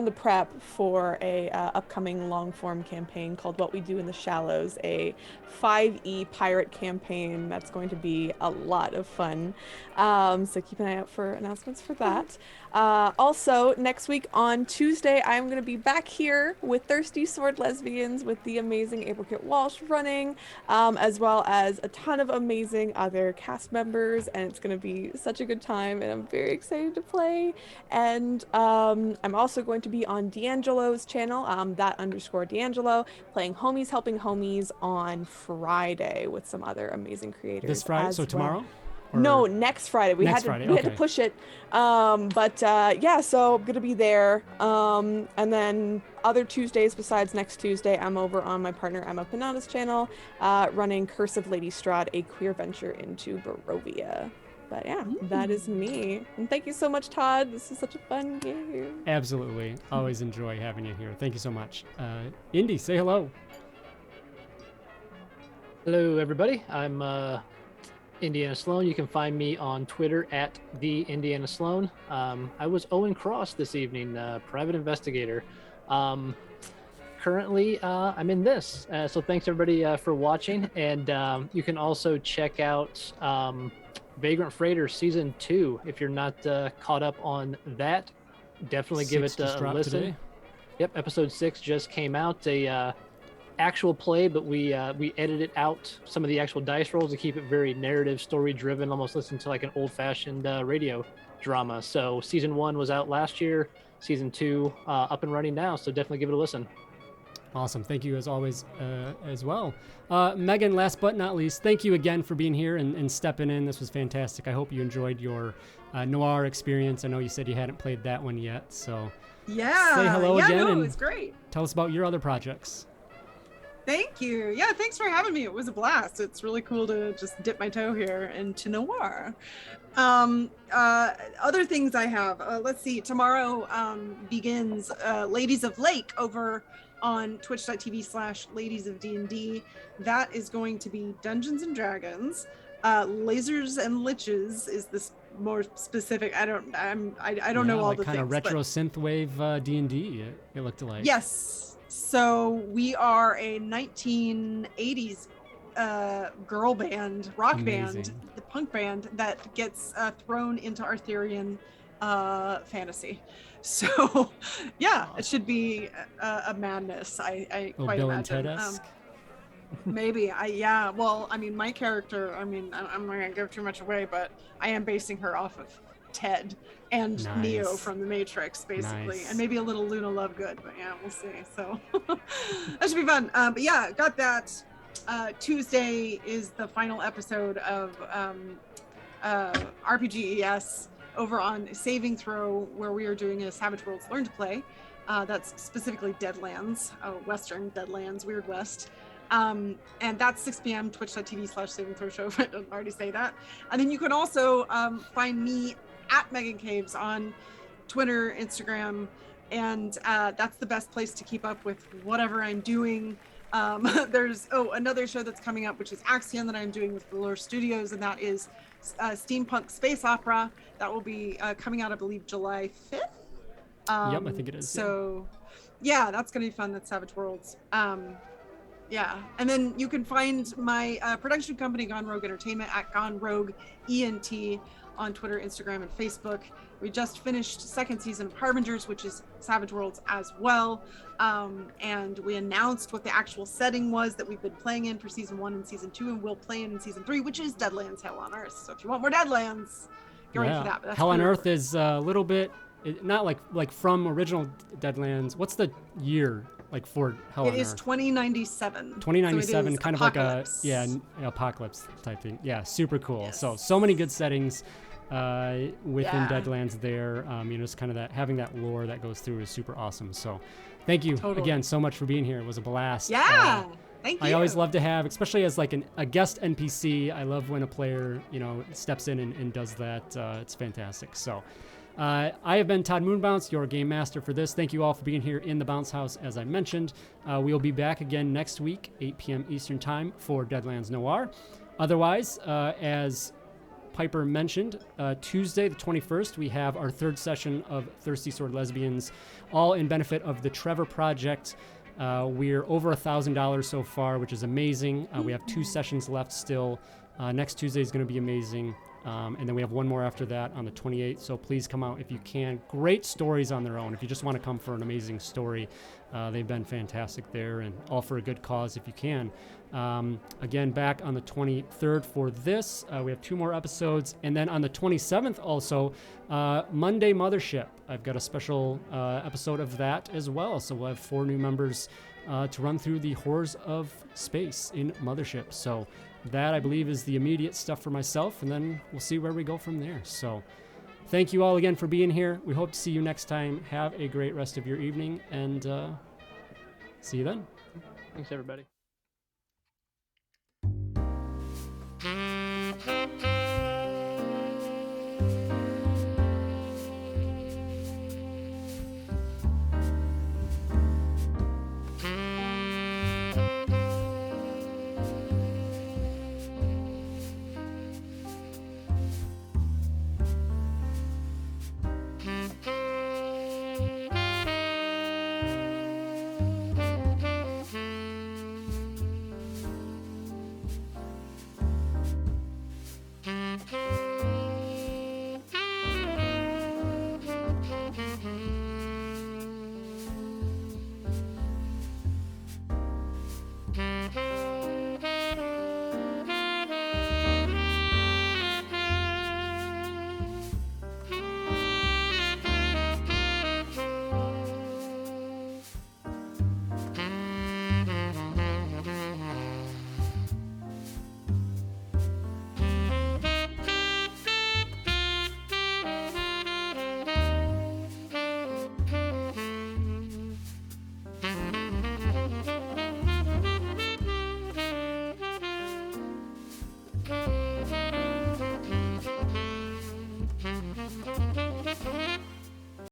the prep for a upcoming long form campaign called What We Do in the Shallows, a 5e pirate campaign that's going to be a lot of fun. So keep an eye out for announcements for that. Also, next week on Tuesday, I'm going to be back here with Thirsty Sword Lesbians with the amazing April Kit Walsh running, as well as a ton of amazing other cast members, and it's going to be such a good time, and I'm very excited to play. And I'm also going to be on D'Angelo's channel, that_D'Angelo, playing Homies Helping Homies on Friday with some other amazing creators. This Friday, so well. tomorrow? No, next Friday. We had to push it. Yeah, so I'm gonna be there. And then other Tuesdays besides next Tuesday, I'm over on my partner Emma Panana's channel, running Curse of Lady Strahd, a queer venture into Barovia. But yeah, that is me. And thank you so much, Todd. This is such a fun game. Absolutely. Always enjoy having you here. Thank you so much. Indy, say hello. Hello, everybody. I'm Indiana Sloan. You can find me on Twitter at the Indiana Sloan. I was Owen Cross this evening, private investigator. Currently, I'm in this. So thanks everybody for watching. And you can also check out Vagrant Freighter Season 2. If you're not caught up on that, definitely give it a listen. Today. Yep, episode 6 just came out. Actual play, but we edited out some of the actual dice rolls to keep it very narrative, story driven, almost listen to like an old-fashioned radio drama. So season 1 was out last year, season 2 up and running now, so definitely give it a listen. Awesome. Thank you as always as well. Megan, last but not least, thank you again for being here and stepping in. This was fantastic. I hope you enjoyed your Noir experience. I know you said you hadn't played that one yet, so yeah, say hello again. No, and it's great. Tell us about your other projects. Thank you. Yeah, thanks for having me. It was a blast. It's really cool to just dip my toe here into Noir. Other things I have, let's see, tomorrow begins Ladies of Lake over on twitch.tv/Ladies of D&D. That is going to be Dungeons and Dragons. Lasers and Liches is this more specific. I don't know all like the kind things. Of retro synthwave D&D. It looked like. Yes. So we are a 1980s girl band, rock band, the punk band that gets thrown into Arthurian fantasy. So yeah, it should be a madness. I quite Bill imagine. And Ted-esque. Maybe yeah. Well, I mean, my character. I mean, I'm not gonna give too much away, but I am basing her off of Ted and Neo from the Matrix, basically, and maybe a little Luna Lovegood, but yeah, we'll see. So that should be fun. But yeah, got that. Tuesday is the final episode of RPGES over on Saving Throw, where we are doing a Savage Worlds Learn to Play. That's specifically Deadlands, Western Deadlands, Weird West. And that's 6 p.m. twitch.tv/Saving Throw Show, if I didn't already say that. And then you can also find me at Megan Caves on Twitter, Instagram, and that's the best place to keep up with whatever I'm doing. There's another show that's coming up, which is Axion, that I'm doing with Velour Studios, and that is steampunk space opera that will be coming out, I believe, July 5th. Yep, I think it is. So yeah, that's gonna be fun. That's Savage Worlds. Yeah, and then you can find my production company, Gone Rogue Entertainment, at Gone Rogue ENT on Twitter, Instagram, and Facebook. We just finished second season of Harbingers, which is Savage Worlds as well. And we announced what the actual setting was that we've been playing in for season 1 and season 2, and we'll play in season 3, which is Deadlands, Hell on Earth. So if you want more Deadlands, get ready for that. But Hell on Earth is a little bit, not like from original Deadlands. What's the year? Like for Hell on Earth. It is 2097. 2097, so kind apocalypse. of like an apocalypse type thing. Yeah, super cool. Yes. So many good settings within Deadlands there. Just kind of that, having that lore that goes through is super awesome. So thank you again so much for being here. It was a blast. Yeah. Thank you. I always love to have, especially as like a guest NPC, I love when a player, steps in and does that. It's fantastic. So I have been Todd Moonbounce, your game master for this. Thank you all for being here in the Bounce House, as I mentioned. We will be back again next week, 8 p.m. Eastern Time, for Deadlands Noir. Otherwise, as Piper mentioned, Tuesday the 21st, we have our third session of Thirsty Sword Lesbians, all in benefit of the Trevor Project. We're over $1,000 so far, which is amazing. We have 2 sessions left still. Next Tuesday is going to be amazing. And then we have one more after that on the 28th. So please come out if you can. Great stories on their own. If you just want to come for an amazing story, they've been fantastic there, and all for a good cause if you can. Again, back on the 23rd for this. We have 2 more episodes. And then on the 27th also, Monday Mothership. I've got a special episode of that as well. So we'll have 4 new members to run through the horrors of space in Mothership. So that, I believe, is the immediate stuff for myself, and then we'll see where we go from there. So thank you all again for being here. We hope to see you next time. Have a great rest of your evening, and see you then. Thanks, everybody.